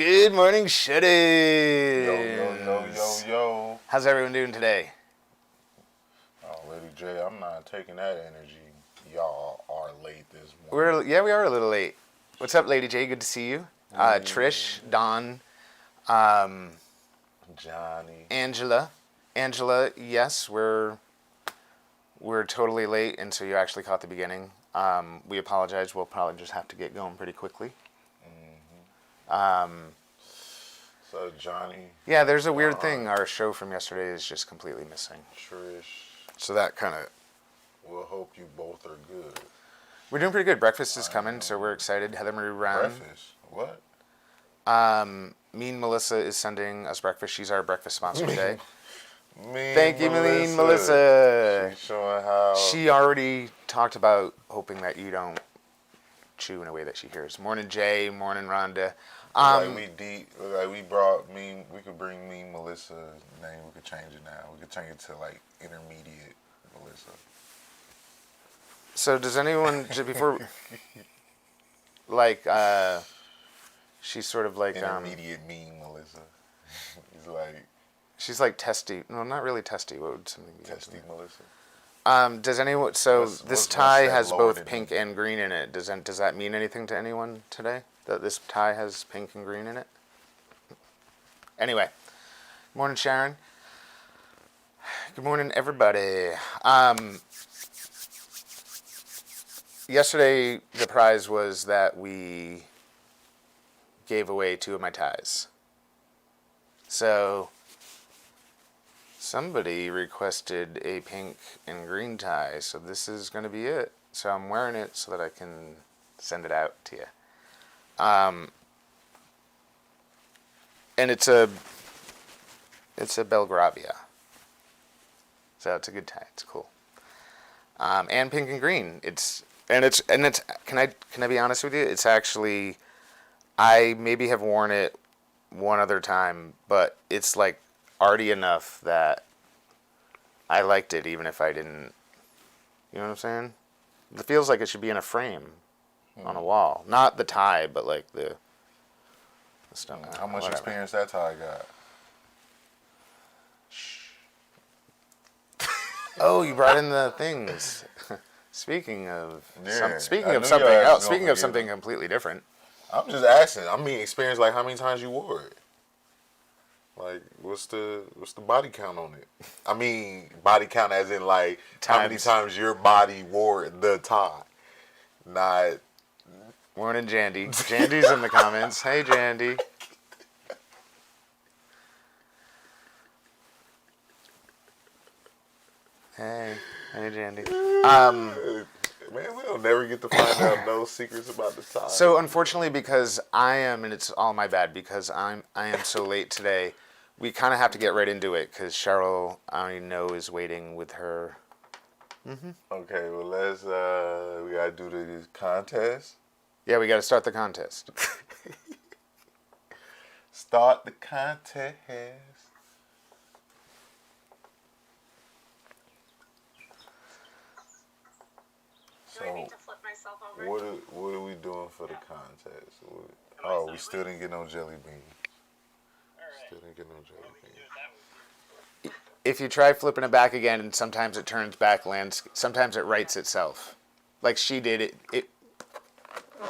Good morning, Shitty. Yo. How's everyone doing today? Oh, Lady J, I'm not taking that energy. Y'all are late this We morning. are a little late. What's up, Lady J? Good to see you. Trish, Don, Johnny, Angela, yes, we're totally late, and so you actually caught the beginning. We apologize. We'll probably just have to get going pretty quickly. So Johnny. Yeah, there's a weird thing. Our show from yesterday is just completely missing. Trish. So that kind of... We'll hope you both are good. We're doing pretty good. Breakfast is coming, so we're excited. Heather Marie Brown. Breakfast? What? Mean Melissa is sending us breakfast. She's our breakfast sponsor today. Thank you, Mean Melissa. She's showing how... She already talked about hoping that you don't chew in a way that she hears. Morning, Jay. Morning, Rhonda. We brought Mean... We could bring Mean Melissa's name. We could change it now. We could change it to, like, Intermediate Melissa. So does anyone... before... like, she's sort of like... Intermediate Mean Melissa. He's like... She's like testy. No, not really testy. What would something be? Testy Melissa. Does anyone... So this tie has both pink and green in it. Does that mean anything to anyone today? That this tie has pink and green in it? Anyway. Morning, Sharon. Good morning, everybody. Yesterday, the prize was that we gave away 2 of my ties. So... somebody requested a pink and green tie, so this is going to be it. So I'm wearing it so that I can send it out to you. And it's a Belgravia. So it's a good tie. It's cool. And pink and green. It's can I be honest with you? It's actually, I maybe have worn it one other time, but it's like arty enough that I liked it even if I didn't, you know what I'm saying? It feels like it should be in a frame on a wall. Not the tie, but like the stuff. How much experience that tie got? Oh, you brought in the things. Speaking of something completely different. I'm just asking. I mean, experience, like how many times you wore it? Like, what's the body count on it? I mean, body count as in, like, how many times your body wore the tie. Not... Morning, Jandy. Jandy's in the comments. Hey, Jandy. Hey, Jandy. Man, we'll never get to find out no secrets about the tie. So, unfortunately, because I am, and it's all my bad, because I am so late today, we kind of have to get right into it, because Cheryl, I know, is waiting with her. Okay, well, we got to do the contest. Yeah, we got to start the contest. Start the contest. So, what are we doing for the contest? We still didn't get no jelly beans. If you try flipping it back again, and sometimes it turns back sometimes it rights itself. Like she did it.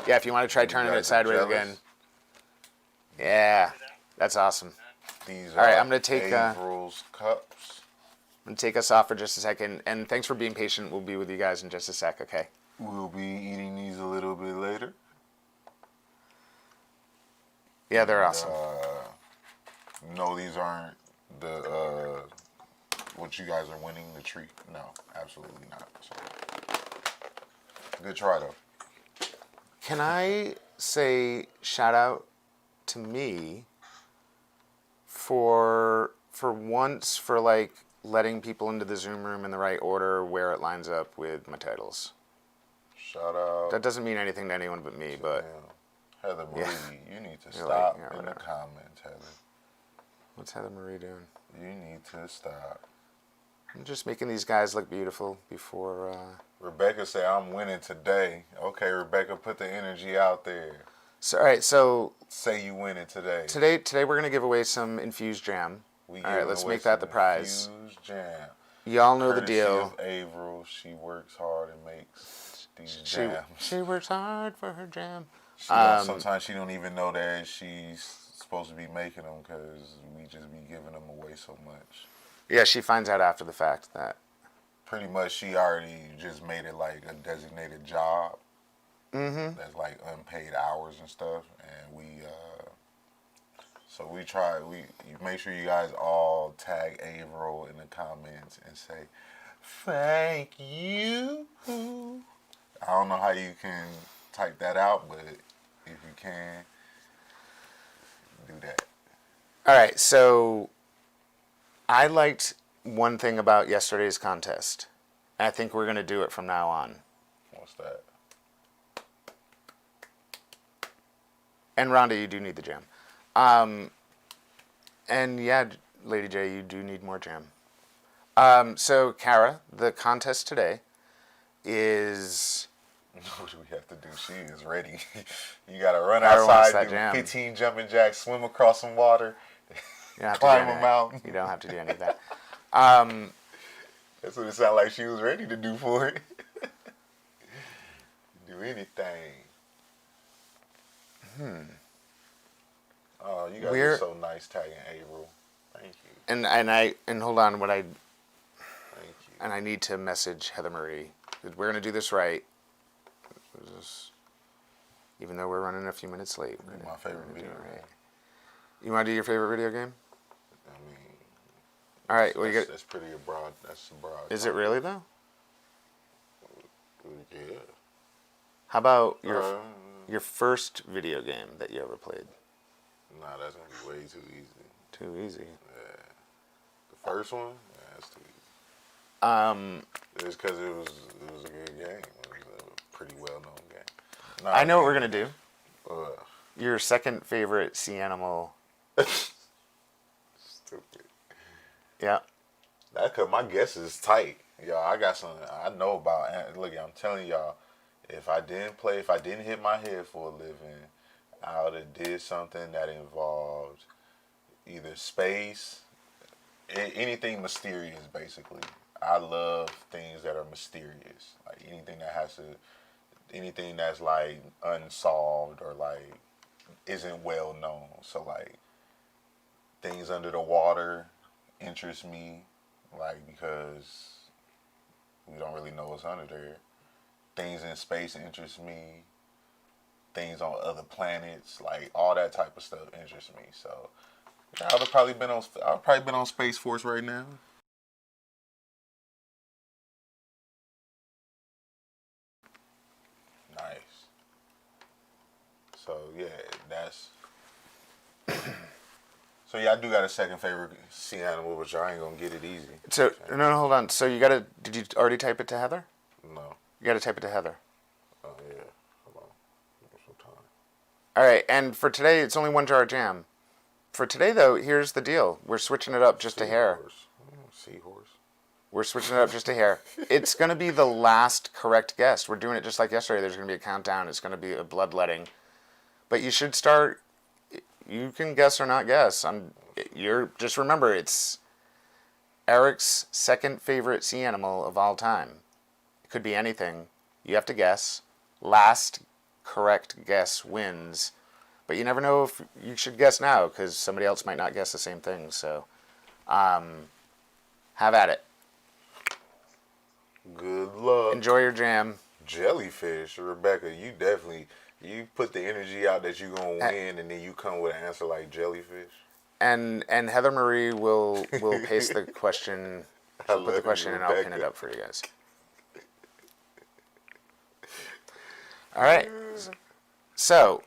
Yeah, if you want to try turning it sideways again. Yeah, that's awesome. These all right, I'm going to take Averil's cups. I'm going to take us off for just a second. And thanks for being patient. We'll be with you guys in just a sec, okay? We'll be eating these a little bit later. Yeah, they're awesome. No, these aren't the what you guys are winning, the treat. No, absolutely not. So, good try though. Can I say shout out to me for once for like letting people into the Zoom room in the right order where it lines up with my titles? Shout out. That doesn't mean anything to anyone but me, but Heather Marie, you need to stop in the comments, Heather. What's Heather Marie doing? You need to stop. I'm just making these guys look beautiful before... Rebecca said, I'm winning today. Okay, Rebecca, put the energy out there. So, all right, so say you winning today? Today we're gonna give away some infused jam. All right, let's make that the prize. Infused jam. Y'all know the Courtesy deal. of Averill, she works hard and makes these jams. She works hard for her jam. Sometimes she don't even know that she's supposed to be making them because we just be giving them away so much. Yeah, she finds out after the fact that. Pretty much, she already just made it like a designated job. Mm-hmm. That's like unpaid hours and stuff, and so we make sure you guys all tag Averill in the comments and say thank you. I don't know how you can type that out, but if you can, do that. All right, so I liked one thing about yesterday's contest. I think we're gonna do it from now on. What's that? And Rhonda, you do need the jam. And yeah, Lady J, you do need more jam. So Kara, the contest today is... What do we have to do? She is ready. You got to run Kara wants outside, that do jam. 15 jumping jacks, swim across some water, You don't have climb to do a any mountain. You don't have to do any of that. That's what it sounded like she was ready to do for it. Do anything. Oh, you guys are so nice tagging Averill. Thank you. And hold on, Thank you. and I need to message Heather Marie. We're gonna do this right. Even though we're running a few minutes late. My favorite video game. Right. You want to do your favorite video game? I mean, all right. Well, that's pretty broad. That's broad. Is it really though? Yeah. How about your first video game that you ever played? Nah, that's gonna be way too easy. Too easy. Yeah. The first one, yeah, that's too easy. It's because it was a good game. It was a pretty well known game. Nah, I know what we're gonna do. What? Your second favorite sea animal. Stupid. Yeah. That's because my guess is tight. Y'all, I got something I know about. Look, I'm telling y'all, if I didn't hit my head for a living, I would have did something that involved either space, anything mysterious, basically. I love things that are mysterious. Like anything that's like unsolved or like isn't well known. So like things under the water interest me, like because we don't really know what's under there. Things in space interest me. Things on other planets, like all that type of stuff interests me. So I've probably been on Space Force right now. Nice. So yeah, that's. So yeah, I do got a second favorite sea animal, but I ain't gonna get it easy. So no, hold on. So did you already type it to Heather? No. You got to type it to Heather. Oh yeah. Hold on. Some time. All right, and for today, it's only one jar of jam. For today, though, here's the deal. We're switching it up just a hair. Seahorse. We're switching it up just a hair. It's going to be the last correct guess. We're doing it just like yesterday. There's going to be a countdown. It's going to be a bloodletting. But you should start. You can guess or not guess. Just remember, it's Eric's second favorite sea animal of all time. It could be anything. You have to guess. Last correct guess wins. But you never know if you should guess now because somebody else might not guess the same thing. So have at it. Good luck. Enjoy your jam. Jellyfish, Rebecca, you put the energy out that you're gonna win, and then you come with an answer like jellyfish. And Heather Marie will paste the question. She'll put the question and I'll pin it up for you guys. All right. So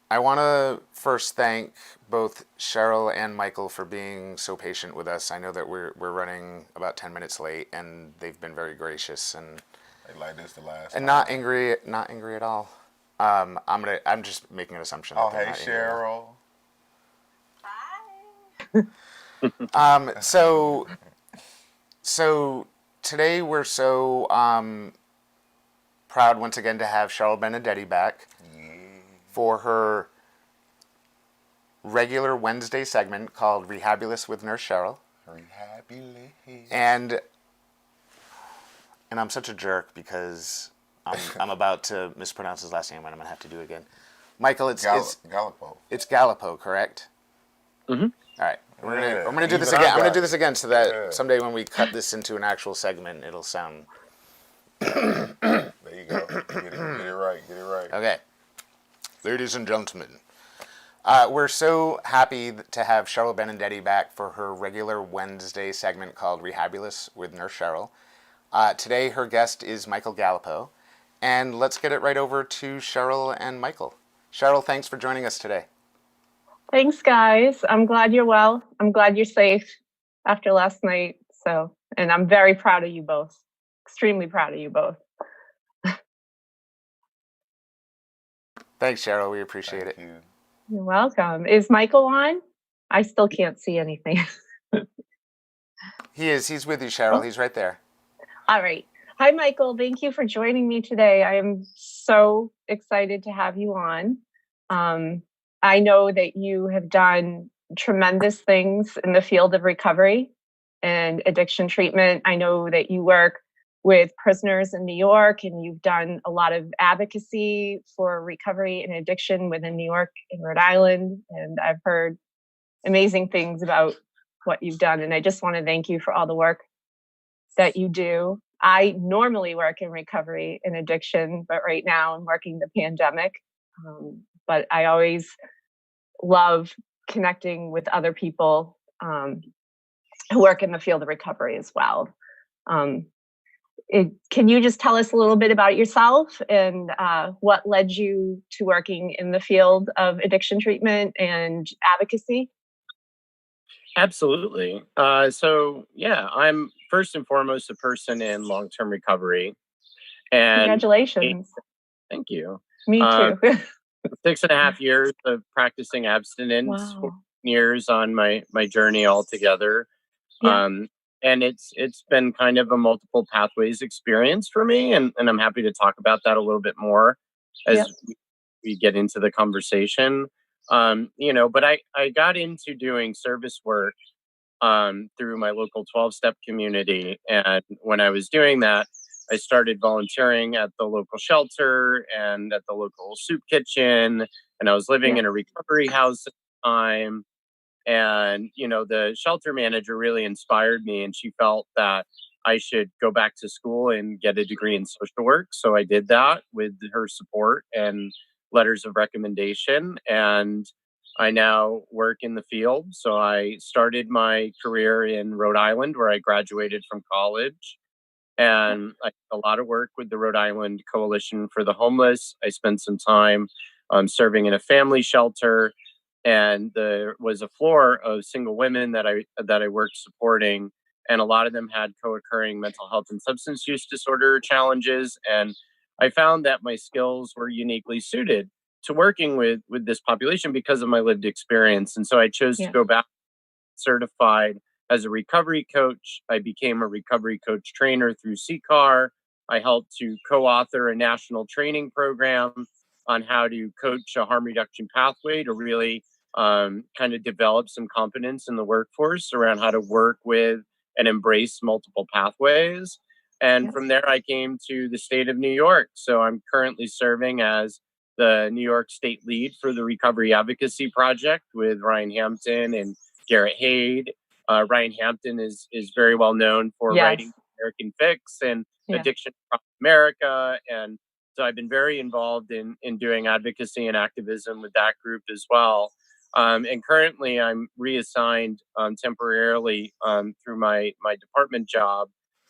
I want to first thank both Cheryl and Michael for being so patient with us. I know that we're running about 10 minutes late, and they've been very gracious and like this the last and time. not angry at all. I'm just making an assumption. Oh, that hey Cheryl. Hi. So today we're so proud once again to have Cheryl Benedetti back for her regular Wednesday segment called Rehabulous with Nurse Cheryl. Rehabulous. And I'm such a jerk because I'm about to mispronounce his last name and I'm going to have to do it again. Michael, it's Galipeau. It's Galipeau, correct? Mm-hmm. All right. We're gonna do this Even again. I I'm gonna got do it. this again so that someday when we cut this into an actual segment, it'll sound. There you go. Get it right. Get it right. Okay. Ladies and gentlemen, we're so happy to have Cheryl Benedetti back for her regular Wednesday segment called Rehabulous with Nurse Cheryl. Today, her guest is Michael Galipeau. And let's get it right over to Cheryl and Michael. Cheryl, thanks for joining us today. Thanks, guys. I'm glad you're well. I'm glad you're safe after last night. And I'm very proud of you both. Extremely proud of you both. Thanks, Cheryl. We appreciate it. You're welcome. Is Michael on? I still can't see anything. He is. He's with you, Cheryl. Oh. He's right there. All right. Hi, Michael. Thank you for joining me today. I am so excited to have you on. I know that you have done tremendous things in the field of recovery and addiction treatment. I know that you work with prisoners in New York and you've done a lot of advocacy for recovery and addiction within New York and Rhode Island. And I've heard amazing things about what you've done. And I just want to thank you for all the work that you do. I normally work in recovery and addiction, but right now I'm working the pandemic. But I always love connecting with other people who work in the field of recovery as well. Can you just tell us a little bit about yourself and what led you to working in the field of addiction treatment and advocacy? Absolutely. I'm first and foremost a person in long-term recovery. And Congratulations. Thank you. Me too. 6.5 years of practicing abstinence, Wow. 14 years on my journey altogether. Yeah. And it's been kind of a multiple pathways experience for me. And I'm happy to talk about that a little bit more as we get into the conversation. But I got into doing service work through my local 12-step community. And when I was doing that, I started volunteering at the local shelter and at the local soup kitchen. And I was living in a recovery house at the time. And, the shelter manager really inspired me, and she felt that I should go back to school and get a degree in social work. So I did that with her support and letters of recommendation. And I now work in the field. So I started my career in Rhode Island, where I graduated from college. And I did a lot of work with the Rhode Island Coalition for the Homeless. I spent some time serving in a family shelter. And there was a floor of single women that I worked supporting, and a lot of them had co-occurring mental health and substance use disorder challenges. And I found that my skills were uniquely suited to working with this population because of my lived experience. And so I chose to go back certified as a recovery coach. I became a recovery coach trainer through CCAR. I helped to co-author a national training program on how to coach a harm reduction pathway to really kind of develop some competence in the workforce around how to work with and embrace multiple pathways. And from there, I came to the state of New York. So I'm currently serving as the New York State lead for the Recovery Advocacy Project with Ryan Hampton and Garrett Haid. Ryan Hampton is very well known for writing American Fix and Addiction Across America. And so I've been very involved in doing advocacy and activism with that group as well. And currently I'm reassigned temporarily through my department job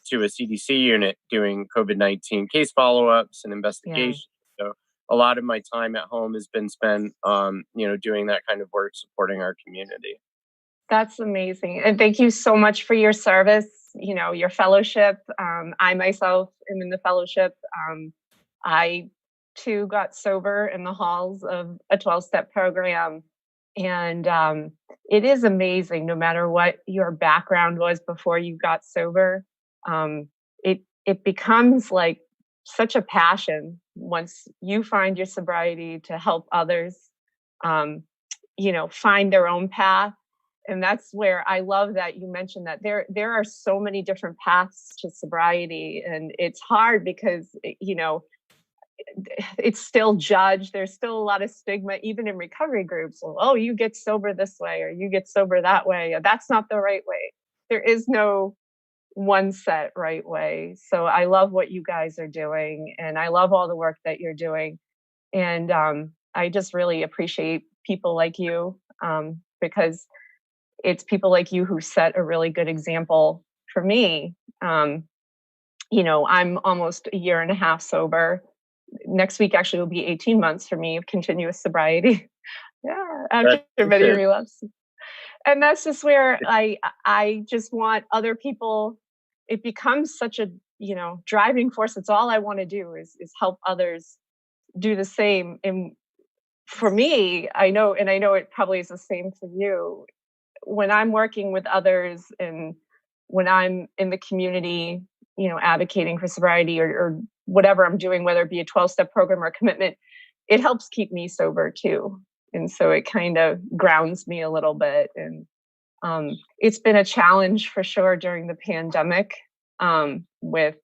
to a CDC unit doing COVID-19 case follow-ups and investigations. So a lot of my time at home has been spent, doing that kind of work, supporting our community. That's amazing. And thank you so much for your service, your fellowship. I myself am in the fellowship. I too got sober in the halls of a 12-step program. And it is amazing, no matter what your background was before you got sober, it becomes like such a passion once you find your sobriety to help others. find their own path. And that's where I love that you mentioned that there are so many different paths to sobriety, and it's hard because, it's still judged. There's still a lot of stigma, even in recovery groups. Oh, you get sober this way, or you get sober that way. That's not the right way. There is no one set right way. So I love what you guys are doing, and I love all the work that you're doing. And I just really appreciate people like you, because it's people like you who set a really good example for me. I'm almost a year and a half sober. Next week actually will be 18 months for me of continuous sobriety. Yeah, after many relapses. And that's just where I just want other people. It becomes such a driving force. It's all I want to do is help others do the same. And for me, I know it probably is the same for you. When I'm working with others and when I'm in the community, advocating for sobriety or whatever I'm doing, whether it be a 12-step program or a commitment, it helps keep me sober too. And so it kind of grounds me a little bit. And it's been a challenge for sure during the pandemic, with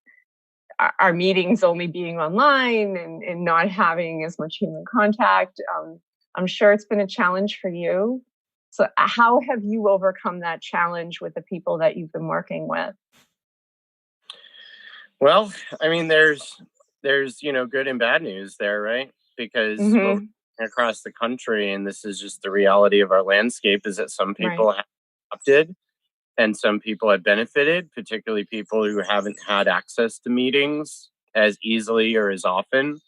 our meetings only being online and not having as much human contact. I'm sure it's been a challenge for you. So how have you overcome that challenge with the people that you've been working with? Well, I mean, there's good and bad news there, right? Because across the country, and this is just the reality of our landscape, is that some people have adopted and some people have benefited, particularly people who haven't had access to meetings as easily or as often,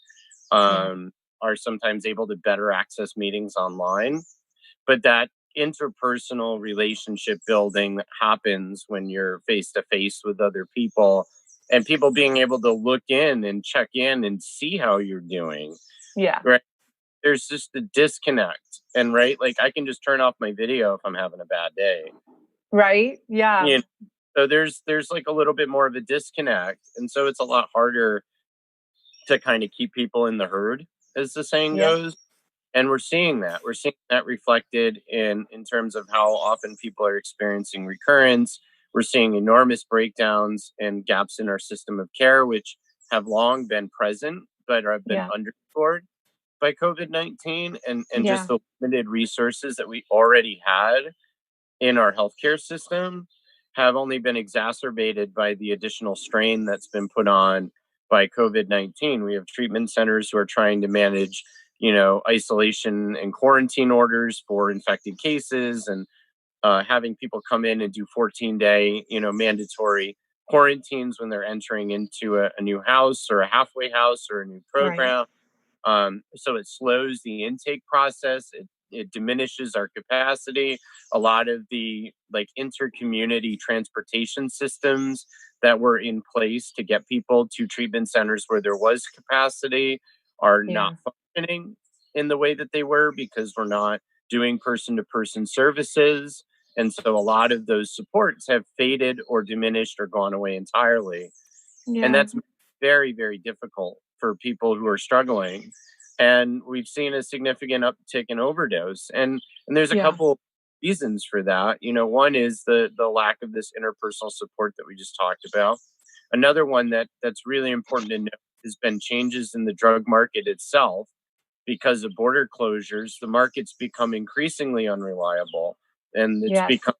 are sometimes able to better access meetings online. But that interpersonal relationship building that happens when you're face to face with other people, and people being able to look in and check in and see how you're doing. Yeah. Right. There's just the disconnect. And like I can just turn off my video if I'm having a bad day. Right. Yeah. So there's like a little bit more of a disconnect. And so it's a lot harder to kind of keep people in the herd, as the saying goes. And we're seeing that. We're seeing that reflected in terms of how often people are experiencing recurrence. We're seeing enormous breakdowns and gaps in our system of care, which have long been present, but have been underscored by COVID-19 and just the limited resources that we already had in our healthcare system have only been exacerbated by the additional strain that's been put on by COVID-19. We have treatment centers who are trying to manage isolation and quarantine orders for infected cases, and having people come in and do 14-day, mandatory quarantines when they're entering into a new house or a halfway house or a new program. So it slows the intake process. It diminishes our capacity. A lot of the inter-community transportation systems that were in place to get people to treatment centers where there was capacity are not functioning in the way that they were, because we're not doing person-to-person services. And so a lot of those supports have faded or diminished or gone away entirely. And that's very, very difficult for people who are struggling. And we've seen a significant uptick in overdose. And there's a couple reasons for that. One is the lack of this interpersonal support that we just talked about. Another one that's really important to note has been changes in the drug market itself. Because of border closures, the market's become increasingly unreliable, and it's become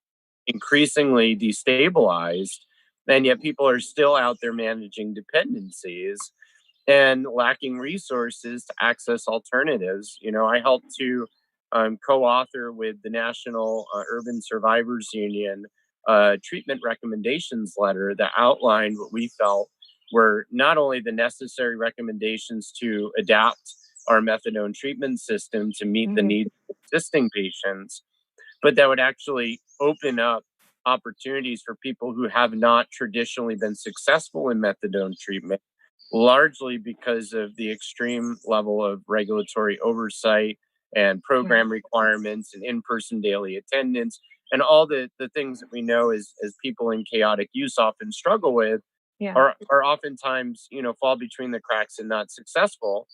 increasingly destabilized. And yet people are still out there managing dependencies and lacking resources to access alternatives. I helped to co-author with the National Urban Survivors Union treatment recommendations letter that outlined what we felt were not only the necessary recommendations to adapt our methadone treatment system to meet the needs of existing patients, but that would actually open up opportunities for people who have not traditionally been successful in methadone treatment, largely because of the extreme level of regulatory oversight and program requirements and in-person daily attendance and all the things that we know as people in chaotic use often struggle with are oftentimes, fall between the cracks and not successful.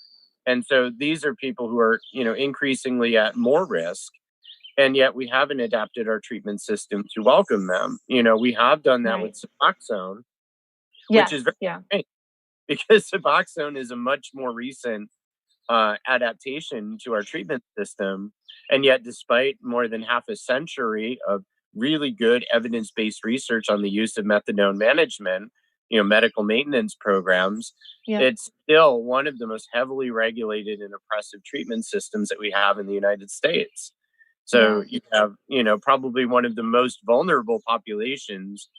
And so these are people who are, increasingly at more risk. And yet we haven't adapted our treatment system to welcome them. We have done that with Suboxone, which is very strange, because Suboxone is a much more recent adaptation to our treatment system. And yet, despite more than half a century of really good evidence-based research on the use of methadone management, medical maintenance programs, it's still one of the most heavily regulated and oppressive treatment systems that we have in the United States. So you have, probably one of the most vulnerable populations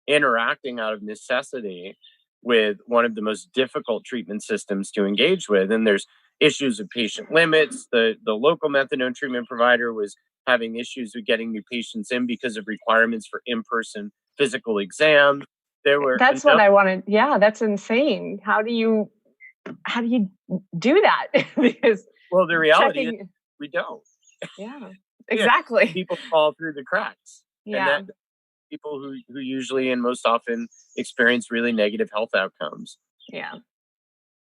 interacting out of necessity with one of the most difficult treatment systems to engage with. And there's issues of patient limits. The local methadone treatment provider was having issues with getting new patients in because of requirements for in-person physical exams. That's what I wanted. Yeah, that's insane. How do you do that? Because the reality is we don't. Yeah, exactly. People fall through the cracks. Yeah. And people who usually and most often experience really negative health outcomes. Yeah.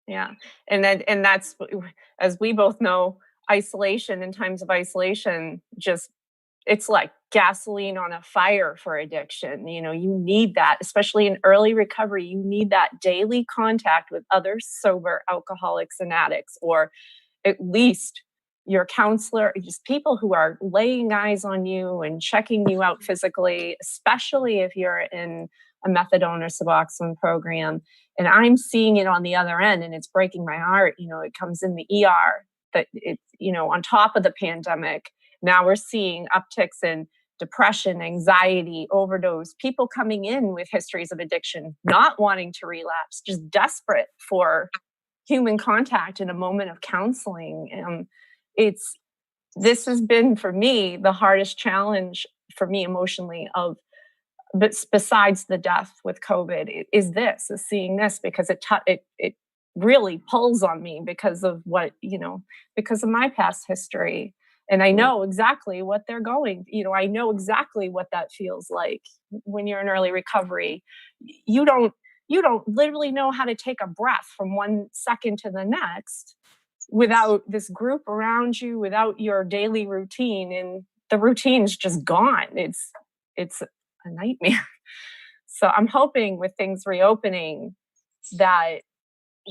Yeah. And that's, as we both know, isolation, in times of isolation, it's like gasoline on a fire for addiction. You need that, especially in early recovery. You need that daily contact with other sober alcoholics and addicts, or at least your counselor, just people who are laying eyes on you and checking you out physically, especially if you're in a methadone or Suboxone program. And I'm seeing it on the other end, and it's breaking my heart. It comes in the ER, that it's, on top of the pandemic, now we're seeing upticks in depression, anxiety, overdose, people coming in with histories of addiction, not wanting to relapse, just desperate for human contact in a moment of counseling. This has been, for me, the hardest challenge for me emotionally, but besides the death with COVID, is seeing this, because it really pulls on me because of because of my past history. And I know exactly what they're going, I know exactly what that feels like when you're in early recovery. You don't literally know how to take a breath from one second to the next without this group around you, without your daily routine, and the routine's just gone. It's a nightmare. So I'm hoping with things reopening that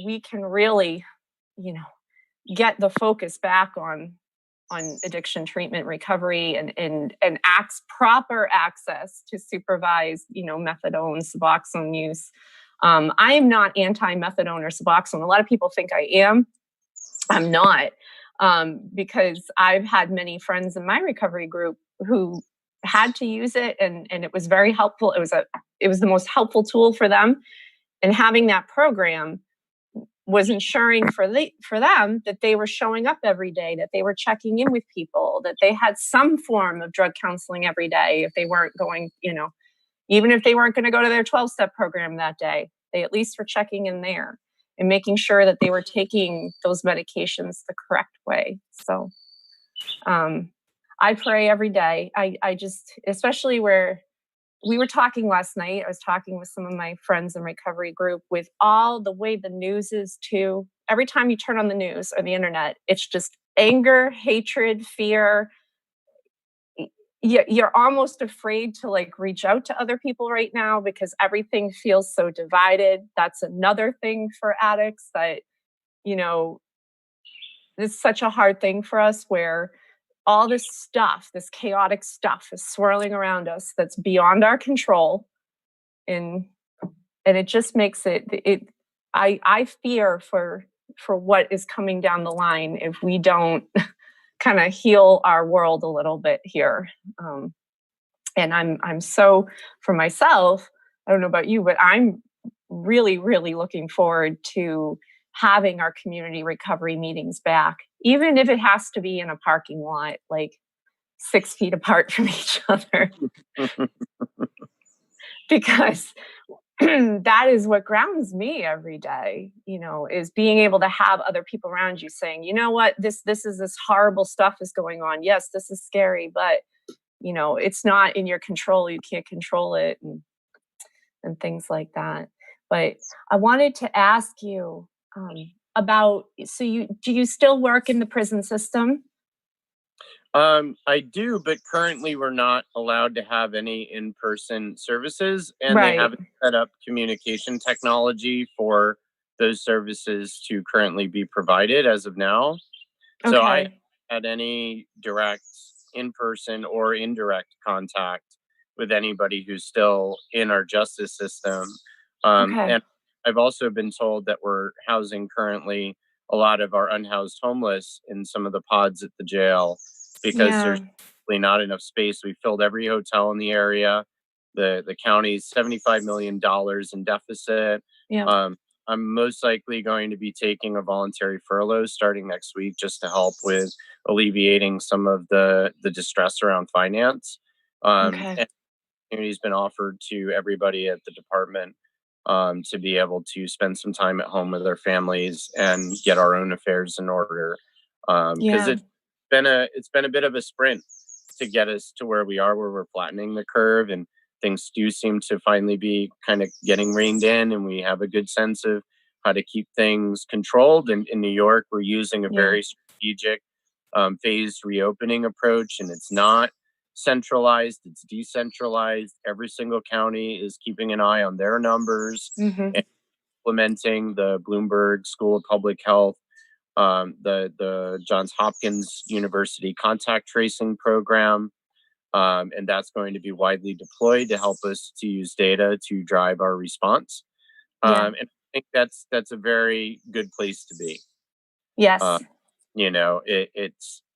we can really, get the focus back on addiction treatment recovery, and proper access to supervised, methadone, Suboxone use. I am not anti-methadone or Suboxone. A lot of people think I am. I'm not, because I've had many friends in my recovery group who had to use it, and it was very helpful. It was the most helpful tool for them, and having that program was ensuring for them that they were showing up every day, that they were checking in with people, that they had some form of drug counseling every day. If they weren't going, even if they weren't going to go to their 12-step program that day, they at least were checking in there and making sure that they were taking those medications the correct way. So I pray every day. I just, especially where we were talking last night, I was talking with some of my friends in recovery group, with all the way the news is too. Every time you turn on the news or the internet, it's just anger, hatred, fear. You're almost afraid to reach out to other people right now because everything feels so divided. That's another thing for addicts, that, it's such a hard thing for us, where all this stuff, this chaotic stuff, is swirling around us that's beyond our control. And it just makes I fear for what is coming down the line if we don't kind of heal our world a little bit here. And I'm so, for myself, I don't know about you, but I'm really, really looking forward to having our community recovery meetings back, even if it has to be in a parking lot, 6 feet apart from each other. Because that is what grounds me every day, is being able to have other people around you saying, you know what, this horrible stuff is going on. Yes, this is scary, but it's not in your control. You can't control it, and things like that. But I wanted to ask you about, do you still work in the prison system? I do, but currently we're not allowed to have any in-person services, and they haven't set up communication technology for those services to currently be provided as of now. So I haven't had any direct in-person or indirect contact with anybody who's still in our justice system. And I've also been told that we're housing currently a lot of our unhoused homeless in some of the pods at the jail because there's really not enough space. We filled every hotel in the area. The county's $75 million in deficit. I'm most likely going to be taking a voluntary furlough starting next week just to help with alleviating some of the distress around finance. And opportunity's been offered to everybody at the department to be able to spend some time at home with their families and get our own affairs in order. Because it's been a bit of a sprint to get us to where we are, where we're flattening the curve, and things do seem to finally be kind of getting reined in, and we have a good sense of how to keep things controlled. And in New York, we're using a very strategic phased reopening approach, and it's not centralized, it's decentralized. Every single county is keeping an eye on their numbers and implementing the Bloomberg School of Public Health, the Johns Hopkins University contact tracing program. And that's going to be widely deployed to help us to use data to drive our response. And I think that's a very good place to be. It's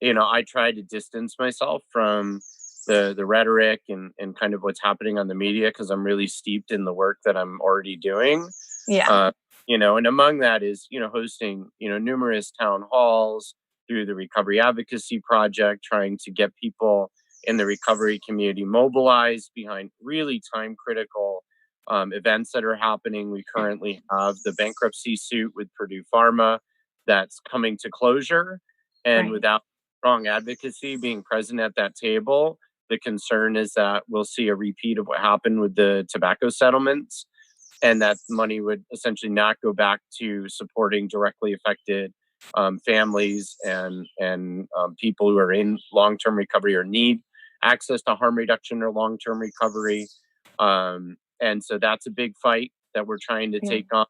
I try to distance myself from the rhetoric and kind of what's happening on the media because I'm really steeped in the work that I'm already doing. And among that is, hosting, numerous town halls through the Recovery Advocacy Project, trying to get people in the recovery community mobilized behind really time critical events that are happening. We currently have the bankruptcy suit with Purdue Pharma that's coming to closure. And without strong advocacy being present at that table, the concern is that we'll see a repeat of what happened with the tobacco settlements, and that money would essentially not go back to supporting directly affected families and people who are in long-term recovery or need access to harm reduction or long-term recovery. And so that's a big fight that we're trying to take on.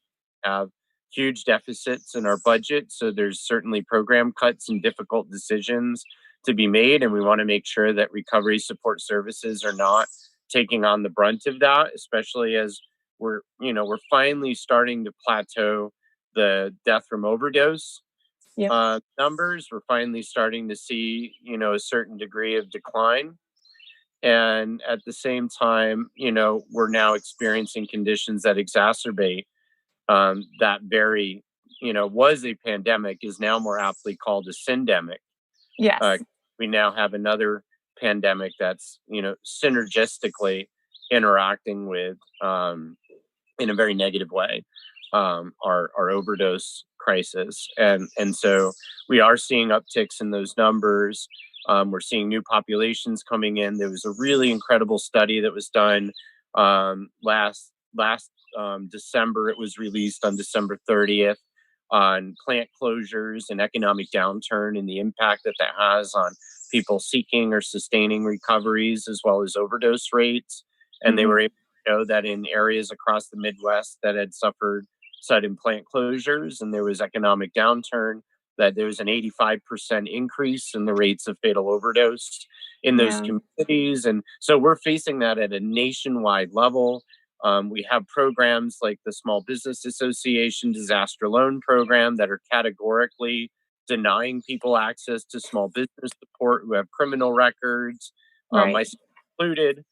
We have huge deficits in our budget, so there's certainly program cuts and difficult decisions to be made, and we want to make sure that recovery support services are not taking on the brunt of that, especially as we're finally starting to plateau the death from overdose numbers. We're finally starting to see, a certain degree of decline. And at the same time, we're now experiencing conditions that exacerbate that very, was a pandemic is now more aptly called a syndemic. We now have another pandemic that's, synergistically interacting with, in a very negative way, our overdose crisis. And so we are seeing upticks in those numbers. We're seeing new populations coming in. There was a really incredible study that was done last December. It was released on December 30th on plant closures and economic downturn and the impact that has on people seeking or sustaining recoveries as well as overdose rates. And they were able to show that in areas across the Midwest that had suffered sudden plant closures and there was economic downturn, that there was an 85% increase in the rates of fatal overdose in those communities. And so we're facing that at a nationwide level. We have programs like the Small Business Association disaster loan program that are categorically denying people access to small business support who have criminal records. Myself included,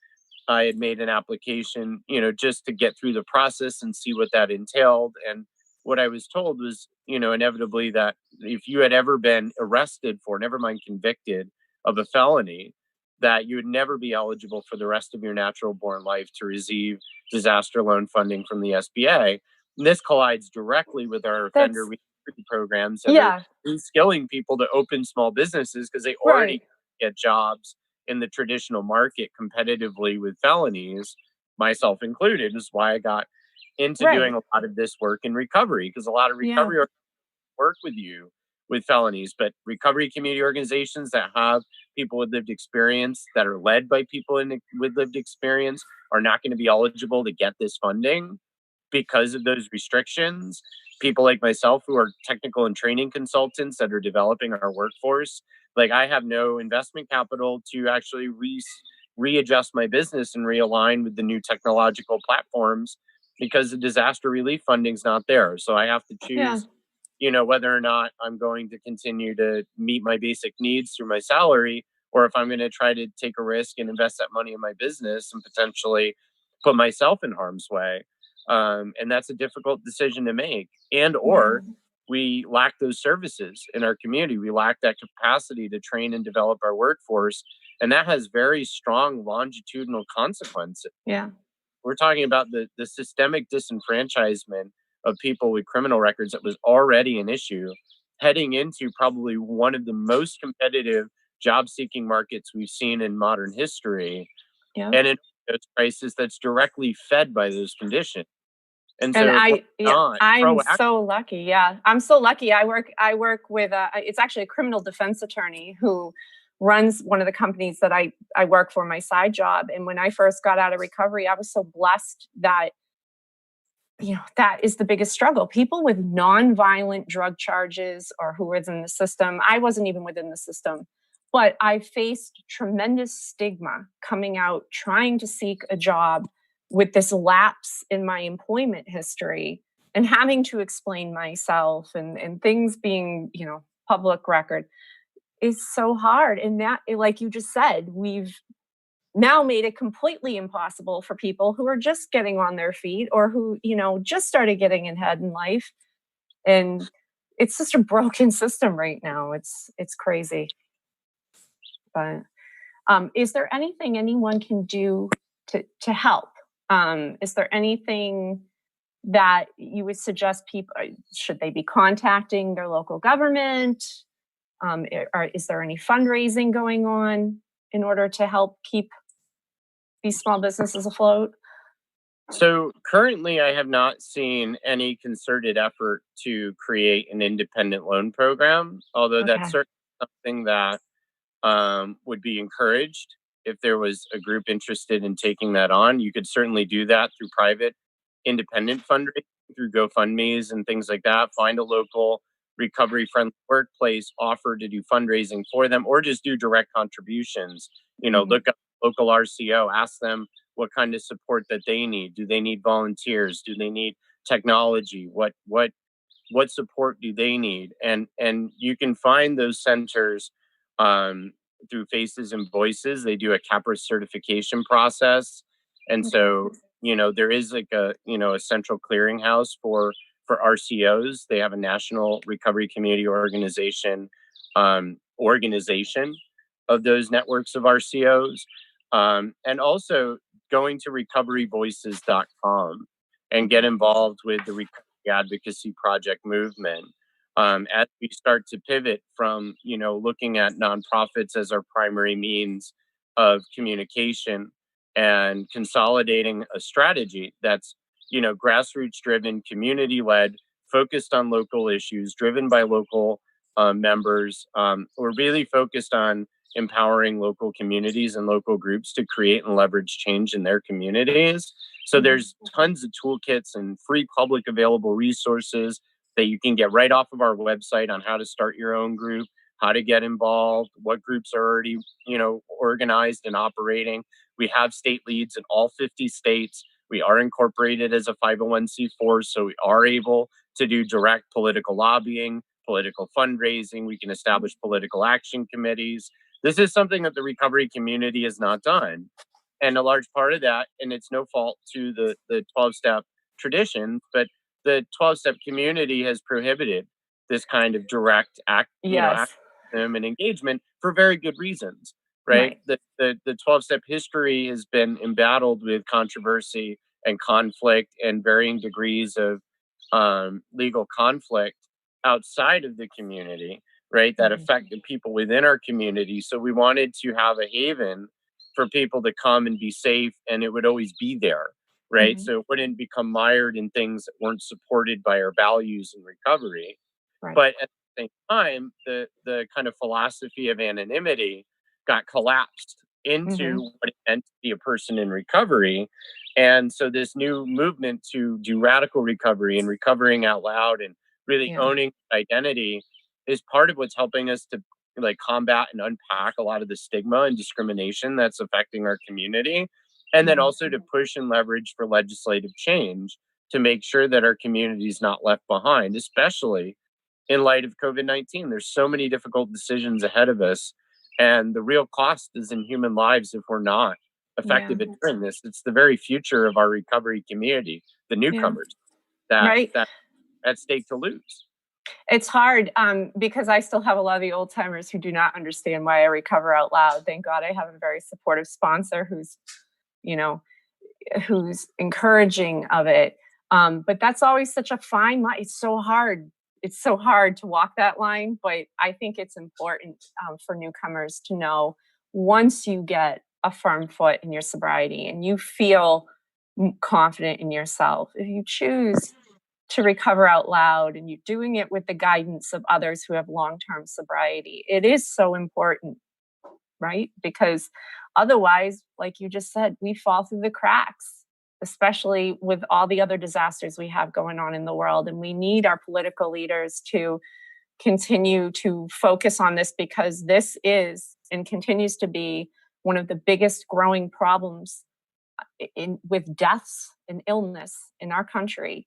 I had made an application, just to get through the process and see what that entailed. And what I was told was, inevitably that if you had ever been arrested for, never mind convicted of a felony, that you would never be eligible for the rest of your natural born life to receive disaster loan funding from the SBA. And this collides directly with our offender recovery programs that are reskilling people to open small businesses because they already get jobs in the traditional market competitively with felonies, myself included, is why I got into doing a lot of this work in recovery, because a lot of recovery work with you with felonies, but recovery community organizations that have people with lived experience, that are led by people with lived experience, are not going to be eligible to get this funding because of those restrictions. People like myself who are technical and training consultants that are developing our workforce, like I have no investment capital to actually readjust my business and realign with the new technological platforms because the disaster relief funding's not there. So I have to choose, whether or not I'm going to continue to meet my basic needs through my salary, or if I'm going to try to take a risk and invest that money in my business and potentially put myself in harm's way. And that's a difficult decision to make. Or we lack those services in our community. We lack that capacity to train and develop our workforce. And that has very strong longitudinal consequences. Yeah. We're talking about the systemic disenfranchisement of people with criminal records that was already an issue, heading into probably one of the most competitive job-seeking markets we've seen in modern history. Yeah. And in those crises that's directly fed by those conditions. And so I'm so lucky. Yeah, I'm so lucky. I work with it's actually a criminal defense attorney who runs one of the companies that I work for, my side job. And when I first got out of recovery, I was so blessed that, that is the biggest struggle. People with non-violent drug charges or who was in the system. I wasn't even within the system, but I faced tremendous stigma coming out, trying to seek a job with this lapse in my employment history and having to explain myself and things being, public record is so hard. And that, like you just said, we've now made it completely impossible for people who are just getting on their feet or who, just started getting ahead in life. And it's just a broken system right now. It's crazy. But is there anything anyone can do to help? Is there anything that you would suggest people, should they be contacting their local government? Is there any fundraising going on in order to help keep these small businesses afloat? So currently, I have not seen any concerted effort to create an independent loan program, although that's certainly something that would be encouraged. If there was a group interested in taking that on, you could certainly do that through private independent fundraising, through GoFundMes and things like that. Find a local recovery-friendly workplace, offer to do fundraising for them, or just do direct contributions. Look up local RCO, ask them what kind of support that they need. Do they need volunteers? Do they need technology? What support do they need? And you can find those centers through Faces and Voices. They do a CPRS certification process. And so, there is like a central clearinghouse for RCOs. They have a national recovery community organization of those networks of RCOs. And also going to recoveryvoices.com and get involved with the Recovery Advocacy Project movement. As we start to pivot from, looking at nonprofits as our primary means of communication and consolidating a strategy that's, grassroots driven, community led, focused on local issues, driven by local members. We're really focused on empowering local communities and local groups to create and leverage change in their communities. So there's tons of toolkits and free public available resources that you can get right off of our website on how to start your own group, how to get involved, what groups are already, organized and operating. We have state leads in all 50 states. We are incorporated as a 501c4, so we are able to do direct political lobbying, political fundraising. We can establish political action committees. This is something that the recovery community has not done. And a large part of that, and it's no fault to the 12-step tradition, but the 12-step community has prohibited this kind of direct activism and engagement for very good reasons, right? The 12-step history has been embattled with controversy and conflict and varying degrees of legal conflict outside of the community, right? That affected people within our community. So we wanted to have a haven for people to come and be safe, and it would always be there, right? So it wouldn't become mired in things that weren't supported by our values in recovery. But at the same time, the kind of philosophy of anonymity got collapsed into what it meant to be a person in recovery. And so this new movement to do radical recovery and recovering out loud and really owning identity is part of what's helping us to like combat and unpack a lot of the stigma and discrimination that's affecting our community. And then also to push and leverage for legislative change to make sure that our community is not left behind, especially in light of COVID-19. There's so many difficult decisions ahead of us. And the real cost is in human lives if we're not effective at doing this. It's the very future of our recovery community, the newcomers that at stake to lose. It's hard because I still have a lot of the old timers who do not understand why I recover out loud. Thank God I have a very supportive sponsor who's encouraging of it. But that's always such a fine line. It's so hard. It's so hard to walk that line, but I think it's important for newcomers to know once you get a firm foot in your sobriety and you feel confident in yourself, if you choose to recover out loud and you're doing it with the guidance of others who have long-term sobriety, it is so important, right? Because otherwise, like you just said, we fall through the cracks, especially with all the other disasters we have going on in the world. And we need our political leaders to continue to focus on this because this is and continues to be one of the biggest growing problems with deaths and illness in our country.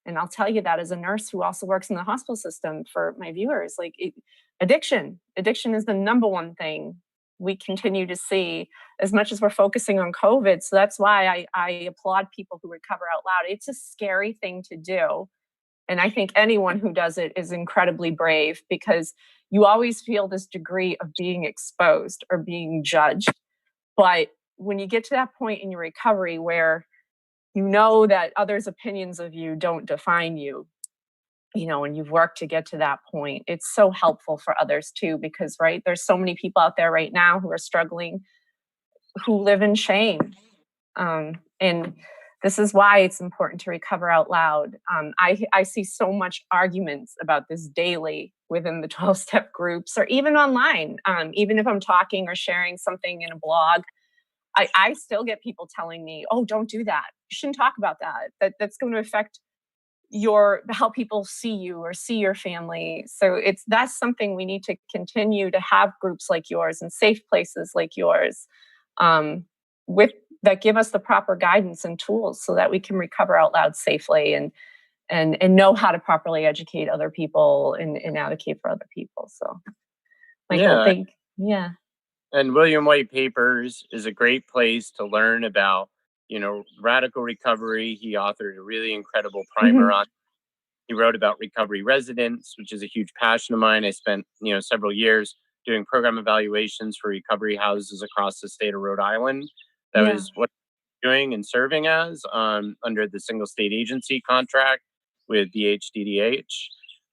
And I'll tell you that as a nurse who also works in the hospital system for my viewers, like addiction is the number one thing we continue to see as much as we're focusing on COVID. So that's why I applaud people who recover out loud. It's a scary thing to do. And I think anyone who does it is incredibly brave because you always feel this degree of being exposed or being judged. But when you get to that point in your recovery where you know that others' opinions of you don't define you, and you've worked to get to that point, it's so helpful for others too, because, right, there's so many people out there right now who are struggling, who live in shame. And this is why it's important to recover out loud. I see so much arguments about this daily within the 12-step groups or even online. Even if I'm talking or sharing something in a blog, I still get people telling me, oh, don't do that. You shouldn't talk about that. That's going to affect how people see you or see your family. So that's something we need to continue to have groups like yours and safe places like yours that give us the proper guidance and tools so that we can recover out loud safely and know how to properly educate other people and advocate for other people. So Michael, And William White Papers is a great place to learn about, radical recovery. He authored a really incredible primer on. He wrote about recovery residents, which is a huge passion of mine. I spent, several years doing program evaluations for recovery houses across the state of Rhode Island. That was what I'm doing and serving as under the single state agency contract with the HDDH.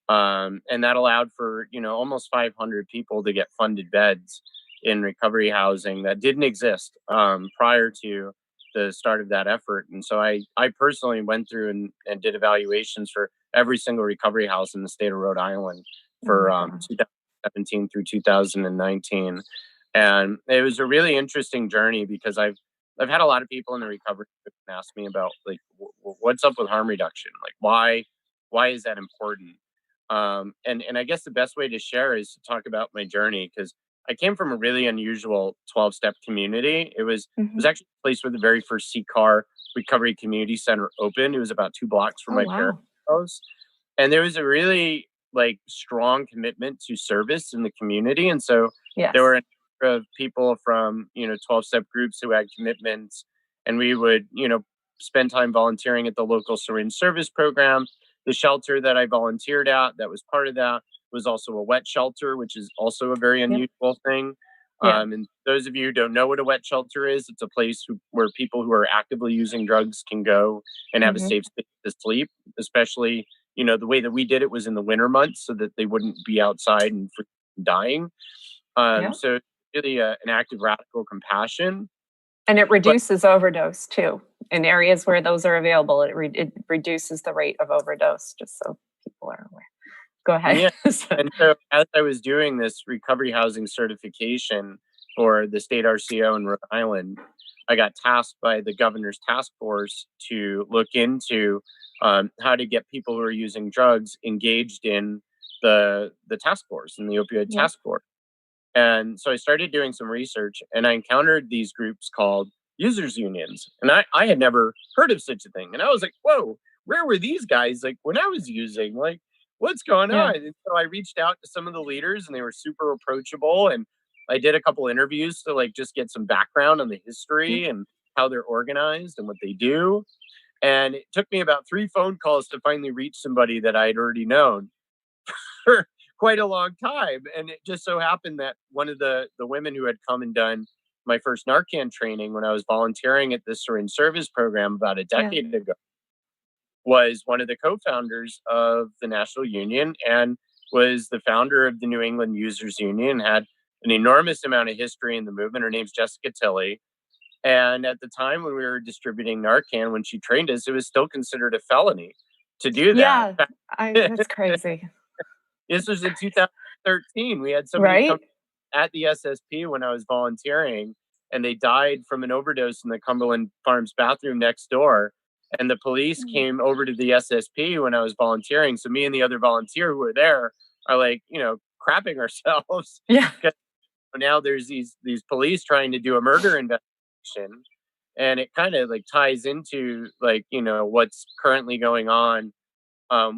And that allowed for, almost 500 people to get funded beds in recovery housing that didn't exist prior to the start of that effort. And so I personally went through and did evaluations for every single recovery house in the state of Rhode Island for 2017 through 2019. And it was a really interesting journey because I've had a lot of people in the recovery group ask me about like what's up with harm reduction? Like why is that important? And I guess the best way to share is to talk about my journey because I came from a really unusual 12-step community. It was actually a place where the very first CCAR Recovery Community Center opened. It was about 2 blocks from my parents' house. And there was a really strong commitment to service in the community. And so there were a number of people from, 12-step groups who had commitments. And we would, spend time volunteering at the local syringe service program. The shelter that I volunteered at, that was part of that, was also a wet shelter, which is also a very unusual thing. And those of you who don't know what a wet shelter is, it's a place where people who are actively using drugs can go and have a safe space to sleep, especially, the way that we did it was in the winter months so that they wouldn't be outside and dying. So really an act of radical compassion. And it reduces overdose too. In areas where those are available, it reduces the rate of overdose, just so people are aware. go ahead. Yeah. And so as I was doing this recovery housing certification for the state RCO in Rhode Island, I got tasked by the governor's task force to look into how to get people who are using drugs engaged in the task force and the opioid task force. And so I started doing some research, and I encountered these groups called users unions. And I had never heard of such a thing. And I was like, whoa, where were these guys like when I was using? Like, what's going on? And so I reached out to some of the leaders, and they were super approachable. And I did a couple interviews to like just get some background on the history and how they're organized and what they do. And it took me about 3 phone calls to finally reach somebody that I had already known for quite a long time. And it just so happened that one of the women who had come and done my first Narcan training when I was volunteering at the syringe service program about a decade ago was one of the co-founders of the National Union and was the founder of the New England Users Union, had an enormous amount of history in the movement. Her name's Jessica Tilley. And at the time when we were distributing Narcan, when she trained us, it was still considered a felony to do that. That's crazy. This was in 2013. We had somebody come at the SSP when I was volunteering, and they died from an overdose in the Cumberland Farms bathroom next door. And the police came over to the SSP when I was volunteering. So me and the other volunteer who were there are like, crapping ourselves. Yeah. Now there's these police trying to do a murder investigation. And it kind of like ties into like, what's currently going on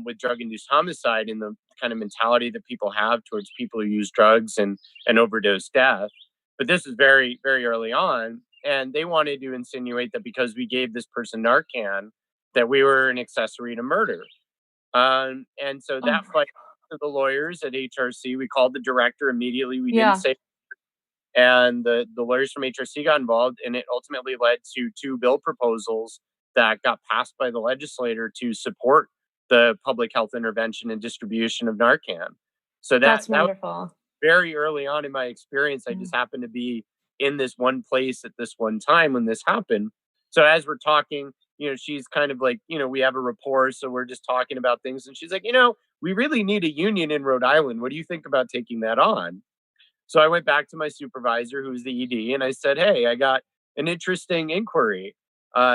with drug-induced homicide and the kind of mentality that people have towards people who use drugs and overdose death. But this is very, very early on. And they wanted to insinuate that because we gave this person Narcan, that we were an accessory to murder. And so that fight to the lawyers at HRC, we called the director immediately. We didn't say, and the lawyers from HRC got involved, and it ultimately led to 2 bill proposals that got passed by the legislator to support the public health intervention and distribution of Narcan. So that's that wonderful. Was very early on in my experience. I just happened to be in this one place at this one time when this happened. So as we're talking, she's kind of like, we have a rapport, so we're just talking about things. And she's like, we really need a union in Rhode Island. What do you think about taking that on? So I went back to my supervisor, who's the ED, and I said, hey, I got an interesting inquiry.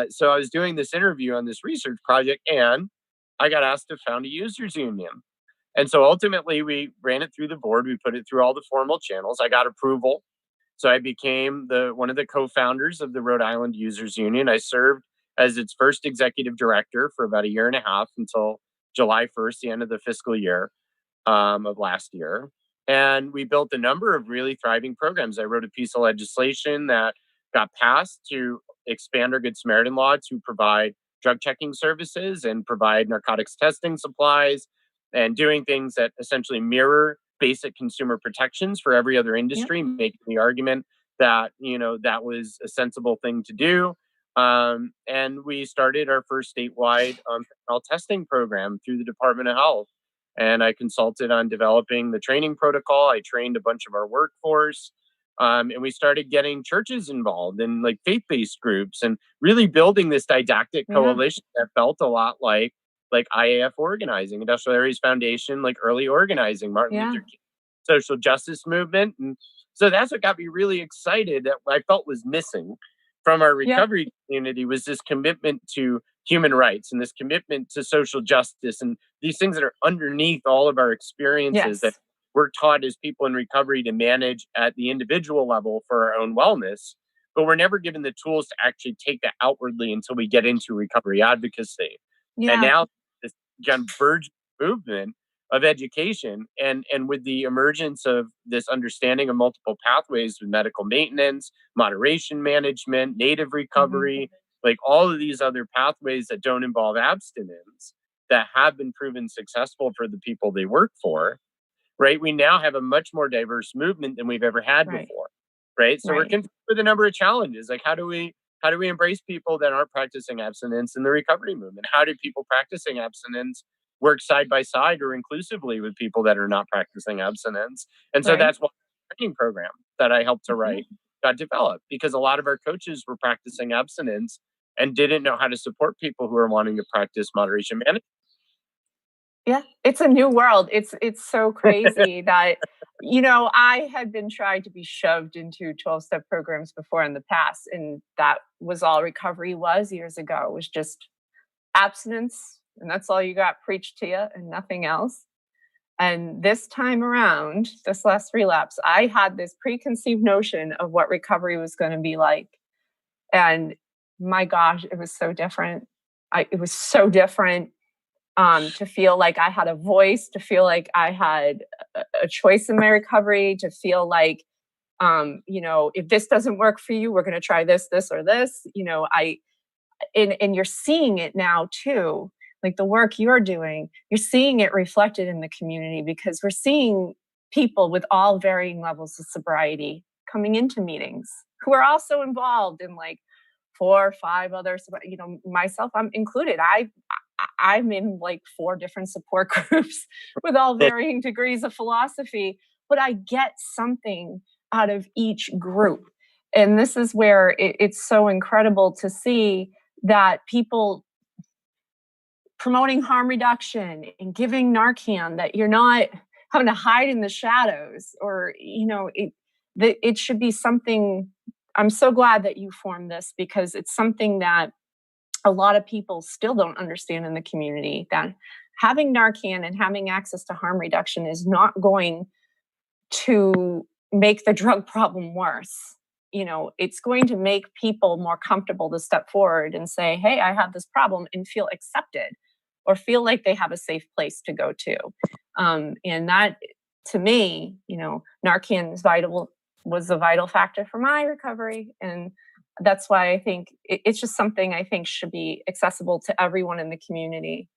So I was doing this interview on this research project, and I got asked to found a users union. And so ultimately we ran it through the board. We put it through all the formal channels. I got approval. So I became one of the co-founders of the Rhode Island Users Union. I served as its first executive director for about 1.5 years until July 1st, the end of the fiscal year of last year. And we built a number of really thriving programs. I wrote a piece of legislation that got passed to expand our Good Samaritan law to provide drug checking services and provide narcotics testing supplies and doing things that essentially mirror basic consumer protections for every other industry, making the argument that, that was a sensible thing to do. And we started our first statewide fentanyl testing program through the Department of Health. And I consulted on developing the training protocol. I trained a bunch of our workforce. And we started getting churches involved and like faith-based groups and really building this didactic coalition that felt a lot like IAF organizing, Industrial Areas Foundation, like early organizing, Martin Luther King social justice movement. And so that's what got me really excited, that I felt was missing from our recovery community, was this commitment to human rights and this commitment to social justice and these things that are underneath all of our experiences that we're taught as people in recovery to manage at the individual level for our own wellness, but we're never given the tools to actually take that outwardly until we get into recovery advocacy. And now this convergent movement of education and with the emergence of this understanding of multiple pathways with medical maintenance, moderation management, native recovery, like all of these other pathways that don't involve abstinence that have been proven successful for the people they work for, right? We now have a much more diverse movement than we've ever had before, right? So we're confronted with a number of challenges. Like how do we embrace people that aren't practicing abstinence in the recovery movement? How do people practicing abstinence work side by side or inclusively with people that are not practicing abstinence? And so that's why the training program that I helped to write got developed, because a lot of our coaches were practicing abstinence and didn't know how to support people who are wanting to practice moderation management. Yeah, it's a new world. It's so crazy that, I had been trying to be shoved into 12-step programs before in the past, and that was all recovery was years ago. It was just abstinence, and that's all you got preached to you and nothing else. And this time around, this last relapse, I had this preconceived notion of what recovery was going to be like. And my gosh, it was so different. It was so different, to feel like I had a voice, to feel like I had a choice in my recovery, to feel like, if this doesn't work for you, we're going to try this, or this. And you're seeing it now too, like the work you're doing, you're seeing it reflected in the community, because we're seeing people with all varying levels of sobriety coming into meetings who are also involved in like 4 or 5 others, myself, I'm included. I'm in like 4 different support groups with all varying degrees of philosophy, but I get something out of each group. And this is where it's so incredible to see that people promoting harm reduction and giving Narcan, that you're not having to hide in the shadows, or, it should be something. I'm so glad that you formed this, because it's something that a lot of people still don't understand in the community, that having Narcan and having access to harm reduction is not going to make the drug problem worse. It's going to make people more comfortable to step forward and say, hey, I have this problem, and feel accepted, or feel like they have a safe place to go to. And that, to me, Narcan was a vital factor for my recovery. And that's why I think it's just something I think should be accessible to everyone in the community.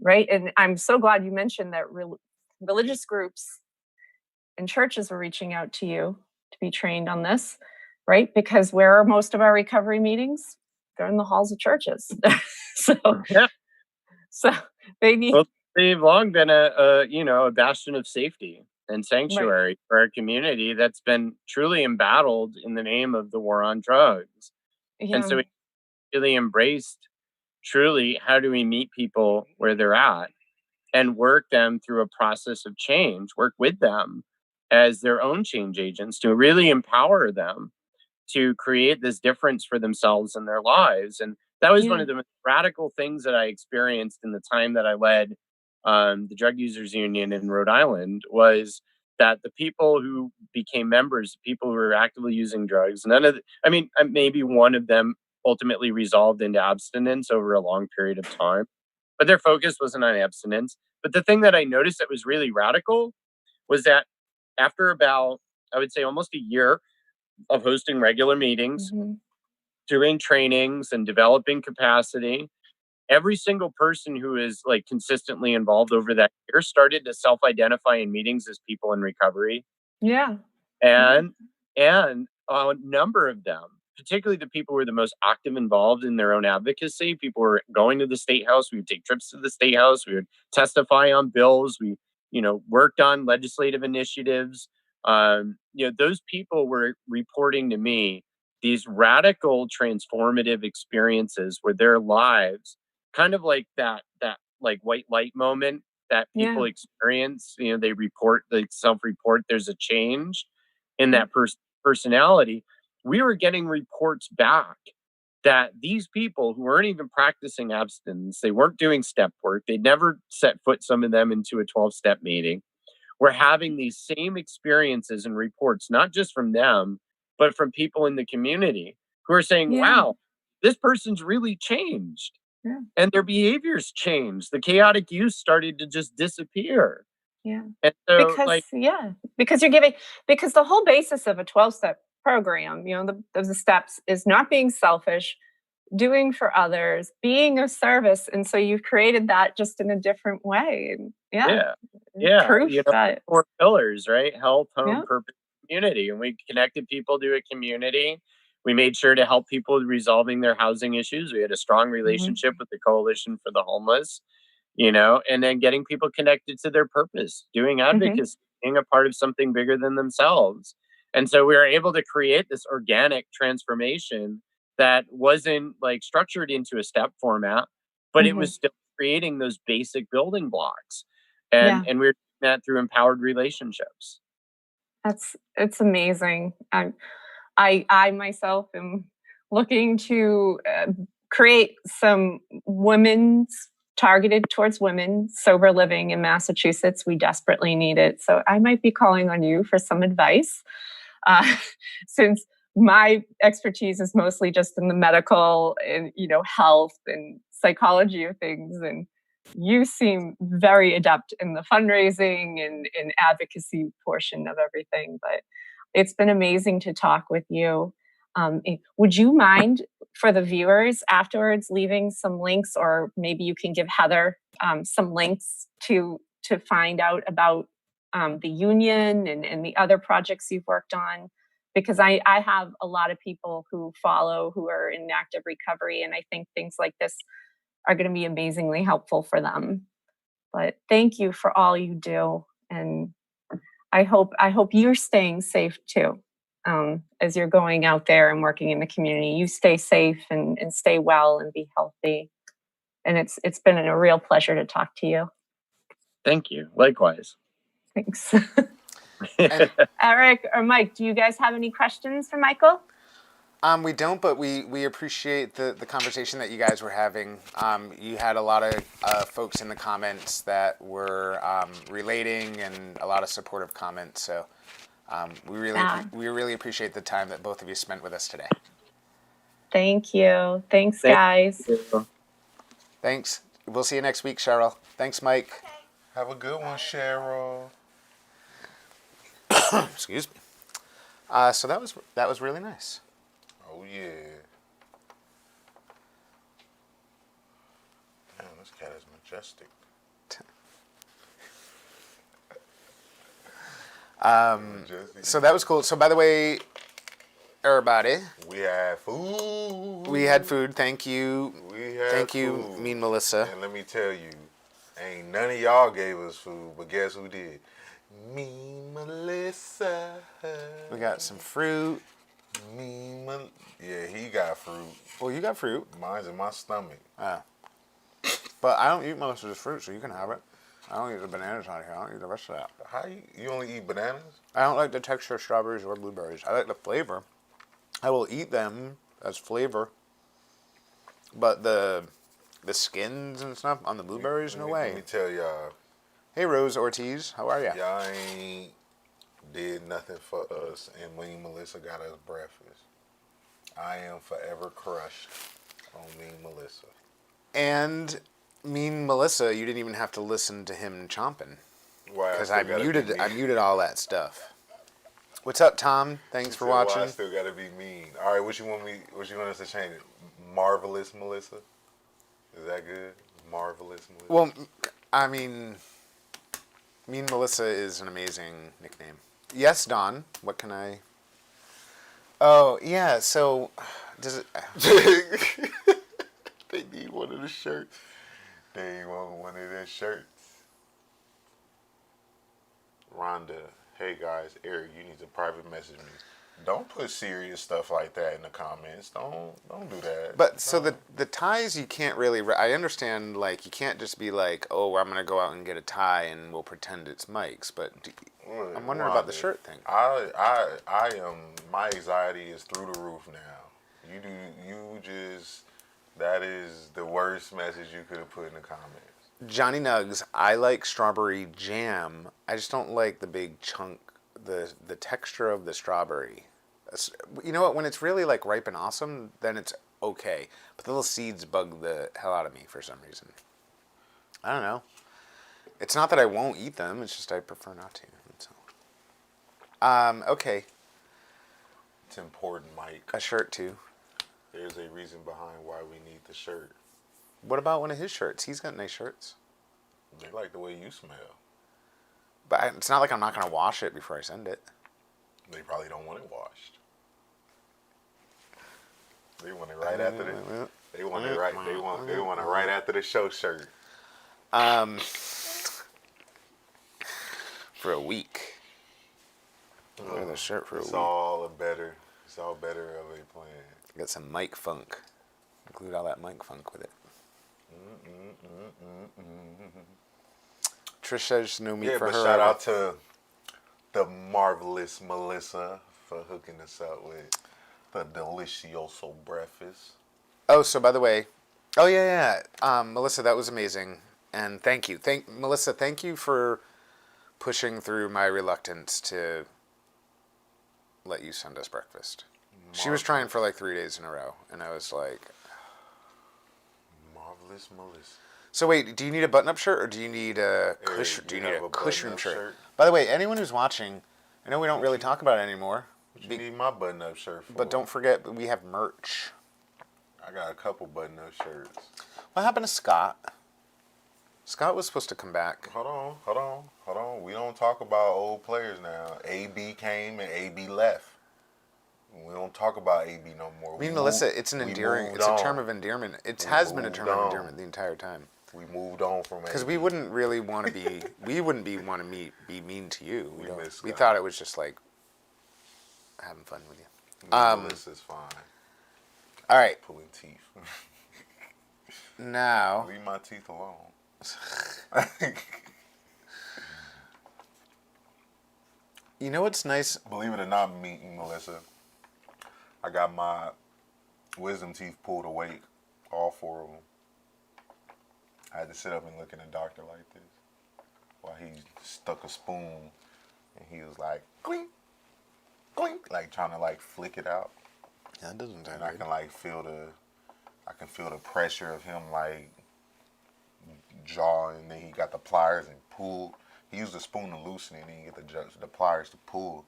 Right. And I'm so glad you mentioned that religious groups and churches are reaching out to you to be trained on this, right? Because where are most of our recovery meetings? They're in the halls of churches. so, Yeah. so they need. Well, they've long been a bastion of safety and sanctuary, right, for our community that's been truly embattled in the name of the war on drugs. Yeah. And so we really embraced truly, how do we meet people where they're at and work them through a process of change, work with them as their own change agents to really empower them to create this difference for themselves and their lives. And that was one of the most radical things that I experienced in the time that I led the Drug Users Union in Rhode Island, was that the people who became members, the people who were actively using drugs, maybe one of them ultimately resolved into abstinence over a long period of time, but their focus wasn't on abstinence. But the thing that I noticed that was really radical was that after about, I would say, almost a year of hosting regular meetings, doing trainings and developing capacity, every single person who is like consistently involved over that year started to self-identify in meetings as people in recovery. Yeah. And a number of them, particularly the people who were the most active involved in their own advocacy, people were going to the state house. We would take trips to the state house. We would testify on bills. We, worked on legislative initiatives. Those people were reporting to me these radical transformative experiences where their lives, kind of like that like white light moment that people experience, they self-report there's a change in that personality. We were getting reports back that these people who weren't even practicing abstinence, they weren't doing step work, they'd never set foot, some of them, into a 12-step meeting, were having these same experiences and reports, not just from them, but from people in the community who are saying, wow, this person's really changed. Yeah. And their behaviors changed. The chaotic use started to just disappear. Yeah. And so, because the whole basis of a 12-step program, the steps, is not being selfish, doing for others, being of service. And so you've created that just in a different way. And proof that 4 pillars, right? Health, home, purpose, community. And we connected people to a community. We made sure to help people resolving their housing issues. We had a strong relationship with the Coalition for the Homeless, and then getting people connected to their purpose, doing advocacy, being a part of something bigger than themselves. And so we were able to create this organic transformation that wasn't like structured into a step format, but it was still creating those basic building blocks. Yeah. And we're doing that through empowered relationships. It's amazing. I myself am looking to create some women's targeted towards women sober living in Massachusetts. We desperately need it. So I might be calling on you for some advice, since my expertise is mostly just in the medical and health and psychology of things, and you seem very adept in the fundraising and advocacy portion of everything. But it's been amazing to talk with you. Would you mind, for the viewers afterwards, leaving some links, or maybe you can give Heather some links to find out about the union and the other projects you've worked on? Because I have a lot of people who follow who are in active recovery, and I think things like this are going to be amazingly helpful for them. But thank you for all you do, and I hope you're staying safe too, as you're going out there and working in the community. You stay safe and stay well and be healthy. And it's been a real pleasure to talk to you. Thank you. Likewise. Thanks. Eric or Mike, do you guys have any questions for Michael? We don't, but we appreciate the conversation that you guys were having. You had a lot of folks in the comments that were relating, and a lot of supportive comments. So we really appreciate the time that both of you spent with us today. Thank you. Thanks, guys. Thanks. We'll see you next week, Cheryl. Thanks, Mike. Okay. Have a good one, Cheryl. Excuse me. So that was really nice. Oh yeah. Damn, this cat is majestic. So that was cool. So by the way, everybody, we had food. We had food. Thank you. Thank you, food. Mean Melissa. And let me tell you, ain't none of y'all gave us food, but guess who did? Mean Melissa. We got some fruit. Yeah, he got fruit. Well, you got fruit. Mine's in my stomach. But I don't eat Melissa's fruit, so you can have it. I don't eat the bananas on here. I don't eat the rest of that. How you only eat bananas? I don't like the texture of strawberries or blueberries. I like the flavor. I will eat them as flavor. But the skins and stuff on the blueberries, no way. Let me tell y'all. Hey, Rose Ortiz. How are ya? Y'all ain't did nothing for us, and Mean Melissa got us breakfast. I am forever crushed on Mean Melissa. And Mean Melissa, you didn't even have to listen to him chomping. Why? Because I muted all that stuff. What's up, Tom? Thanks for watching. I still gotta be mean. All right, what you want us to change it? Marvelous Melissa? Is that good? Marvelous Melissa? Well, I mean, Mean Melissa is an amazing nickname. Yes, Don. What can I? Oh, yeah. So, does it? They need one of the shirts. They want one of their shirts. Rhonda, hey guys, Eric, you need to private message me. Don't put serious stuff like that in the comments. Don't do that. But so the ties, you can't really. I understand, like, you can't just be like, oh, I'm gonna go out and get a tie and we'll pretend it's Mike's. But I'm wondering about the shirt thing. I am. My anxiety is through the roof now. That is the worst message you could have put in the comments. Johnny Nugs, I like strawberry jam. I just don't like the big chunk, the texture of the strawberry. You know what? When it's really like ripe and awesome, then it's okay. But the little seeds bug the hell out of me for some reason. I don't know. It's not that I won't eat them. It's just I prefer not to. So. Okay. It's important, Mike. A shirt too. There's a reason behind why we need the shirt. What about one of his shirts? He's got nice shirts. They like the way you smell. But it's not like I'm not going to wash it before I send it. They probably don't want it washed. They want it right after the. They want it right. They want it right after the show shirt. For a week. Wear the shirt for a week. It's all better of a plan. Got some Mike Funk. Include all that Mike Funk with it. Trish says no meat Yeah, for but her. shout out to the marvelous Melissa for hooking us up with the delicioso breakfast. Oh, so by the way, oh yeah. Melissa, that was amazing, and thank you, Melissa, thank you for pushing through my reluctance to let you send us breakfast. She was trying for like 3 days in a row, and I was like, Marvelous Melissa. so wait, do you need a button-up shirt or do you need a Do you have a cushion button-up shirt? shirt? By the way, anyone who's watching, I know we don't really talk about it anymore, What you need my button-up shirt for? but don't forget we have merch. I got a couple button-up shirts. What happened to Scott? Scott was supposed to come back. Hold on. We don't talk about old players now. AB came and AB left. We don't talk about AB no more. I mean, Melissa, it's an endearing, it's a term of endearment. It has been a term of endearment the entire time. We moved on from AB. Because we wouldn't really want to be, be mean to you. We Scott. thought it was just like having fun with you. Melissa's fine. All right, Pulling teeth. now, Leave my teeth alone. you know what's nice? Believe it or not, meeting Melissa, I got my wisdom teeth pulled awake, all 4 of them. I had to sit up and look at the doctor like this while he stuck a spoon and he was like, clink, clink, like trying to like flick it out. That doesn't sound And I good. can like feel the pressure of him like jaw, and then he got the pliers and pulled. He used the spoon to loosen it, and then he get the pliers to pull.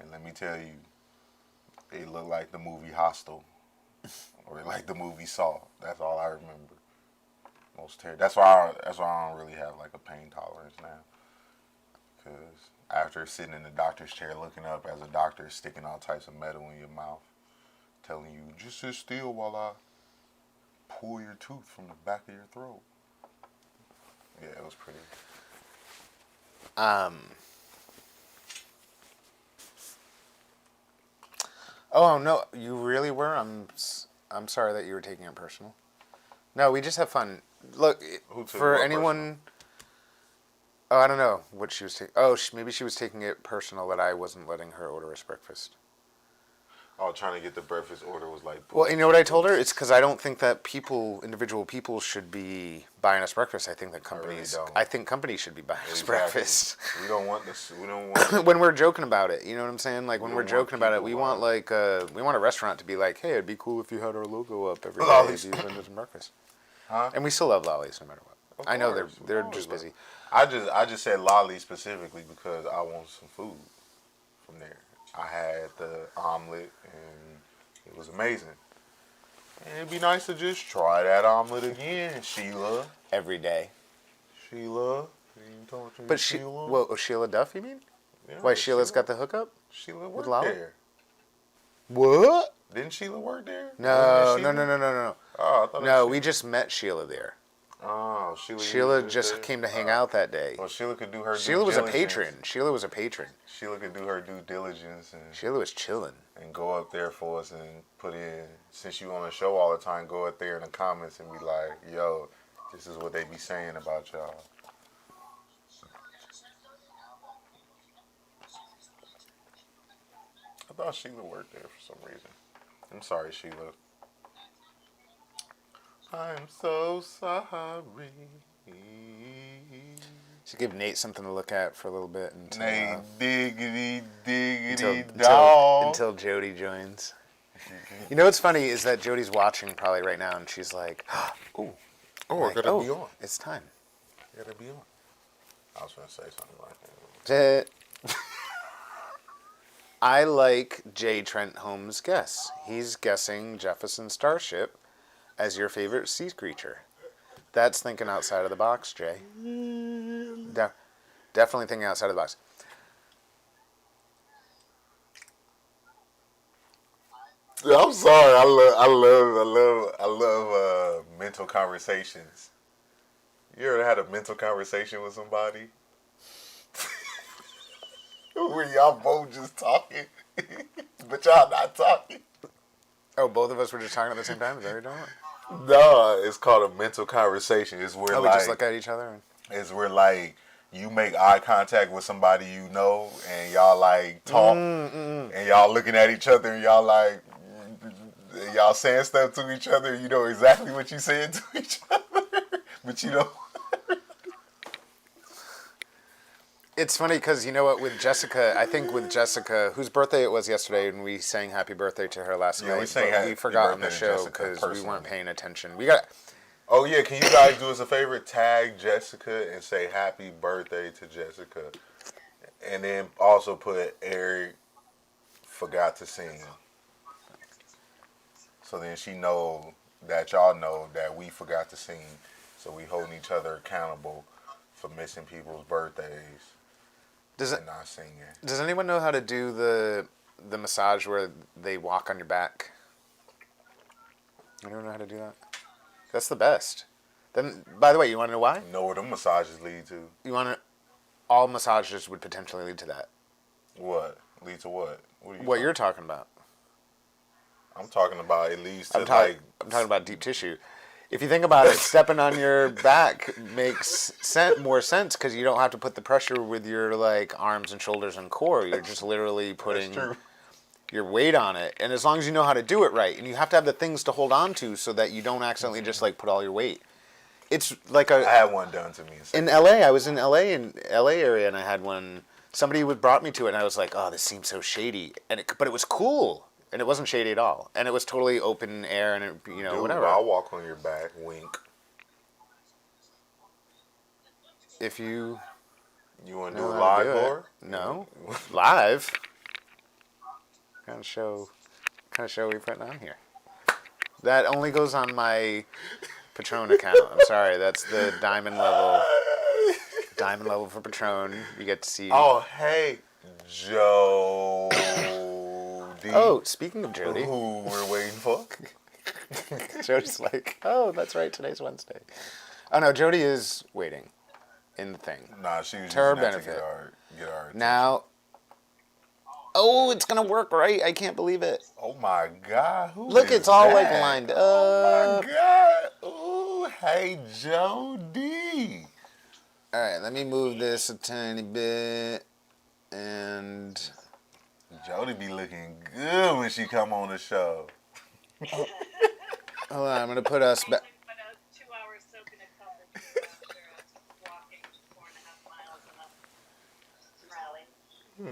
And let me tell you, it looked like the movie Hostel, or like the movie Saw. That's all I remember. Most terrible. That's why I don't really have like a pain tolerance now. Because after sitting in the doctor's chair, looking up as a doctor is sticking all types of metal in your mouth, telling you just sit still while I pull your tooth from the back of your throat. Yeah, it was pretty. Oh no, you really were? I'm sorry that you were taking it personal. No, we just have fun. Look, Who took for what anyone. Oh, I don't know what she was taking. Oh, maybe she was taking it personal that I wasn't letting her order us breakfast. Oh, trying to get the breakfast order was like. Well, you know what I told her? It's because I don't think that individual people should be buying us breakfast. I think that companies, don't. I think companies should be buying us breakfast. We don't want this. We don't want. When we're joking about it, you know what I'm saying? Like when We we're don't want joking about it, people we want we want a restaurant to be like, hey, it'd be cool if you had our logo up every day Lollies. if you send us some breakfast. Huh? And we still love lollies no matter what. Of I know course, they're we just always busy. I just said lolly specifically because I want some food from there. I had the omelet and it was amazing. And it'd be nice to just try that omelet again, Sheila. Every day. Sheila. You talking to But Sheila? Sheila Duff, you mean? Yeah, Why Sheila's got the hookup? Sheila worked Lolly? there. What? Didn't Sheila work there? No. Oh, I thought No, it we was just met Sheila there. Oh, Sheila was just there? came to hang out that day. Well, Sheila could do her Sheila due was a diligence. patron. Sheila was a patron. Sheila could do her due diligence Sheila was chilling. and go up there for us and put in, since you on the show all the time, go up there in the comments and be like, yo, this is what they be saying about y'all. I thought Sheila worked there for some reason. I'm sorry, Sheila. I'm so sorry. Should give Nate something to look at for a little bit until Nay, diggity, until, dog. until Jodi joins. You know what's funny is that Jodi's watching probably right now and she's like, "Ooh, Oh, I gotta be on. It's time." I gotta be on. I was gonna say something like that. I like J. Trent Holmes' guess. He's guessing Jefferson Starship as your favorite sea creature. That's thinking outside of the box, Jay. Definitely thinking outside of the box. I'm sorry. I love mental conversations. You ever had a mental conversation with somebody? Where y'all both just talking, but y'all not talking. Oh, both of us were just talking at the same time? Is that what you're talking about? No, it's called a mental conversation. It's where Oh, we like just look at each other. it's where like you make eye contact with somebody you know, and y'all like talk, and y'all looking at each other, and y'all saying stuff to each other. You know exactly what you saying to each other, but you know. It's funny because you know what, with Jessica, I think with Jessica, whose birthday it was yesterday, and we sang happy birthday to her last Yeah, night. we sang but happy we forgot on the birthday to show Jessica because we personally. weren't paying attention. We got Oh yeah, can you guys do us a favor? Tag Jessica and say happy birthday to Jessica, and then also put Eric forgot to sing, so then she know that y'all know that we forgot to sing, so we holding each other accountable for missing people's birthdays does it. and not singing. Does anyone know how to do the massage where they walk on your back? Anyone know how to do that? That's the best. Then, by the way, you want to know why? Know where them massages lead to? You want to. All massages would potentially lead to that. What lead to what? What you're talking about? I'm talking about it leads to I'm talking about deep tissue. If you think about it, stepping on your back makes more sense because you don't have to put the pressure with your like arms and shoulders and core. You're just literally putting your weight on it, and as long as you know how to do it right, and you have to have the things to hold on to so that you don't accidentally just like put all your weight. It's like I had one done to me in LA. I was in LA area, and I had one. Somebody brought me to it, and I was like, "Oh, this seems so shady," but it was cool. And it wasn't shady at all. And it was totally open air and, Dude, whatever. I'll walk on your back, wink. If you... You want to do it live, Laura? No. Live? What kind of show are we putting on here? That only goes on my Patron account. I'm sorry, that's the diamond level. Diamond level for Patron. You get to see... Oh, hey, Jodi. Oh, speaking of Jodi. Who we're waiting for. Jodi's like, oh, that's right, today's Wednesday. Oh, no, Jodi is waiting in the thing. Nah, she was to her using that benefit. to get our attention. Now, oh, it's going to work, right? I can't believe it. Oh, my God. Look, it's all, like, lined up. Oh, my God. Ooh, hey, Jodi. All right, let me move this a tiny bit. And... Jodi be looking good when she come on the show. Hold on, I'm going to put us back. 2 hours soaking a couple after walking 4.5 miles in a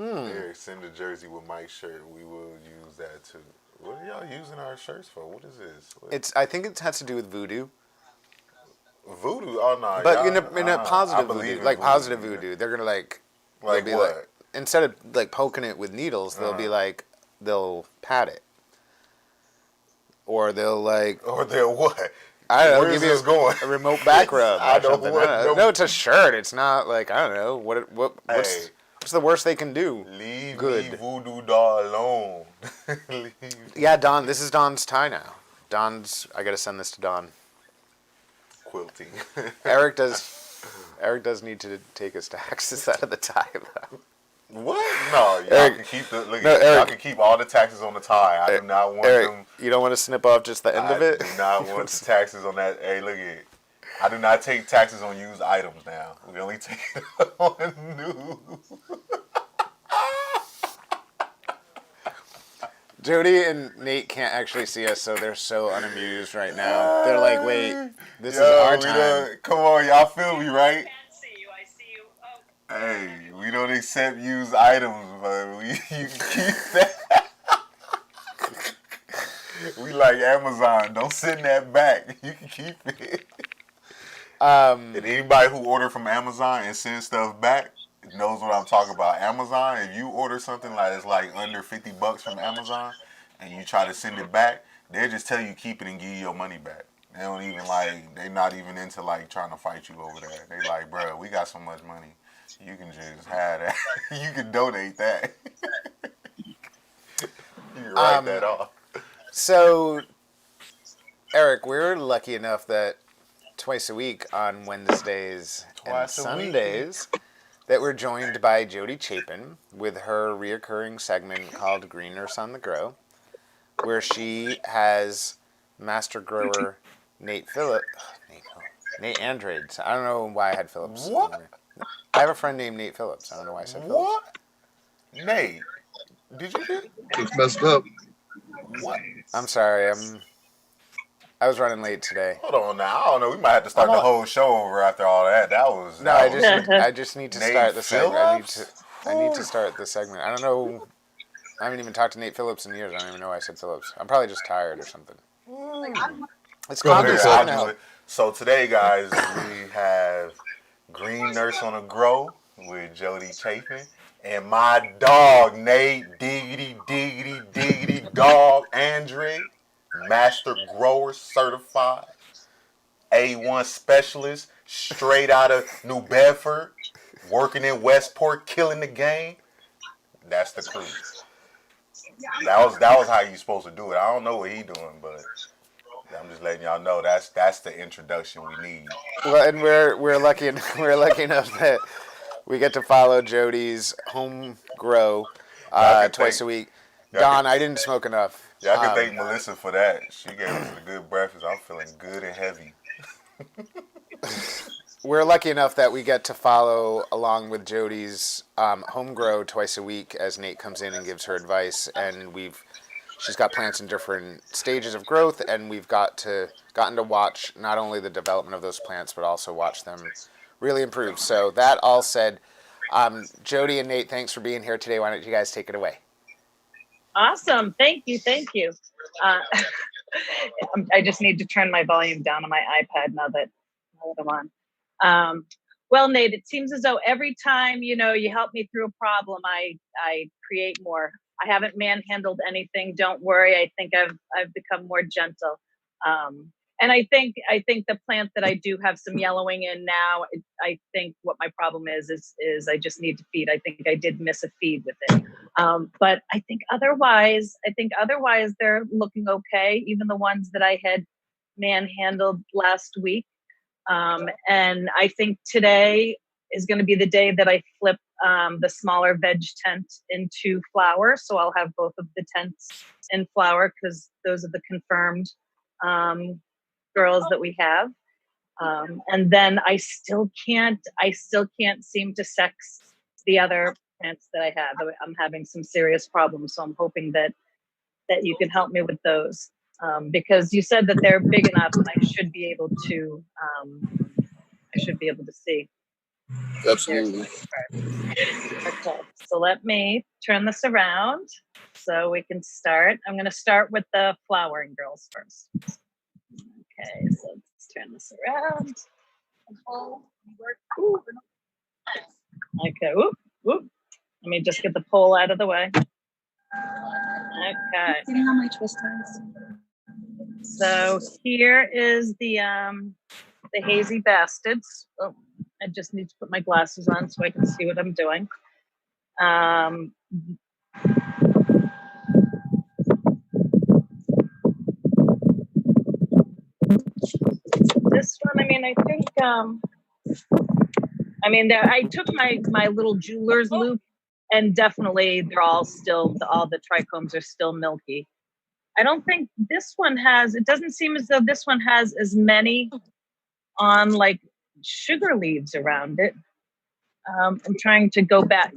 rally. Eric, send a jersey with Mike's shirt. We will use that too. What are y'all using our shirts for? What is this? I think it has to do with voodoo. Voodoo? Oh, no. But in a positive voodoo. Like positive voodoo. They're going to like... Like be what? Instead of like poking it with needles, they'll be like, they'll pat it. Or they'll like... Or they'll what? I don't know. Where's Give you this going? a remote back rub. I or don't something. want no- No, it's a shirt. It's not like, I don't know. What's the worst they can do? Leave Good. me voodoo doll alone. Yeah, Don. This is Don's tie now. I got to send this to Don. Quilting. Eric does need to take his taxes out of the tie, though. What? No, y'all Eric, can keep Eric, y'all can keep all the taxes on the tie. I do not want Eric, them. you don't want to snip off just the end of it? I do not want the taxes on that. Hey, look at it. I do not take taxes on used items now. We only take it on new. Jodi and Nate can't actually see us, so they're so unamused right now. They're like, wait, this is our time. Come on, y'all feel me, right? I can't see you. I see you. Oh. Hey, we don't accept used items, but you can keep that. We like Amazon. Don't send that back. You can keep it. And anybody who order from Amazon and send stuff back knows what I'm talking about. Amazon, if you order something like it's like under $50 from Amazon and you try to send it back, they just tell you keep it and give you your money back. They don't even they not even into like trying to fight you over that. They like, bro, we got so much money. You can just have that. You can donate that. You can write that off. So, Eric, we're lucky enough that twice a week on Wednesdays and Sundays that we're joined by Jodi Chapin with her reoccurring segment called Green Nurse on the Grow, where she has master grower Nate Phillips. Nate Andrade. I don't know why I had Phillips. What? I have a friend named Nate Phillips. I don't know why I said Phillips. What? Nate, did you hear? It's messed up. What? I'm sorry. I was running late today. Hold on now. I don't know. We might have to start the whole show over after all that. No, I just need to Nate start the segment. Phillips? I need to start the segment. I don't know. I haven't even talked to Nate Phillips in years. I don't even know why I said Phillips. I'm probably just tired or something. It's Go ahead, comedy I'll now. do it. So today, guys, we have Green Nurse on the Grow with Jodi Chapin and my dog Nate Diggity Dog Andrade, Master Grower Certified, A1 Specialist, straight out of New Bedford, working in Westport, killing the game. That's the crew. That was how you supposed to do it. I don't know what he doing, but I'm just letting y'all know that's the introduction we need. Well, and we're lucky enough that we get to follow Jodi's home grow twice a week. Don, I didn't smoke enough. Yeah, I can thank Melissa for that. She gave us a good breakfast. I'm feeling good and heavy. We're lucky enough that we get to follow along with Jodi's home grow twice a week as Nate comes in and gives her advice, and she's got plants in different stages of growth, and we've gotten to watch not only the development of those plants but also watch them really improve. So that all said, Jodi and Nate, thanks for being here today. Why don't you guys take it away? Awesome. Thank you. I just need to turn my volume down on my iPad now that I'm on. Well, Nate, it seems as though every time, you help me through a problem, I create more. I haven't manhandled anything. Don't worry. I think I've become more gentle. And I think the plant that I do have some yellowing in now, I think what my problem is I just need to feed. I think I did miss a feed with it. But I think otherwise they're looking okay. Even the ones that I had manhandled last week. And I think today is going to be the day that I flip the smaller veg tent into flower. So I'll have both of the tents in flower because those are the confirmed girls that we have. And then I still can't seem to sex the other plants that I have. I'm having some serious problems. So I'm hoping that you can help me with those. Because you said that they're big enough and I should be able to see. Absolutely. Okay, so let me turn this around so we can start. I'm going to start with the flowering girls first. Okay, so let's turn this around. Okay, whoop. Let me just get the pole out of the way. Okay. Sitting on my twist ties. So here is the hazy bastards. Oh, I just need to put my glasses on so I can see what I'm doing. This one, I took my little jeweler's loop, and definitely they're all the trichomes are still milky. I don't think this one it doesn't seem as though this one has as many on like sugar leaves around it. I'm trying to go back,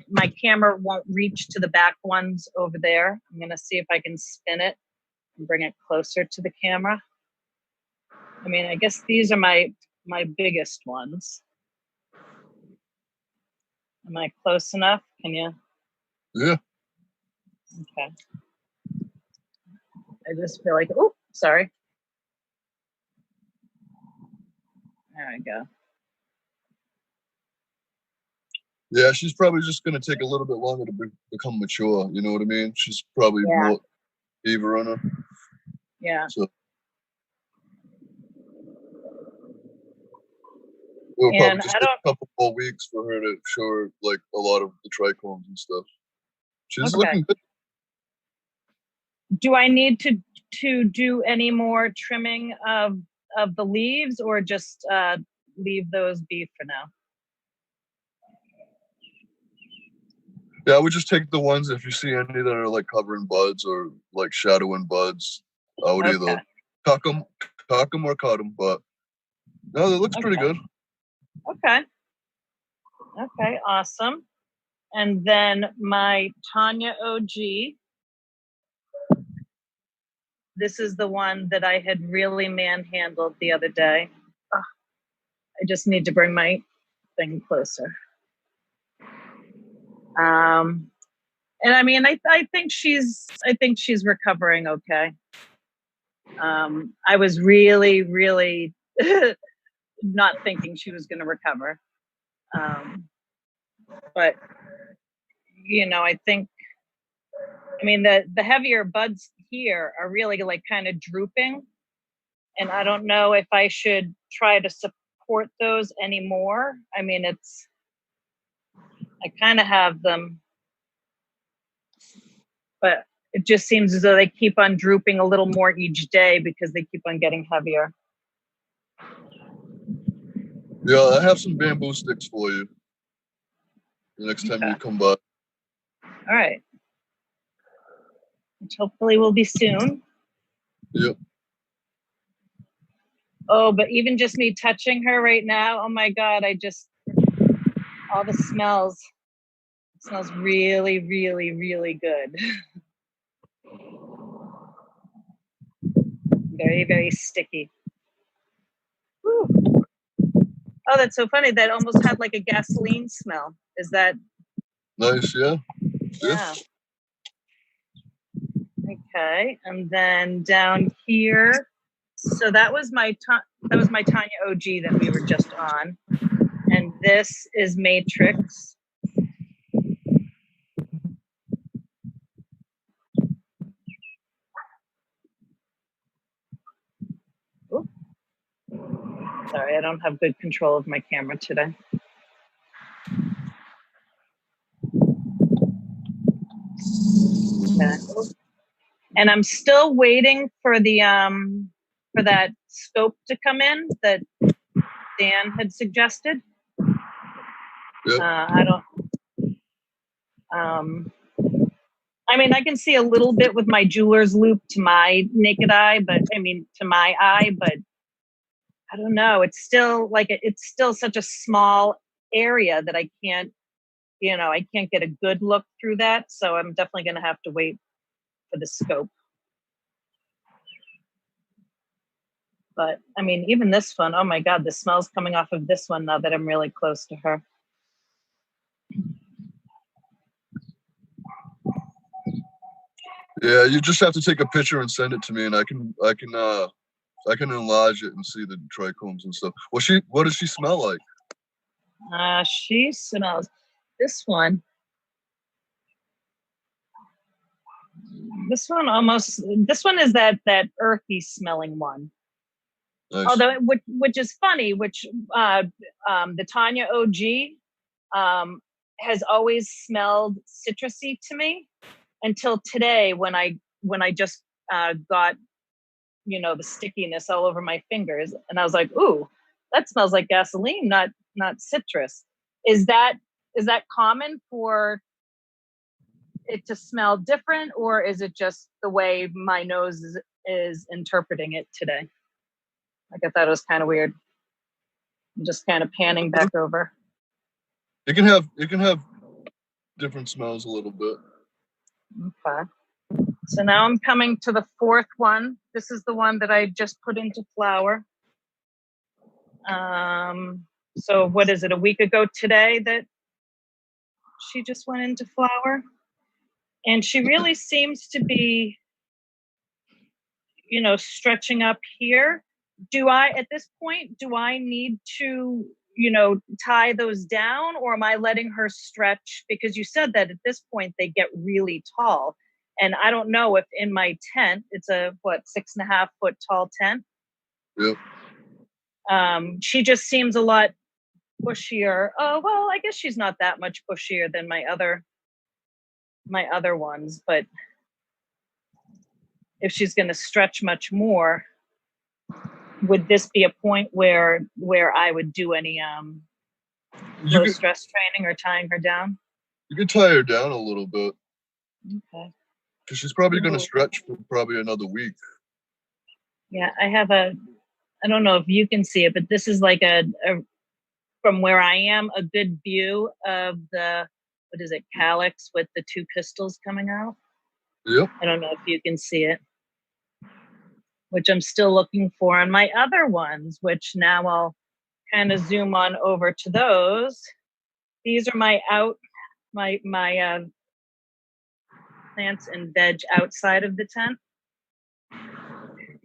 my camera won't reach to the back ones over there. I'm going to see if I can spin it and bring it closer to the camera. I guess these are my biggest ones. Am I close enough? Can you? Yeah. Okay. I just feel like, oh, sorry. There we go. Yeah, she's probably just going to take a little bit longer to become mature. You know what I mean? She's probably more fever on her. Yeah. So we'll probably just take a couple more weeks for her to show her like a lot of the trichomes and stuff. She's looking good. Do I need to do any more trimming of the leaves, or just leave those be for now? Yeah, I would just take the ones if you see any that are like covering buds or like shadowing buds. I would either cock 'em or cut 'em, but no, it looks pretty good. Okay. Okay, awesome. And then my Tanya OG. This is the one that I had really manhandled the other day. Oh, I just need to bring my thing closer. And I mean, I think she's recovering okay. I was really, really not thinking she was going to recover. But you know, I mean, the heavier buds here are really like kind of drooping, and I don't know if I should try to support those anymore. I mean, I kind of have them, but it just seems as though they keep on drooping a little more each day because they keep on getting heavier. Yeah, I have some bamboo sticks for you the next time you come by. All right. Which hopefully will be soon. Yep. Oh, but even just me touching her right now, oh my God, all the smells. It smells really, really, really good. Very, very sticky. Whew. Oh, that's so funny. That almost had like a gasoline smell. Is that nice? Yeah. Yeah. Okay, and then down here. So that was my Tanya OG that we were just on, and this is Matrix. Ooh. Sorry, I don't have good control of my camera today. Okay. And I'm still waiting for the for that scope to come in that Dan had suggested. Yep. I don't. I mean, I can see a little bit with my jeweler's loop to my naked eye, but I mean to my eye, but I don't know. It's still such a small area that I can't get a good look through that. So I'm definitely going to have to wait for the scope. But I mean, even this one, oh my God, the smell's coming off of this one now that I'm really close to her. Yeah, you just have to take a picture and send it to me, and I can enlarge it and see the trichomes and stuff. What does she smell like? She smells this one. This one is that earthy smelling one. Nice. Although, which is funny, the Tanya OG has always smelled citrusy to me until today when I just got the stickiness all over my fingers, and I was like, ooh, that smells like gasoline, not citrus. Is that common for it to smell different, or is it just the way my nose is interpreting it today? Like, I thought it was kind of weird. I'm just kind of panning back over. It can have different smells a little bit. Okay. So now I'm coming to the fourth one. This is the one that I just put into flower. So what is it, a week ago today that she just went into flower? And she really seems to be, stretching up here. At this point, do I need to, tie those down, or am I letting her stretch? Because you said that at this point they get really tall. And I don't know if in my tent, it's a 6.5 foot tall tent. Yep. She just seems a lot bushier. Oh, well, I guess she's not that much bushier than my other ones, but if she's going to stretch much more, would this be a point where I would do any low stress training or tying her down? You can tie her down a little bit. Okay. Because she's probably going to stretch for probably another week. Yeah, I have I don't know if you can see it, but this is like from where I am, a good view of the, what is it, calyx with the two pistils coming out. Yep. I don't know if you can see it, which I'm still looking for on my other ones, which now I'll kind of zoom on over to those. These are my plants and veg outside of the tent.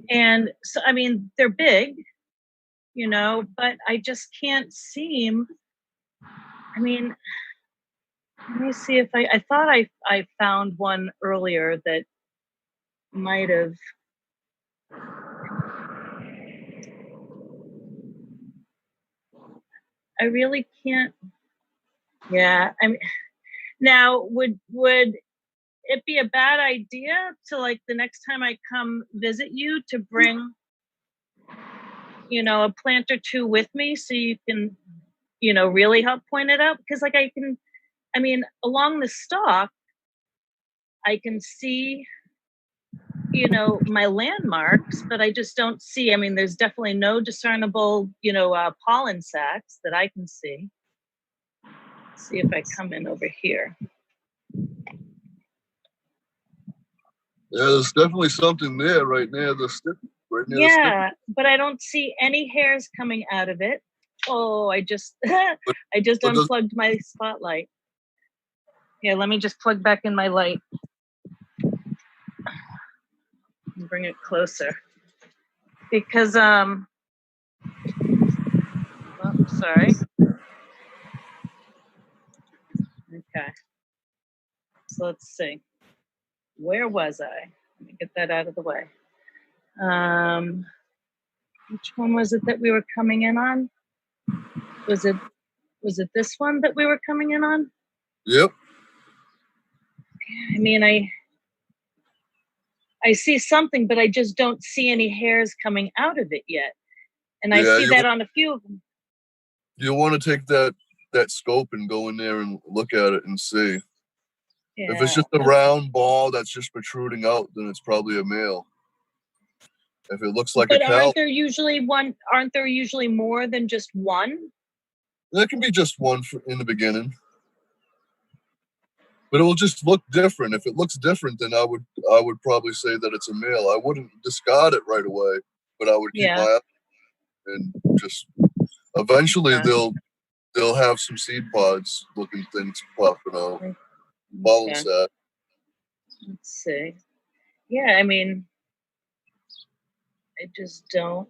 And so, I mean, they're big, you know, but I just can't seem, I mean, let me see if I thought I found one earlier that might have. I really can't. Yeah, I mean, now would it be a bad idea to, like, the next time I come visit you to bring, you know, a plant or two with me so you can, you know, really help point it out? Because like I mean, along the stalk, I can see, you know, my landmarks, but I just don't see, I mean, there's definitely no discernible, you know, pollen sacs that I can see. Let's see if I come in over here. Yeah, there's definitely something there right near the stick. Right near the Yeah, but I don't see any hairs coming out of it. Oh, I just I just unplugged my spotlight. Yeah, let me just plug back in my light and bring it closer. Because oh, sorry. Okay. So let's see. Where was I? Let me get that out of the way. Which one was it that we were coming in on? Was it this one that we were coming in on? Yep. I mean, I see something, but I just don't see any hairs coming out of it yet. And I see that on a few of them. You want to take that scope and go in there and look at it and see. Yeah. If it's just a round ball that's just protruding out, then it's probably a male. If it looks like but aren't there usually more than just one? There can be just one in the beginning. But it will just look different. If it looks different, then I would probably say that it's a male. I wouldn't discard it right away, but I would keep my eye and just eventually they'll have some seed pods looking things popping out. Pollen sac. Let's see. Yeah, I mean, I just don't.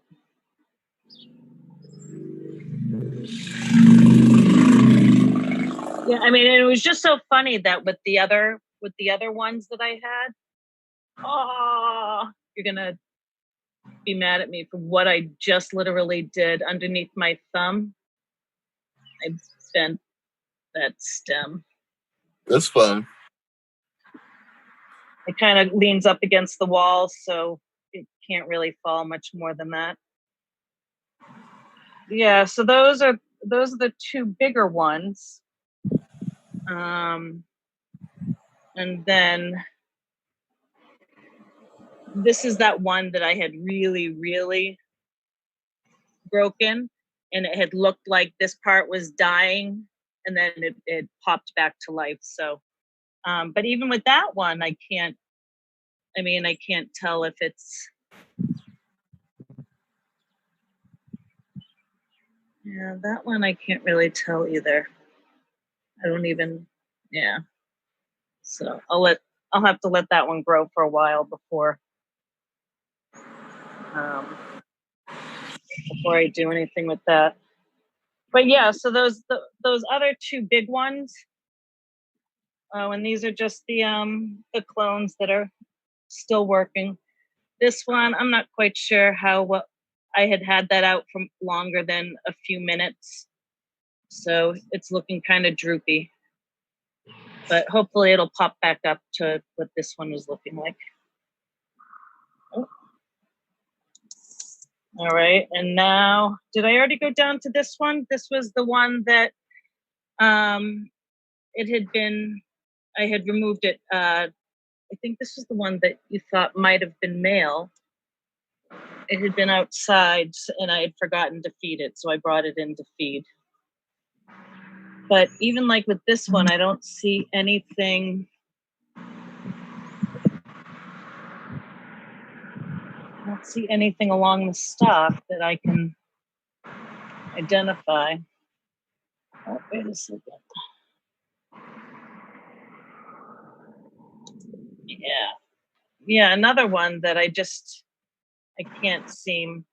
Yeah, I mean, it was just so funny that with the other ones that I had, oh, you're gonna be mad at me for what I just literally did underneath my thumb. I bent that stem. That's fine. It kind of leans up against the wall, so it can't really fall much more than that. Yeah, so those are the two bigger ones. And then this is that one that I had really, really broken, and it had looked like this part was dying, and then it popped back to life. So, but even with that one, I can't tell if it's, yeah, that one I can't really tell either. I don't even, yeah. So I'll have to let that one grow for a while before I do anything with that. But yeah, so those other two big ones, and these are just the clones that are still working. This one, I'm not quite sure how I had that out for longer than a few minutes, so it's looking kind of droopy. But hopefully it'll pop back up to what this one was looking like. Oh. All right, and now, did I already go down to this one? This was the one that it had been, I had removed it. I think this was the one that you thought might have been male. it had been outside and I had forgotten to feed it, so I brought it in to feed. But even like with this one, I don't see anything. I don't see anything along the stalk that I can identify. Oh, wait a second. Yeah, another one that I can't seem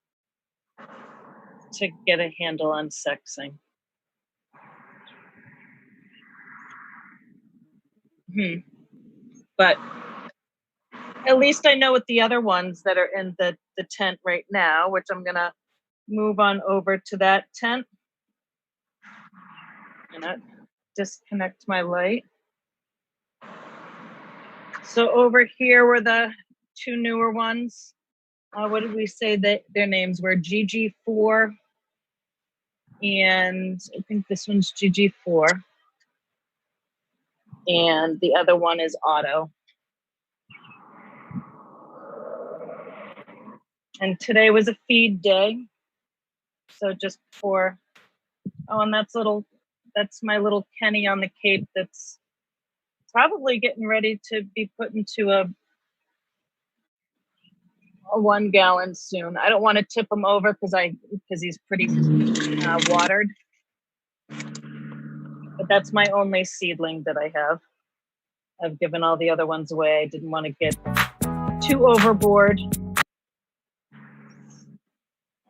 to get a handle on sexing. But at least I know what the other ones that are in the tent right now, which I'm gonna move on over to that tent. I'm gonna disconnect my light. So over here were the two newer ones. What did we say that their names were? GG4 and I think this one's GG4. And the other one is Otto. And today was a feed day. So just before, oh, and that's my little Kenny on the Cape that's probably getting ready to be put into a 1 gallon soon. I don't want to tip him over because he's pretty watered. But that's my only seedling that I have. I've given all the other ones away. I didn't want to get too overboard.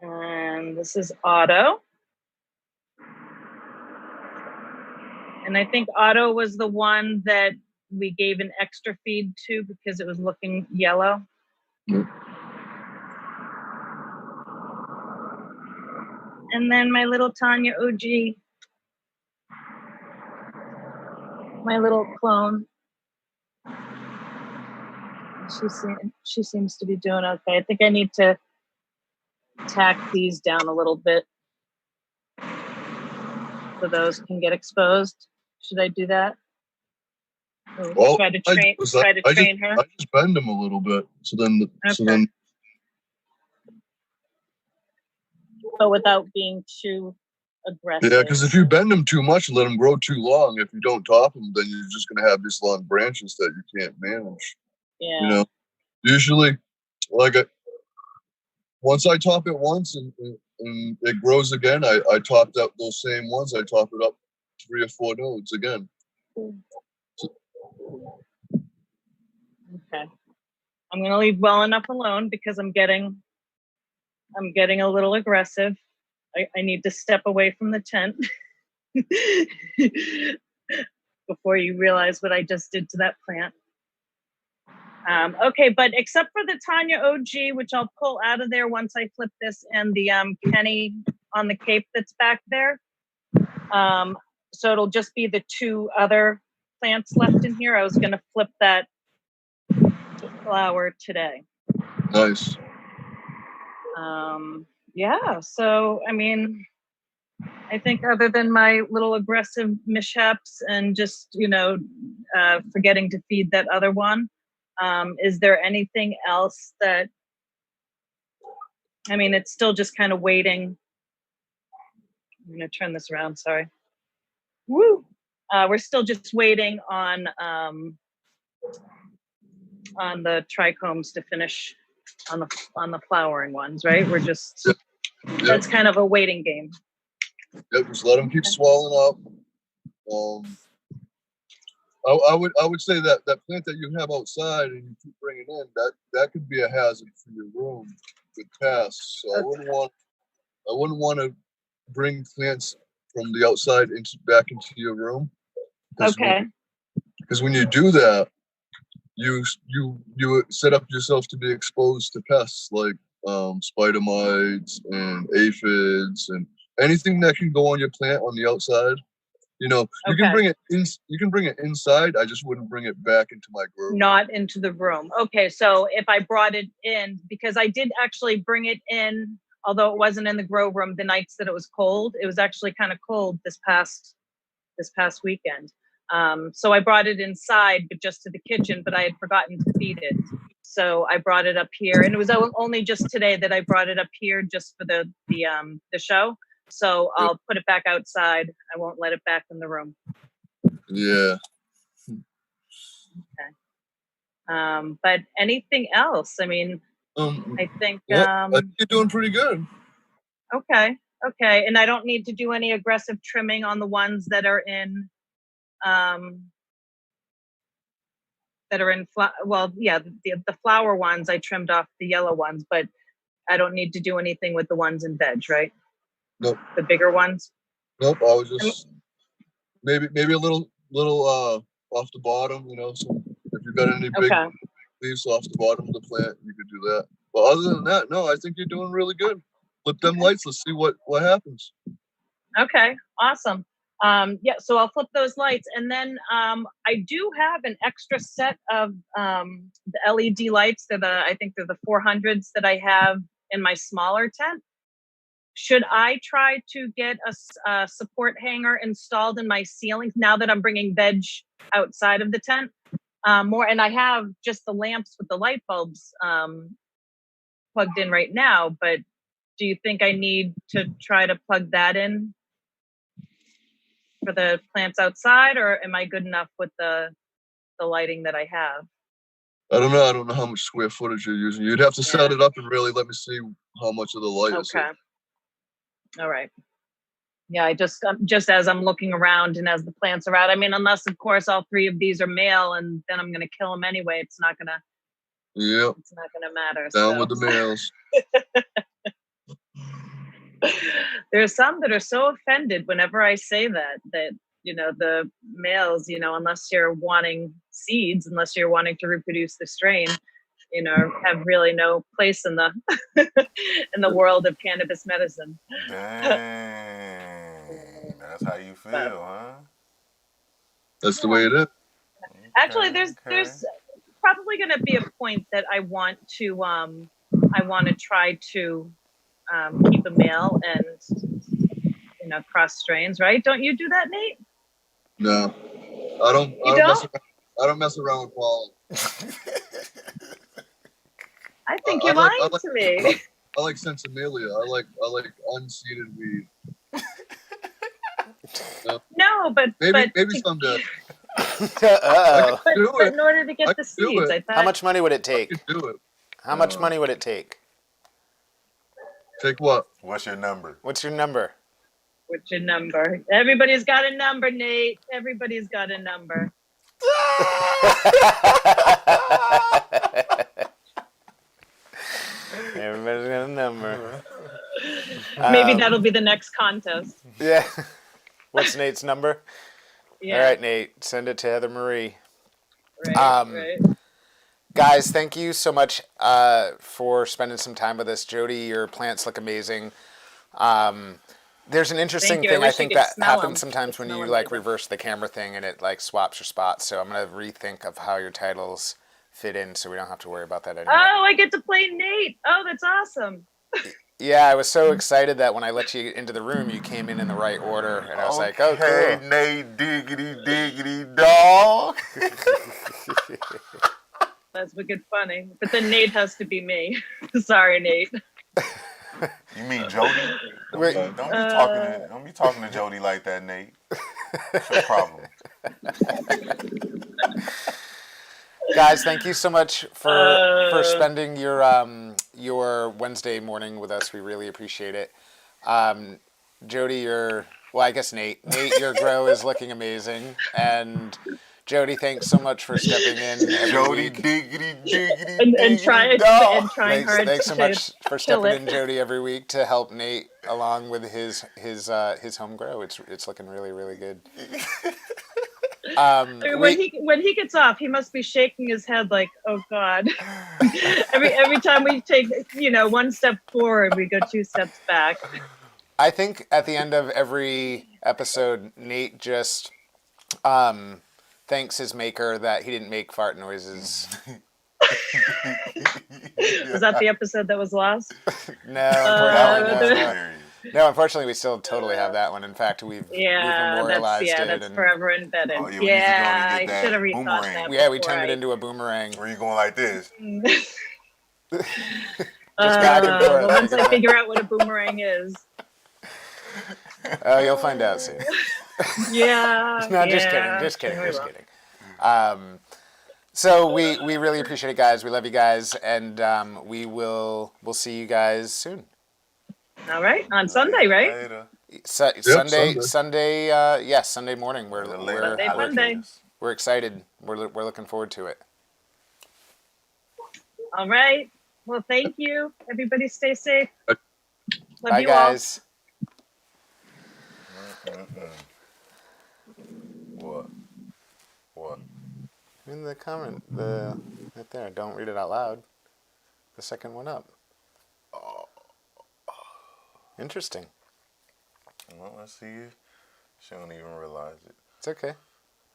And this is Otto. And I think Otto was the one that we gave an extra feed to because it was looking yellow. And then my little Tanya OG, my little clone. She seems to be doing okay. I think I need to tack these down a little bit so those can get exposed. Should I do that? Well, try to train her. I just bend them a little bit, so then. But without being too aggressive. Yeah, because if you bend them too much and let them grow too long, if you don't top them, then you're just going to have these long branches that you can't manage. Yeah. You know, usually, once I top it once and it grows again, I topped up those same ones. I top it up 3 or 4 nodes again. Okay. I'm going to leave well enough alone because I'm getting a little aggressive. I need to step away from the tent before you realize what I just did to that plant. Okay, but except for the Tanya OG, which I'll pull out of there once I flip this, and the Kenny on the Cape that's back there. So it'll just be the 2 other plants left in here. I was going to flip that flower today. Nice. Yeah, so I mean, I think other than my little aggressive mishaps and just, forgetting to feed that other one, is there anything else that, I mean, it's still just kind of waiting. I'm going to turn this around, sorry. Woo! We're still just waiting on the trichomes to finish on the flowering ones, right? We're just, that's kind of a waiting game. Yep, just let them keep swelling up. I would say that plant that you have outside and you keep bringing in, that could be a hazard for your room with pests. So I wouldn't want to bring plants from the outside back into your room. Okay. Because when you do that, you set up yourself to be exposed to pests like spider mites and aphids and anything that can go on your plant on the outside. You can bring it in. You can bring it inside. I just wouldn't bring it back into my grow room. Not into the room. Okay, so if I brought it in, because I did actually bring it in, although it wasn't in the grow room the nights that it was cold. It was actually kind of cold this past weekend. So I brought it inside, but just to the kitchen. But I had forgotten to feed it. So I brought it up here, and it was only just today that I brought it up here just for the show. So I'll put it back outside. I won't let it back in the room. Yeah. Okay. But anything else? I mean, I think I think you're doing pretty good. Okay. And I don't need to do any aggressive trimming on the ones that are in the flower ones. I trimmed off the yellow ones, but I don't need to do anything with the ones in veg, right? Nope. The bigger ones? Nope. I was just maybe a little off the bottom, so if you've got any big leaves off the bottom of the plant, you could do that. But other than that, no, I think you're doing really good. Flip them lights. Let's see what happens. Okay, awesome. So I'll flip those lights, and then I do have an extra set of the LED lights. I think they're the 400s that I have in my smaller tent. Should I try to get a support hanger installed in my ceilings now that I'm bringing veg outside of the tent? And I have just the lamps with the light bulbs plugged in right now, but do you think I need to try to plug that in for the plants outside, or am I good enough with the lighting that I have? I don't know. I don't know how much square footage you're using. You'd have to set it up and really let me see how much of the light is. Okay. All right. Yeah, I just as I'm looking around and as the plants are out. I mean, unless of course all three of these are male, and then I'm gonna kill them anyway. It's not gonna. Yep. It's not gonna matter. Down with the males. There's some that are so offended whenever I say that the males, unless you're wanting seeds, unless you're wanting to reproduce the strain, have really no place in the in the world of cannabis medicine. Dang, that's how you feel, huh? That's the way it is. Actually, there's probably going to be a point that I want to try to keep a male and cross strains, right? Don't you do that, Nate? No, I don't. I don't mess around with pollen. I think you're lying to me. I like Sensimilia. I like unseeded weed. No, but maybe someday. Uh-oh. But in order to get the seeds, I thought. How much money would it take? I could do it. How much money would it take? Take what? What's your number? What's your number? What's your number? Everybody's got a number, Nate. Everybody's got a number. Everybody's got a number. Maybe that'll be the next contest. Yeah. What's Nate's number? Yeah. All right, Nate. Send it to Heather Marie. Right. Guys, thank you so much for spending some time with us. Jodi, your plants look amazing. There's an interesting thing I think that happens sometimes when you reverse the camera thing and it swaps your spots. So I'm going to rethink of how your titles fit in so we don't have to worry about that anymore. Oh, I get to play Nate. Oh, that's awesome. Yeah, I was so excited that when I let you into the room, you came in the right order, and I was like, "Oh, cool." Hey, Nate, diggity, dog. That's wicked funny. But then Nate has to be me. Sorry, Nate. You mean Jodi? Don't be talking to Jodi like that, Nate. What's your problem? Guys, thank you so much for spending your Wednesday morning with us. We really appreciate it. Jodi, I guess Nate, your grow is looking amazing. And Jodi, thanks so much for stepping in every week. And trying hard. Thanks so much for stepping in, Jodi, every week to help Nate along with his home grow. It's looking really, really good. When he gets off, he must be shaking his head like, "Oh God!" every time we take one step forward, we go two steps back. I think at the end of every episode, Nate just thanks his maker that he didn't make fart noises. Was that the episode that was lost? No, No, unfortunately, we still totally have that one. In fact, we've memorialized it. That's And forever embedded. Oh, yeah, we usually go and I get should have that rethought boomerang. that. we turned it into a boomerang. Where you going like this? Just back and forth. Well, once I figure out what a boomerang is. Oh, you'll find out soon. Yeah. No, just kidding. So we really appreciate it, guys. We love you guys, and we'll see you guys soon. All right, on Sunday, right? Later. Sunday. Yes, Sunday morning. We're excited. We're looking forward to it. All right. Well, thank you. Everybody, stay safe. Love Bye, you guys. What? In the comment, right there. Don't read it out loud. The second one up. Interesting. Well, let's see. She don't even realize it. It's okay.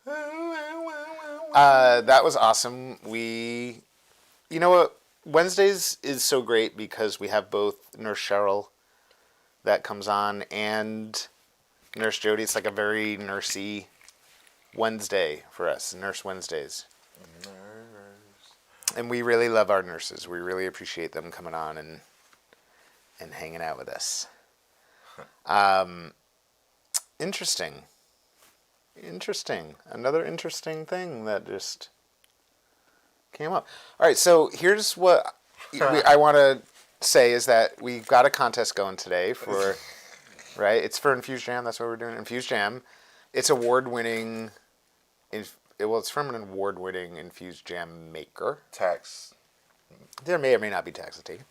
That was awesome. You know what? Wednesdays is so great because we have both Nurse Cheryl that comes on and Nurse Jodi. It's like a very nursey Wednesday for us, Nurse Wednesdays. And we really love our nurses. We really appreciate them coming on and hanging out with us. Interesting. Another interesting thing that just came up. All right, so here's what I want to say is that we've got a contest going today for, right? It's for Infused Jam. That's what we're doing. Infused Jam. It's award-winning. It's from an award-winning Infused Jam maker. Tax. There may or may not be taxes taken.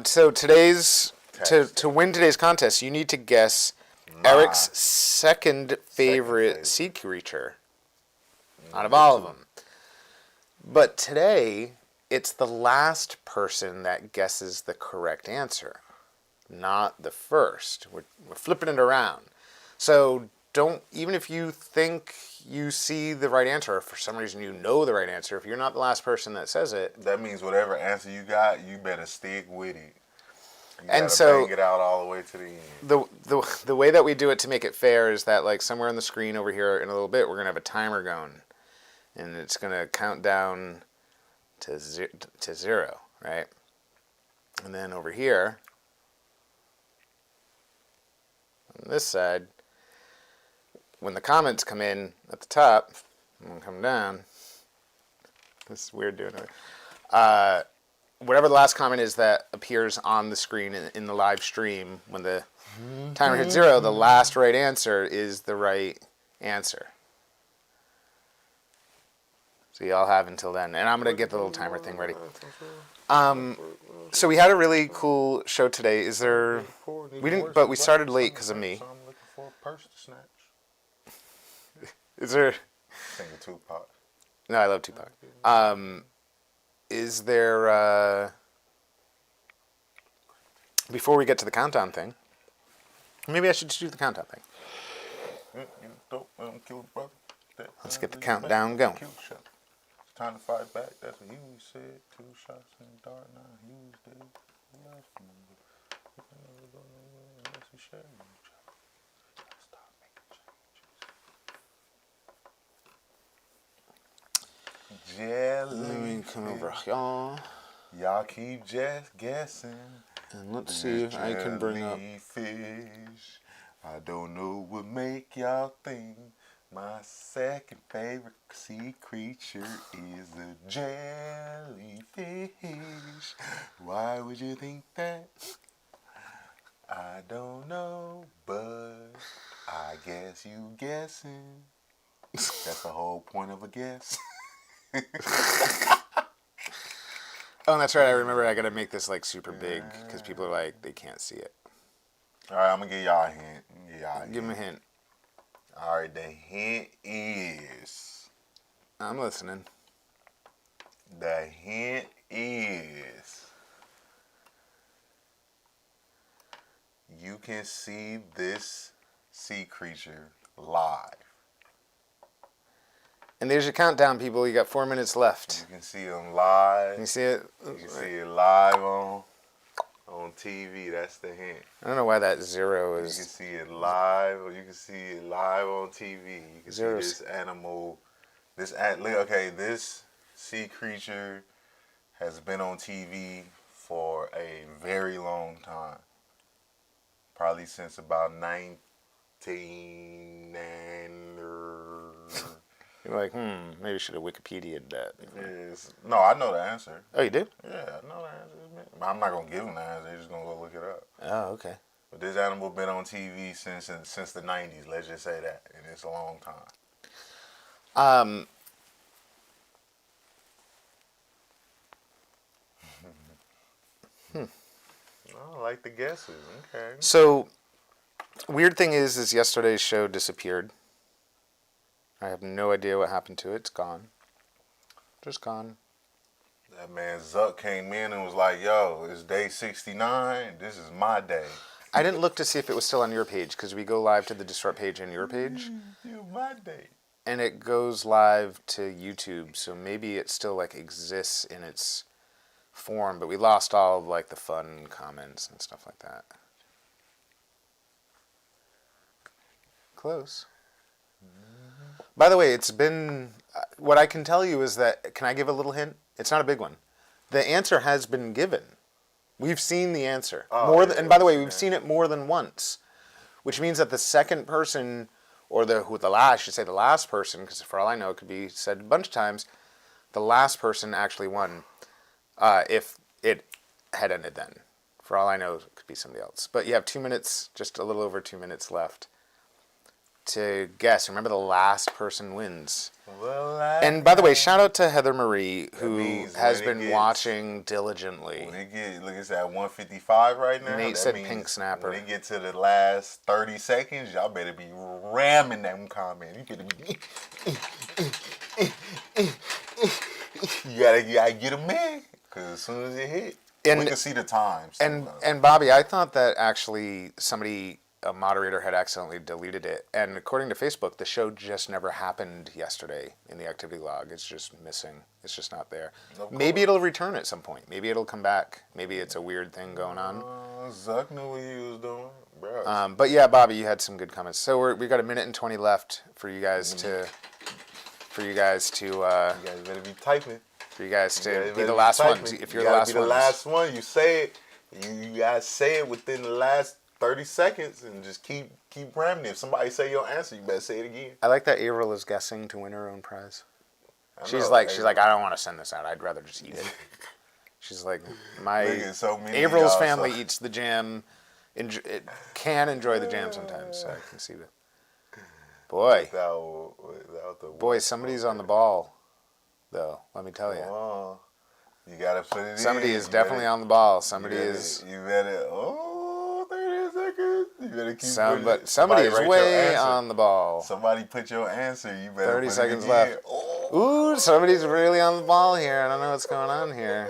So to win today's contest, you need to guess Eric's second favorite sea creature out of all of them. But today, it's the last person that guesses the correct answer, not the first. We're flipping it around. So even if you think you see the right answer, or for some reason you know the right answer, if you're not the last person that says it. That means whatever answer you got, you better stick with it. And so bang it out all the way to the end. The way that we do it to make it fair is that like somewhere on the screen over here in a little bit, we're going to have a timer going. And it's going to count down to 0, right? And then over here, on this side, when the comments come in at the top, I'm going to come down. This is weird doing it. Whatever the last comment is that appears on the screen in the live stream, when the timer hits 0, the last right answer is the right answer. So y'all have until then. And I'm going to get the little timer thing ready. So we had a really cool show today. But we started late because of me. So I'm looking for a purse to snatch. Is there... Thinking Tupac. No, I love Tupac. Is there... Before we get to the countdown thing, maybe I should just do the countdown thing. Let's get the countdown going. It's time to fight back. That's what you said. 2 shots in the dark. Now Hughes did. Let me come over here. Y'all keep just guessing. And let's see if I can bring up... Fish. I don't know what make y'all think. My second favorite sea creature is a jellyfish. Why would you think that? I don't know, but I guess you guessing. That's the whole point of a guess. Oh, that's right. I remember I got to make this like super big because people are like, they can't see it. All right, I'm going to give y'all a hint. Give me a hint. All right, the hint is... I'm listening. The hint is... You can see this sea creature live. And there's your countdown, people. You got 4 minutes left. You can see them live. Can you see it? You can see it live on on TV. That's the hint. I don't know why that 0 You can is. see it live, or you can see it live on TV. You can Zero's- see this animal. This sea creature has been on TV for a very long time. Probably since about 19 and... You're like, maybe I should have Wikipedia'd that. No, I know the answer. Oh, you do? Yeah, I know the answer. I'm not going to give them the answer. They're just going to go look it up. Oh, okay. But this animal been on TV since the 90s. Let's just say that. And it's a long time. I like the guesses. Okay. So, weird thing is yesterday's show disappeared. I have no idea what happened to it. It's gone. Just gone. That man Zuck came in and was like, yo, it's day 69. This is my day. I didn't look to see if it was still on your page, because we go live to the Disrupt page on your page. You my day. And it goes live to YouTube, so maybe it still like exists in its form, but we lost all of like the fun comments and stuff like that. Close. By the way, it's been, what I can tell you is that, can I give a little hint? It's not a big one. The answer has been given. We've seen the answer. And by the way, we've seen it more than once, which means that the second person, or the last person, because for all I know, it could be said a bunch of times, the last person actually won if it had ended then. For all I know, it could be somebody else. But you have 2 minutes, just a little over 2 minutes left to guess. Remember, the last person wins. And by the way, shout out to Heather Marie, who has been watching diligently. Look, it's at 155 right now. Nate said pink snapper. When they get to the last 30 seconds, y'all better be ramming them comments. You better be... you gotta get them in, because as soon as it hit, we can see the times. And Bobby, I thought that actually a moderator had accidentally deleted it. And according to Facebook, the show just never happened yesterday in the activity log. It's just missing. It's just not there. Maybe it'll return at some point. Maybe it'll come back. Maybe it's a weird thing going on. Zuck knew what he was doing. Bro. But yeah, Bobby, you had some good comments. So we got 1 minute and 20 left for you guys to... you guys better be typing. For you guys to be the last ones. If you're the last one, you say it. You guys say it within the last 30 seconds and just keep ramming it. If somebody say your answer, you better say it again. I like that Avril is guessing to win her own prize. She's like, I don't want to send this out. I'd rather just eat it. She's like, Avril's family eats the jam. Can enjoy the jam sometimes. So I can see that. Boy, somebody's on the ball, though. Let me tell you. You gotta put it in. Somebody is definitely on the ball. Somebody is. You better. 30 seconds. You better keep. Somebody is way on the ball. Somebody put your answer. You better. 30 seconds left. Ooh, somebody's really on the ball here. I don't know what's going on here.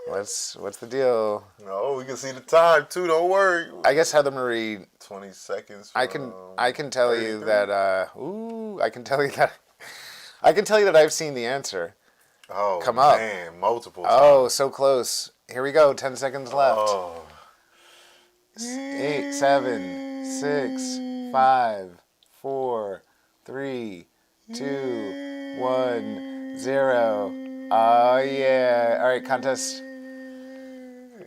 What's the deal? No, we can see the time too. Don't worry. I guess Heather Marie. 20 seconds. I can tell you that. I can tell you that I've seen the answer. Oh, come up. Man, multiple times. Oh, so close. Here we go. 10 seconds left. 8, 7, 6, 5, 4, 3, 2, 1, 0. Oh yeah. All right, contest.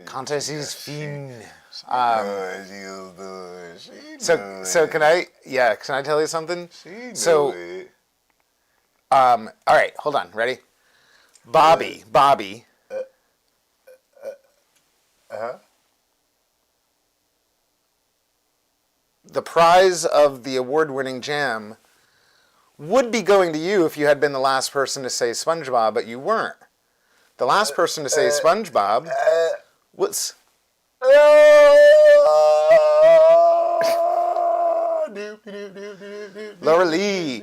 Contest is fin. So can I tell you something? All right, hold on. Ready? Bobby. The prize of the award-winning jam would be going to you if you had been the last person to say SpongeBob, but you weren't. The last person to say SpongeBob was... Laura Lee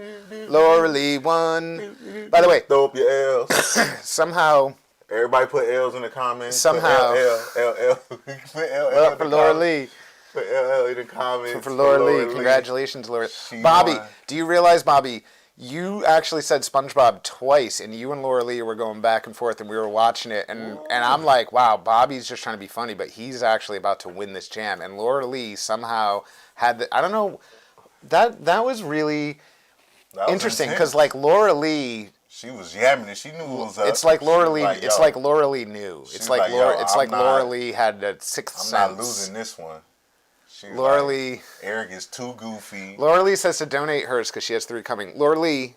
won. By the way, throw up your L's. Somehow... Everybody put L's in the comments. Somehow. L. Put L for Laura Lee. Put LL in the comments. For Laura Lee. Congratulations, Laura. Bobby, do you realize, Bobby, You actually said SpongeBob twice, and you and Laura Lee were going back and forth, and we were watching it, and I'm like, wow, Bobby's just trying to be funny, but he's actually about to win this jam. And Laura Lee somehow had I don't know, that was really interesting, because like Laura Lee, she was yamming it. She knew it was up. it's like Laura Lee. Like, it's like Laura Lee knew. It's like Laura. It's like Laura Lee had a sixth sense. I'm not losing this one. Laura Lee. Eric is too goofy. Laura Lee says to donate hers because she has 3 coming. Laura Lee,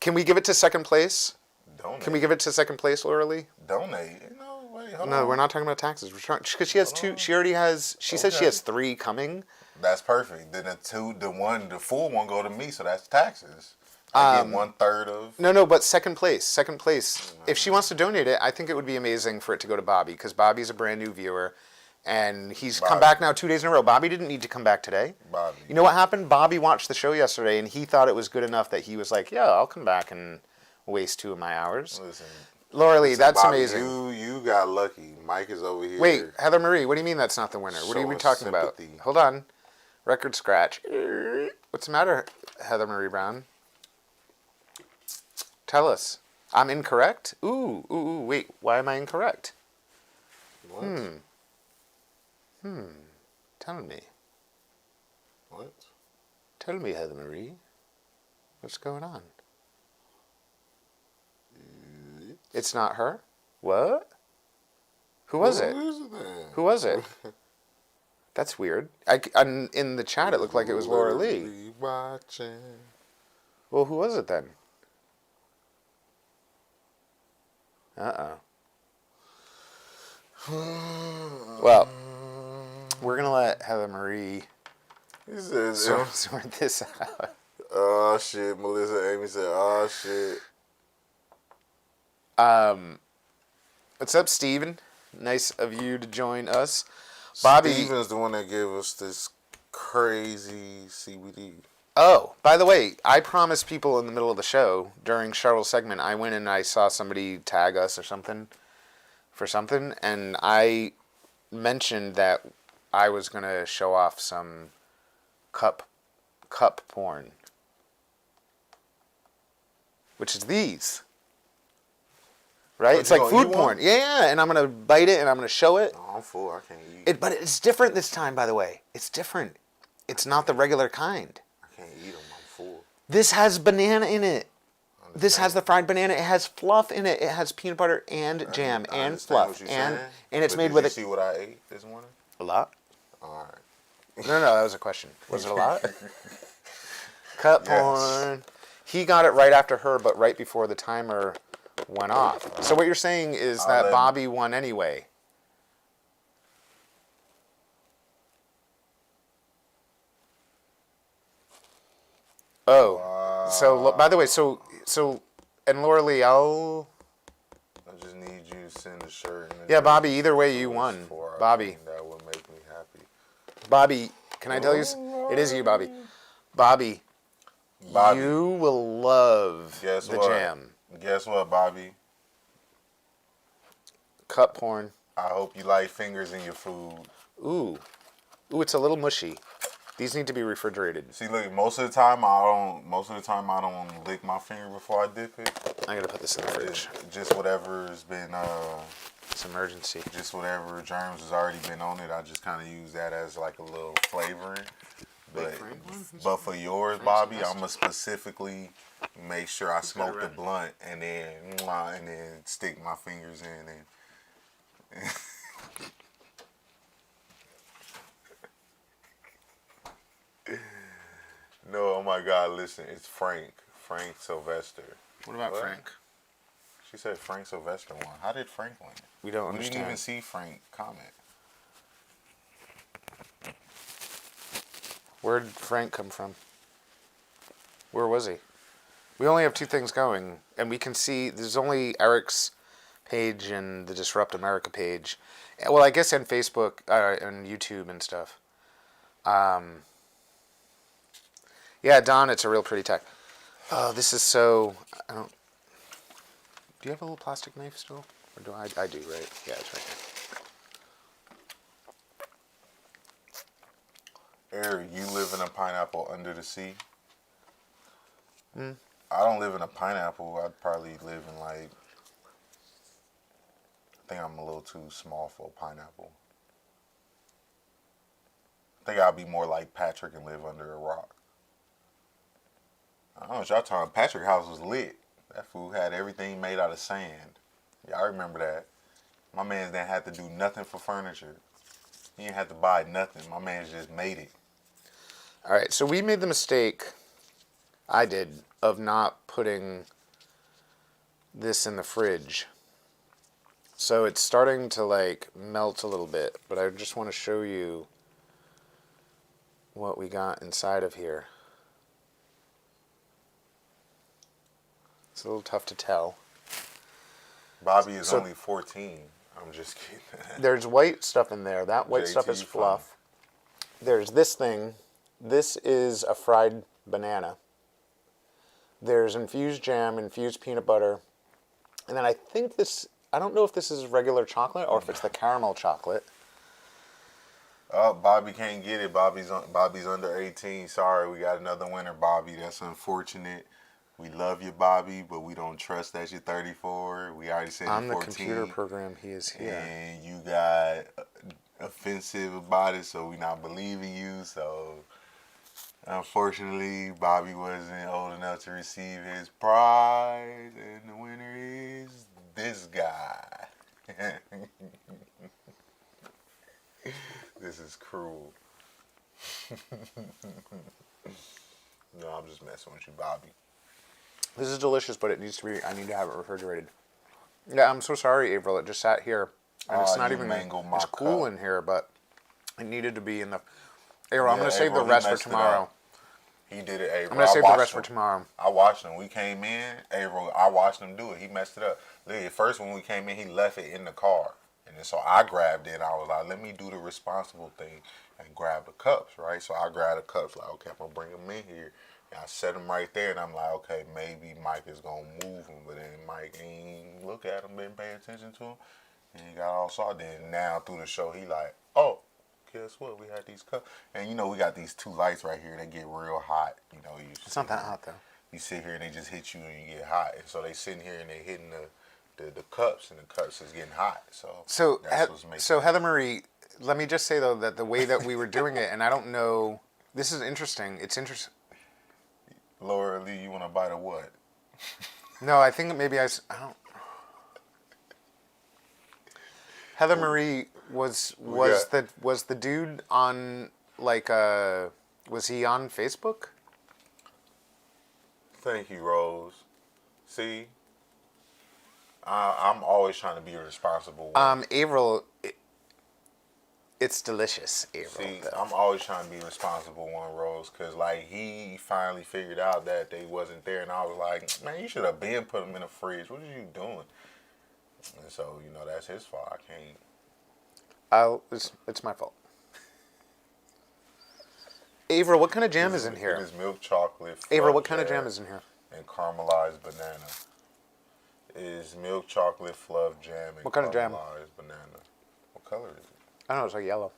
can we give it to second place? Donate. Can we give it to second place, Laura Lee? Donate. No, wait, hold on. No, we're not talking about taxes. We're trying because she has 2. She already has. She says she has 3 coming. That's perfect. Then the full one go to me, so that's taxes. I get 1/3 of. No, but second place. Second place. If she wants to donate it, I think it would be amazing for it to go to Bobby, because Bobby's a brand new viewer. And he's come back now 2 days in a row. Bobby didn't need to come back today. Bobby. You know what happened? Bobby watched the show yesterday, and he thought it was good enough that he was like, yeah, I'll come back and waste 2 of my hours. Listen, Laura Lee, that's Bobby, amazing. You got lucky. Mike is over here. Wait, Heather Marie, what do you mean that's not the winner? What are we talking about? Hold on. Record scratch. What's the matter, Heather Marie Brown? Tell us. I'm incorrect? Ooh, wait. Why am I incorrect? What? Tell me. What? Tell me, Heather Marie. What's going on? It's not her? What? Who was it? Who was it? That's weird. In the chat, it looked like it was Laura Lee. Watching. Well, who was it then? Uh-oh. Well, we're going to let Heather Marie sort this out. Oh, shit. Melissa Amy said, oh, shit. What's up, Steven? Nice of you to join us. Bobby. Steven's the one that gave us this crazy CBD. Oh, by the way, I promised people in the middle of the show, during Cheryl's segment, I went and I saw somebody tag us or something, for something, and I mentioned that I was going to show off some cup porn, which is these. Right? It's like food porn. Yeah, and I'm going to bite it and I'm going to show it. No, I'm full. I can't eat. But it's different this time, by the way. It's different. It's not the regular kind. I can't eat them. I'm full. This has banana in it. This has the fried banana. It has fluff in it. It has peanut butter and jam and fluff. And it's made with Did you see what I ate this morning? A lot? All right. No, that was a question. Was it a lot? Cup porn. He got it right after her, but right before the timer went off. So what you're saying is that Bobby won anyway. Oh. Wow. So, by the way, and Laura Lee, I just need you to send a shirt. Yeah, Bobby, either way you won. Bobby. That would make me happy. Bobby, can I tell you? It is you, Bobby. Bobby, you will love the jam. Guess what, Bobby? Cup porn. I hope you like fingers in your food. Ooh, it's a little mushy. These need to be refrigerated. See, look, most of the time I don't lick my finger before I dip it. I'm gonna put this in the fridge. Just whatever's been it's emergency. Just whatever germs has already been on it. I just kind of use that as like a little flavoring. But for yours, Bobby, I'm gonna specifically make sure I smoke the blunt and then stick my fingers in and. No, oh my God! Listen, it's Frank Sylvester. What about Frank? She said Frank Sylvester won. How did Frank win? We don't understand. We didn't even see Frank comment. Where'd Frank come from? Where was he? We only have 2 things going, and we can see there's only Eric's page and the Disrupt America page. Well, I guess on Facebook and YouTube and stuff. Yeah, Don, it's a real pretty tech. Oh, this is so. I don't. Do you have a little plastic knife still? Or do I? I do, right? Yeah, it's right there. Eric, you live in a pineapple under the sea? I don't live in a pineapple. I'd probably live in like, I think I'm a little too small for a pineapple. I think I'd be more like Patrick and live under a rock. I don't know what y'all talking. Patrick's house was lit. That fool had everything made out of sand. Y'all remember that? My man didn't have to do nothing for furniture. He didn't have to buy nothing. My man just made it. All right, so we made the mistake, I did, of not putting this in the fridge. So it's starting to like melt a little bit, but I just want to show you what we got inside of here. It's a little tough to tell. Bobby is only 14. I'm just kidding. There's white stuff in there. That white stuff is fluff. There's this thing. This is a fried banana. There's infused jam, infused peanut butter. And then I think this, I don't know if this is regular chocolate or if it's the caramel chocolate. Oh, Bobby can't get it. Bobby's under 18. Sorry, we got another winner, Bobby. That's unfortunate. We love you, Bobby, but we don't trust that you're 34. We already said On you're 14. the computer program, he is here. And you got offensive about it, so we not believing you. So, unfortunately, Bobby wasn't old enough to receive his prize, and the winner is this guy. This is cruel. No, I'm just messing with you, Bobby. This is delicious, but it needs to be, I need to have it refrigerated. Yeah, I'm so sorry, April. It just sat here. And it's not even, it's cool in here, but it needed to be in the, April, I'm going to save the rest for tomorrow. He did it, April. I'm going to save the rest for tomorrow. I watched him. We came in, April, I watched him do it. He messed it up. Literally, first when we came in, he left it in the car. And then so I grabbed it, and I was like, let me do the responsible thing and grab the cups, right? So I grabbed the cups, like, okay, I'm going to bring them in here. And I set him right there, and I'm like, okay, maybe Mike is going to move him. But then Mike ain't look at him, didn't pay attention to him. And he got all salty. Then now through the show, he like, oh, guess what? We had these cups. And, you know, we got these two lights right here. They get real hot. You know, It's not that hot, though. You sit here, and they just hit you, and you get hot. And so they sitting here, and they hitting the cups, and the cups is getting hot. So that's what's making so Heather Marie, let me just say, though, that the way that we were doing it, and I don't know, this is interesting. It's interesting. Laura Lee, you want to bite of what? No, I think maybe I don't. Heather Marie was the dude on like was he on Facebook? Thank you, Rose. See, I'm always trying to be a responsible one. Averill, it's delicious, Averill. See, though. I'm always trying to be a responsible one, Rose, because like he finally figured out that they wasn't there, and I was like, man, you should have been put them in the fridge. What are you doing? And so, you know, that's his fault. I can't. It's my fault. Averill, what kind of jam is in here? It is milk chocolate. Averill, what kind of jam is in here? And caramelized banana. It is milk chocolate fluff jam and what kind of jam? Caramelized banana. What color is it? I don't know, it's like yellow.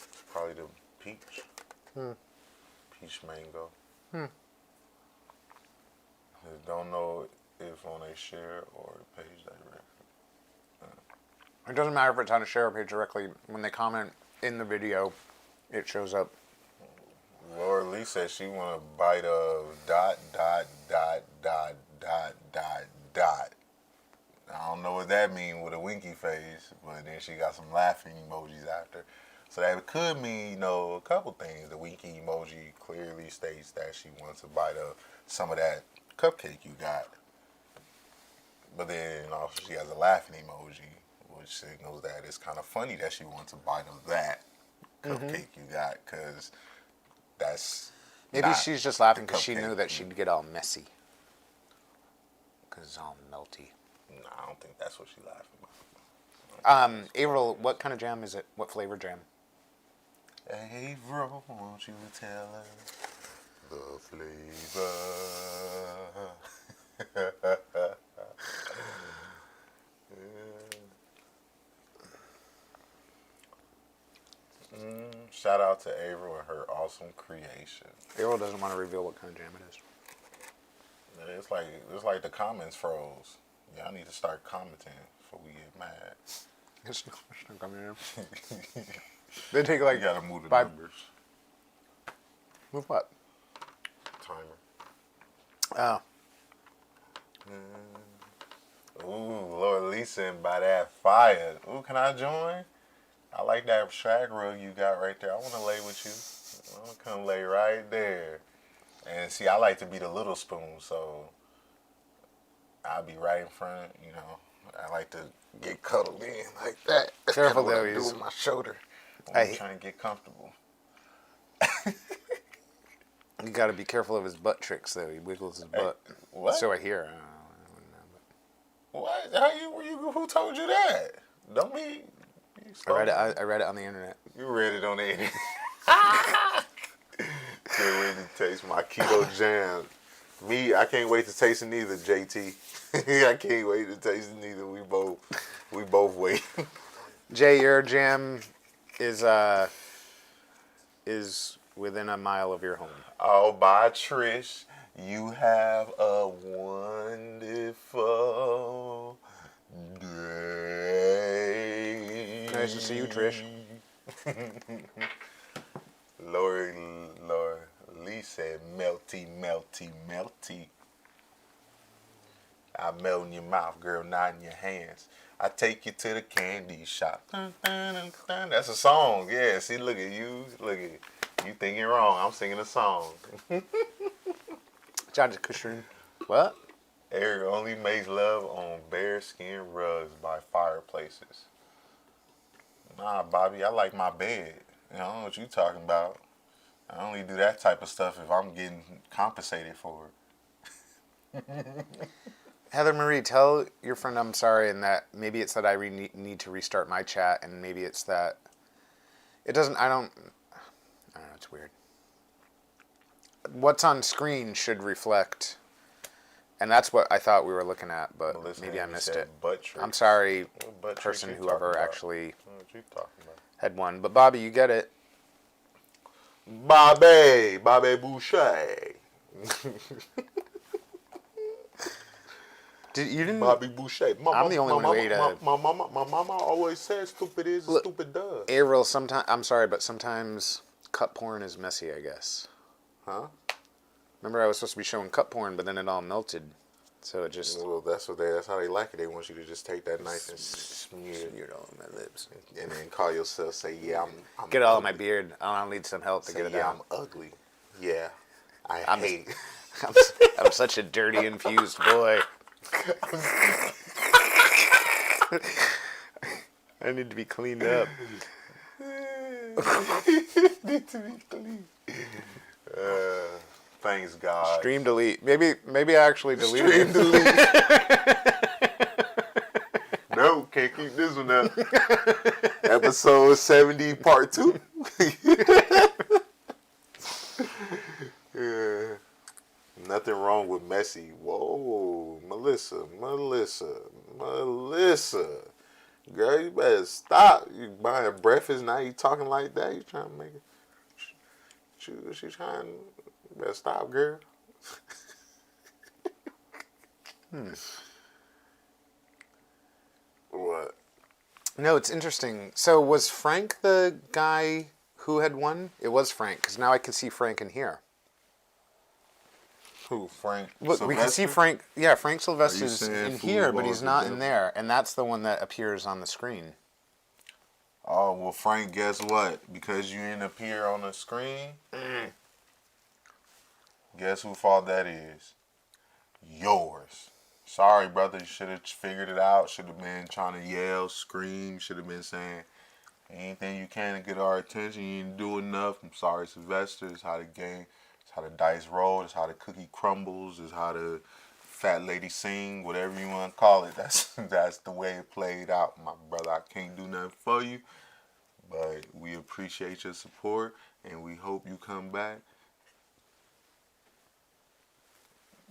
It's probably the peach. Peach mango. I don't know if on a share or a page directly. It doesn't matter if it's on a share page directly. When they comment in the video, it shows up. Laura Lee says she want a bite of ... I don't know what that means with a winky face, but then she got some laughing emojis after. So that could mean, you know, a couple things. The winky emoji clearly states that she wants a bite of some of that cupcake you got. But then also she has a laughing emoji, which signals that it's kind of funny that she wants a bite of that cupcake you got, because that's maybe she's just laughing because she knew that she'd get all messy. Because it's all melty. No, I don't think that's what she's laughing about. Averill, what kind of jam is it? What flavor jam? Averill, won't you tell her the flavor? Shout out to Averill and her awesome creation. Averill doesn't want to reveal what kind of jam it is. It's like the comments froze. Y'all need to start commenting before we get mad. It's not coming in. They take like You gotta move the 5. numbers. Move what? Timer. Oh. Ooh, Lord Lisa and by that fire. Ooh, can I join? I like that shag rug you got right there. I want to lay with you. I'm going to come lay right there. And see, I like to be the little spoon, so I'll be right in front, you know. I like to get cuddled in like that. That's Careful, kinda what though, I do he's- with my shoulder. I- I'm trying to get comfortable. You got to be careful of his butt tricks, though. He wiggles his butt. What? So I hear. What? Who told you that? Don't be. I read it on the internet. You read it on the internet. Can't wait to taste my keto jam. Me, I can't wait to taste it neither, JT. I can't wait to taste it neither. We both wait. Jay, your jam is within a mile of your home. Oh, bye, Trish. You have a wonderful day. Nice to see you, Trish. Lord Lee said, melty, melty, melty. I melt in your mouth, girl, not in your hands. I take you to the candy shop. Dun, dun, dun, dun. That's a song. Yeah, see, look at you. Look at you thinking wrong. I'm singing a song. Jodi Chapin. What? Eric only makes love on bearskin rugs by fireplaces. Nah, Bobby, I like my bed. You know, I don't know what you talking about. I only do that type of stuff if I'm getting compensated for it. Heather Marie, tell your friend I'm sorry, and that maybe it's that I need to restart my chat, and maybe it's that it doesn't. I don't know. It's weird. What's on screen should reflect, and that's what I thought we were looking at, but Melissa maybe I missed said it. butt tricks. I'm sorry, What butt tricks person you whoever talking about? actually What you talking about? had one. But Bobby, you get it. Bobby Boucher. You didn't. Bobby Boucher. I'm the only one who ate a. My mama always says stupid is and Look, stupid does. Averill, sometimes I'm sorry, but sometimes cut porn is messy, I guess. Huh? Remember, I was supposed to be showing cut porn, but then it all melted, so it just Well, that's how they like it. They want you to just take that knife and smear smeared all on my lips. and then call yourself, say, yeah, I'm Get it all in ugly. my beard. I'll need some help to Say, get it yeah, out. I'm ugly. Yeah, I I'm- hate it. I'm such a dirty, infused boy. I need to be cleaned up. Need to be clean. Thanks God. Stream delete. Maybe I actually deleted Stream it. delete. No, can't keep this one up. Episode 70, part 2. Yeah. Nothing wrong with messy. Whoa, Melissa. Girl, you better stop. You buying breakfast now, you talking like that. You trying to make it. She trying. You better stop, girl. What? No, it's interesting. So was Frank the guy who had won? It was Frank, because now I can see Frank in here. Who, Frank? Look, we can see Sylvester? Frank. Yeah, Frank Sylvester's saying in food here, but was he's the not devil? in there, and that's the one that appears on the screen. Oh, well, Frank, guess what? Because you didn't appear on the screen, guess whose fault that is? Yours. Sorry, brother. You should have figured it out. Should have been trying to yell, scream. Should have been saying anything you can to get our attention. You didn't do enough. I'm sorry, Sylvester. It's how the game, it's how the dice roll. It's how the cookie crumbles. It's how the fat lady sing. Whatever you want to call it. That's the way it played out, my brother. I can't do nothing for you, but we appreciate your support and we hope you come back.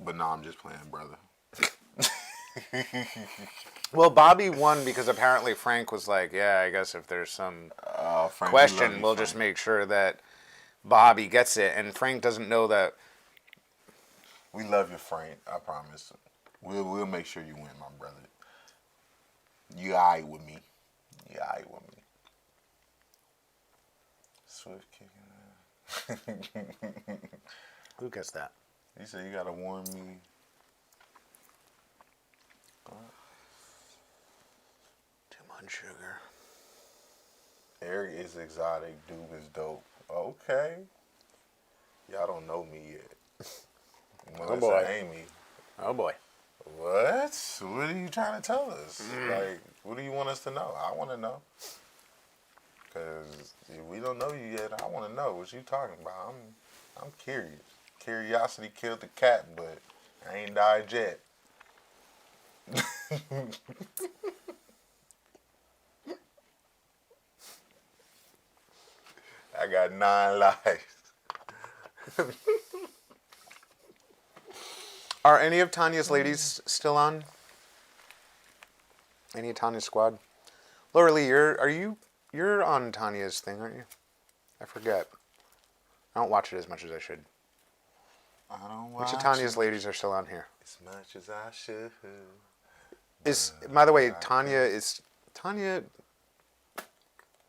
But no, I'm just playing, brother. Well, Bobby won because apparently Frank was like, yeah, I guess if there's some Frank, we love question, you, we'll Frank. just make sure that Bobby gets it. And Frank doesn't know that We love you, Frank. I promise. We'll make sure you win, my brother. You alright with me. You alright with me. Swift kicking. Who gets that? You said you gotta warn me. Too much sugar. Eric is exotic. Dube is dope. Okay. Y'all don't know me yet. Melissa, boy. Amy. Oh boy. What? What are you trying to tell us? Like, what do you want us to know? I want to know. Because if we don't know you yet, I want to know what you talking about. I'm curious. Curiosity killed the cat, but I ain't died yet. I got 9 lives. Are any of Tanya's ladies still on? Any of Tanya's squad? Laura Lee, you're on Tanya's thing, aren't you? I forget. I don't watch it as much as I should. I don't Which of watch Tanya's it ladies are still on here? as much as I should. By the way, Tanya.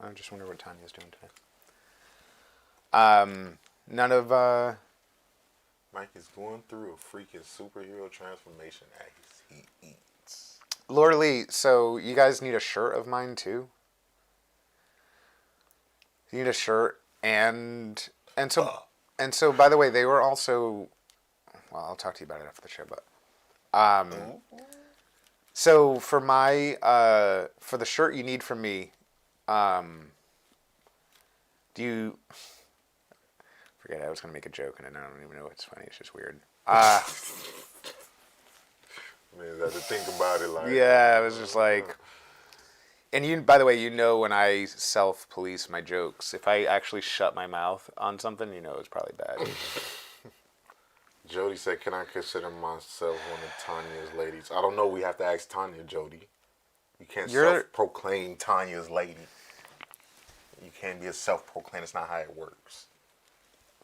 I just wonder what Tanya's doing today. None of. Mike is going through a freaking superhero transformation as he eats. Laura Lee, so you guys need a shirt of mine too? You need a shirt and so by the way, they were also, well, I'll talk to you about it after the show, but so for my for the shirt you need from me, do you forget I was gonna make a joke and I don't even know what's funny, it's just weird. Man, you have to think about it like. Yeah, it was just like, and you, by the way, you know when I self-police my jokes, if I actually shut my mouth on something, you know it's probably bad. Jodi said, can I consider myself one of Tanya's ladies? I don't know, we have to ask Tanya, Jodi. You can't self-proclaim Tanya's lady. You can't be a self-proclaimed, it's not how it works.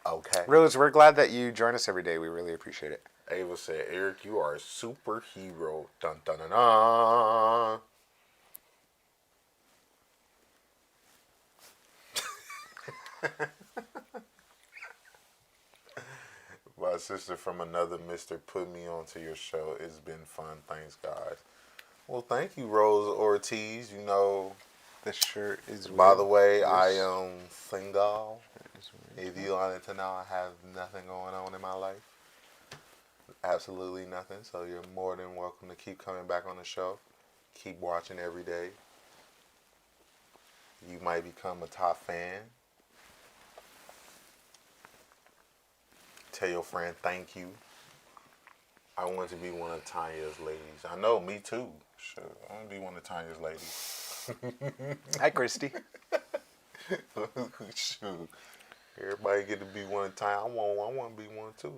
Okay. Rose, we're glad that you join us every day. We really appreciate it. Ava said, Eric, you are a superhero. Dun dun dun dun. My sister from another mister put me onto your show. It's been fun. Thanks, guys. Well, thank you, Rose Ortiz. You know, This shirt is by the way, I am single. If you wanted to know, I have nothing going on in my life. Absolutely nothing. So you're more than welcome to keep coming back on the show. Keep watching every day. You might become a top fan. Tell your friend thank you. I want to be one of Tanya's ladies. I know, me too. Sure, I want to be one of Tanya's ladies. Hi, Christy. Shoot. Everybody get to be one of Tanya. I want to be one too.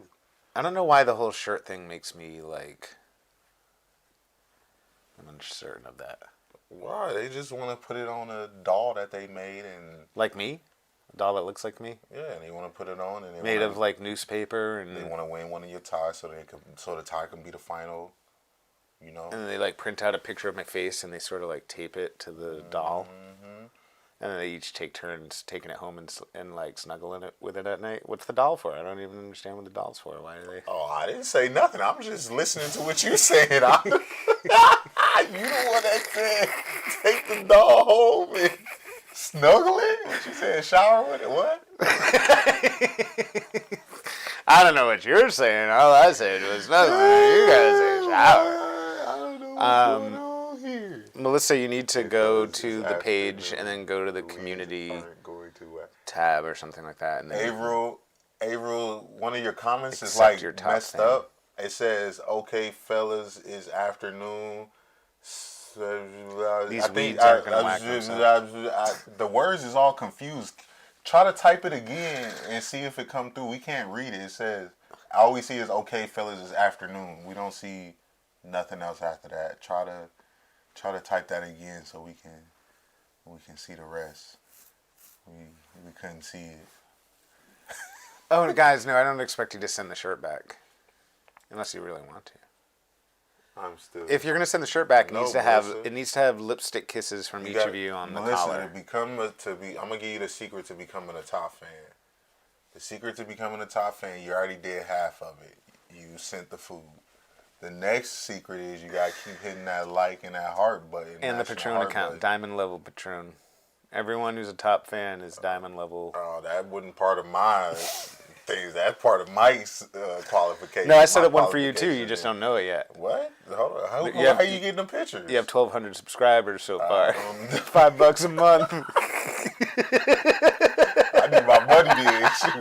I don't know why the whole shirt thing makes me like. I'm uncertain of that. Why? They just want to put it on a doll that they made and. Like me? A doll that looks like me? Yeah, and they want to put it on and they made of like newspaper and. They want to win one of your ties so the tie can be the final. You know. And they like print out a picture of my face and they sort of like tape it to the doll. Mm-hmm. And then they each take turns taking it home and like snuggling it with it at night. What's the doll for? I don't even understand what the doll's for. Why are they? Oh, I didn't say nothing. I'm just listening to what you're saying. You the one that said take the doll home and snuggle it? What you said? Shower with it? What? I don't know what you're saying. All I said was snuggle it. You gotta say shower. I don't know what's going on here. Melissa, you need to go to the page and then go to the community tab or something like that. And then Averill, one of your comments is like messed up. It says, "Okay, fellas, is afternoon." These weeds aren't gonna whack the words is all confused. Try to type it again and see if it come through. We can't read it. It says, all we see is "Okay, fellas, is afternoon." We don't see nothing else after that. Try to type that again so we can see the rest. We couldn't see it. Oh, guys, no, I don't expect you to send the shirt back. unless you really want to. I'm still. If you're gonna send the shirt back, it No, needs to have lipstick kisses from each of you on the collar. I'm gonna give you the secret to becoming a top fan. The secret to becoming a top fan, you already did half of it. You sent the food. The next secret is you gotta keep hitting that like and that heart button. And the Patron account, diamond level Patron. Everyone who's a top fan is diamond level. Oh, that wasn't part of my things. That's part of my qualification. No, I set up one for you too. You just don't know it yet. What? Hold on. How are you getting the pictures? You have 1,200 subscribers so far. $5 a month. I need my money then. Shoot.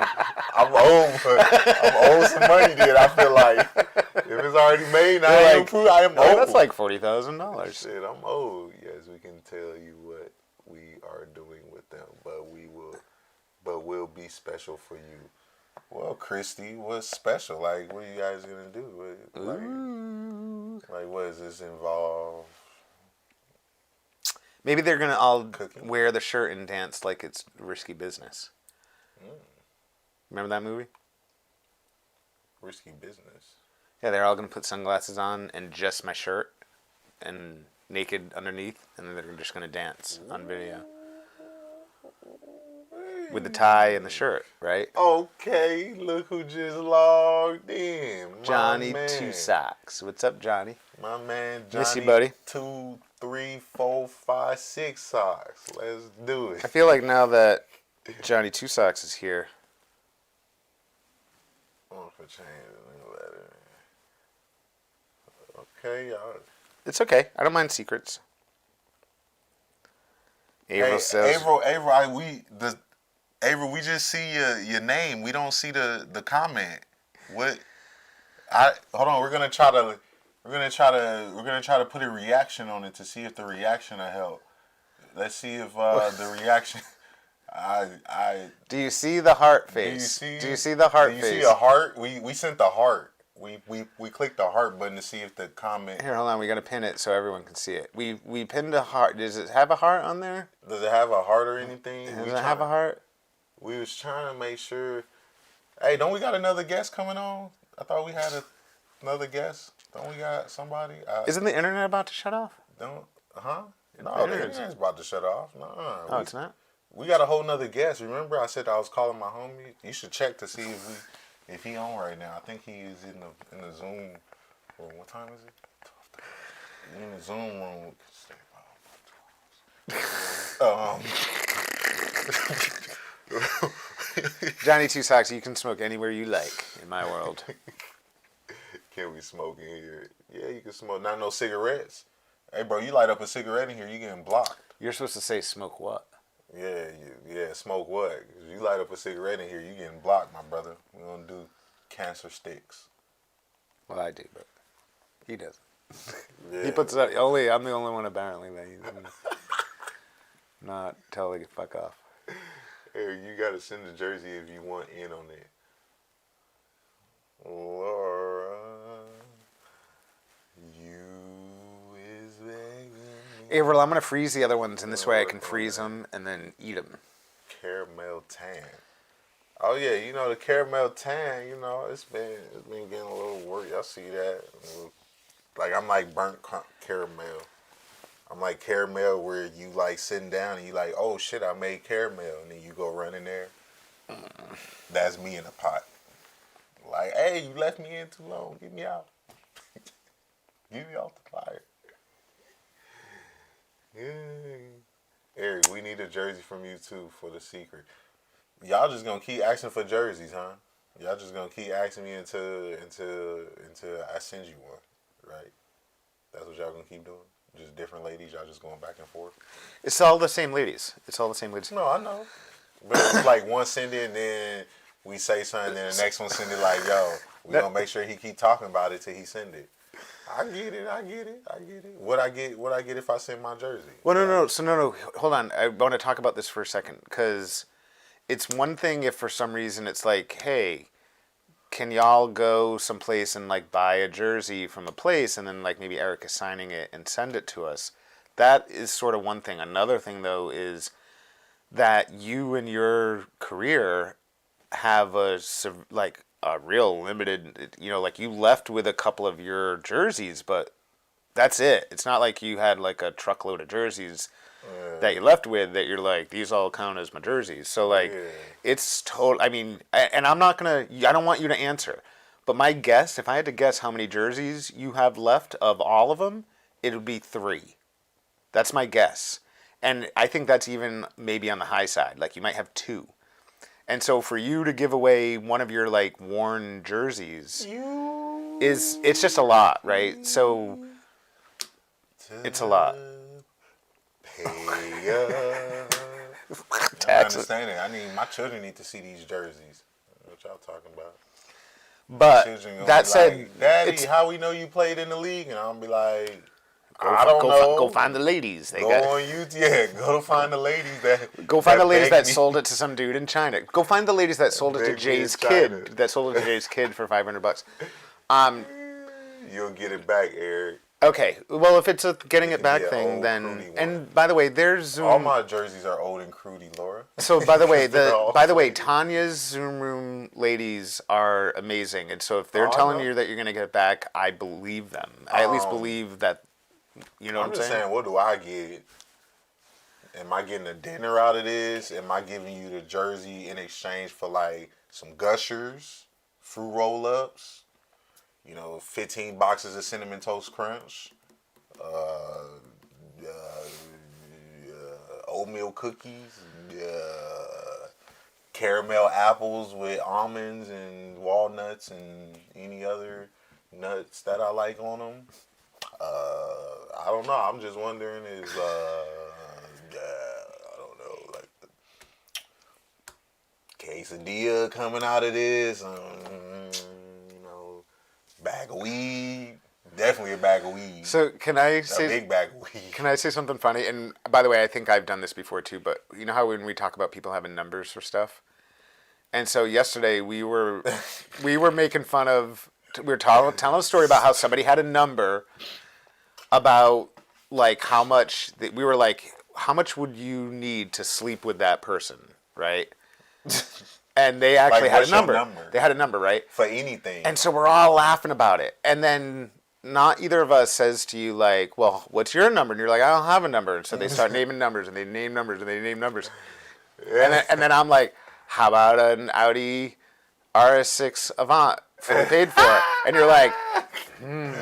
I'm owed some money then. I feel like if it's already made, I am owed. That's like $40,000. Shit, I'm owed. Yes, we can tell you what we are doing with them, but we'll be special for you. Well, Christy, what's special? Like, what are you guys gonna do? Like what does this involve? Maybe they're gonna all wear the shirt and dance like it's risky business. Remember that movie? Risky business. Yeah, they're all gonna put sunglasses on and just my shirt and naked underneath, and then they're just gonna dance on video with the tie and the shirt, right? Okay, look who just logged in. Johnny Two Socks. What's up, Johnny? My man Johnny. Miss you, buddy. 2, 3, 4, 5, 6 socks. Let's do it. I feel like now that Johnny Two Socks is here. Oh, for change the letter. Okay, y'all. It's okay. I don't mind secrets. April says. April, we just see your name. We don't see the comment. What? Hold on. We're gonna try to put a reaction on it to see if the reaction will help. Let's see if the reaction. Do you see the heart face? Do you see the heart face? Do you see a heart? We sent the heart. We clicked the heart button to see if the comment. Here, hold on. We gotta pin it so everyone can see it. We pinned a heart. Does it have a heart on there? Does it have a heart or anything? Does it have a heart? We was trying to make sure. Hey, don't we got another guest coming on? I thought we had another guest. Don't we got somebody? Isn't the internet about to shut off? No, the internet's about to shut off. No, it's not. We got a whole nother guest. Remember, I said I was calling my homie. You should check to see if he on right now. I think he is in the Zoom room. What time is it? In the Zoom room. Johnny Two Socks, you can smoke anywhere you like in my world. Can we smoke in here? Yeah, you can smoke. Not no cigarettes. Hey, bro, you light up a cigarette in here, you getting blocked. You're supposed to say smoke what? Yeah, smoke what? 'Cause you light up a cigarette in here, you getting blocked, my brother. We're going to do cancer sticks. Well, I do, but he doesn't. Yeah. He puts it I'm the only one apparently that he's not telling it fuck off. Hey, you got to send the jersey if you want in on it. Laura, you is begging me. April, I'm going to freeze the other ones, and this way I can freeze them and then eat them. Caramel tan. Oh, yeah, you know, the caramel tan, you know, it's been getting a little work. Y'all see that? Like, I'm like burnt caramel. I'm like caramel where you like sitting down and you like, oh shit, I made caramel, and then you go run in there. That's me in a pot. Like, hey, you left me in too long. Get me out. Get me off the fire. Yeah. Eric, we need a jersey from you too for the secret. Y'all just gonna keep asking for jerseys, huh? Y'all just gonna keep asking me until I send you one, right? That's what y'all gonna keep doing? Just different ladies, y'all just going back and forth? It's all the same ladies. No, I know. But it's like one send it and then we say something, then the next one send it like, yo, we gonna make sure he keep talking about it till he send it. I get it. What I get if I send my jersey? Well, no. Hold on. I want to talk about this for a second, because it's one thing if for some reason it's like, hey, can y'all go someplace and like buy a jersey from a place, and then like maybe Eric is signing it and send it to us. That is sort of one thing. Another thing though is that you in your career have a real limited, like you left with a couple of your jerseys, but that's it. It's not like you had like a truckload of jerseys that you left with that you're like, these all count as my jerseys. So like, it's total. I mean, and I'm not gonna. I don't want you to answer, but my guess, if I had to guess how many jerseys you have left of all of them, it would be 3. That's my guess, and I think that's even maybe on the high side. Like you might have 2. And so for you to give away one of your like worn jerseys it's just a lot, right? So it's a lot. I understand it. I mean, my children need to see these jerseys. What y'all talking about? But that said, like, Daddy, how we know you played in the league? And I'll be like, I don't know. Go find the ladies. Go on YouTube. Yeah, go find the ladies that. Go find the ladies that sold it to some dude in China. Go find the ladies that sold it to Jay's kid. That sold it to Jay's kid for $500. You'll get it back, Eric. Okay. Well, if it's a getting it back thing, then and by the way, there's Zoom. All my jerseys are old and crudy, Laura. So by the way, Tanya's Zoom Room ladies are amazing, and so if they're telling you that you're gonna get it back, I believe them. I at least believe that. You know what I'm saying? I'm just saying, what do I get? Am I getting a dinner out of this? Am I giving you the jersey in exchange for like some Gushers, fruit roll-ups, 15 boxes of Cinnamon Toast Crunch, oatmeal cookies, caramel apples with almonds and walnuts and any other nuts that I like on them? I don't know. I'm just wondering is, I don't know, like the quesadilla coming out of this, bag of weed. Definitely a bag of weed. So can I say a big bag of weed? Can I say something funny? And by the way, I think I've done this before too. But you know how when we talk about people having numbers for stuff, and so yesterday we were making fun of. We were telling a story about how somebody had a number about like how much we were like, how much would you need to sleep with that person, right? And they actually had a number. They had a number, right? For anything. And so we're all laughing about it. And then not either of us says to you like, well, what's your number? And you're like, I don't have a number. And so they start naming numbers and they name numbers and they name numbers. And then I'm like, how about an Audi RS6 Avant fully paid for? And you're like, and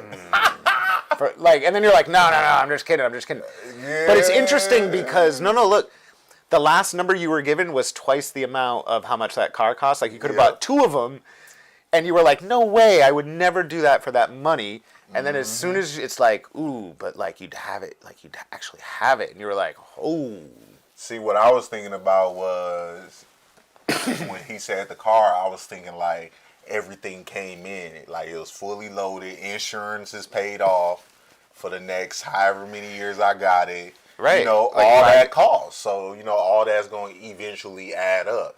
then you're like, no, I'm just kidding. Yeah. But it's interesting because, look, the last number you were given was twice the amount of how much that car cost. Like, you could have bought 2 of them, and you were like, no way, I would never do that for that money. And then as soon as it's like, ooh, but like you'd have it, like you'd actually have it. And you were like, oh. See, what I was thinking about was when he said the car, I was thinking like, everything came in. Like, it was fully loaded. Insurance is paid off for the next however many years I got it. Right. All that costs. So, all that's going to eventually add up.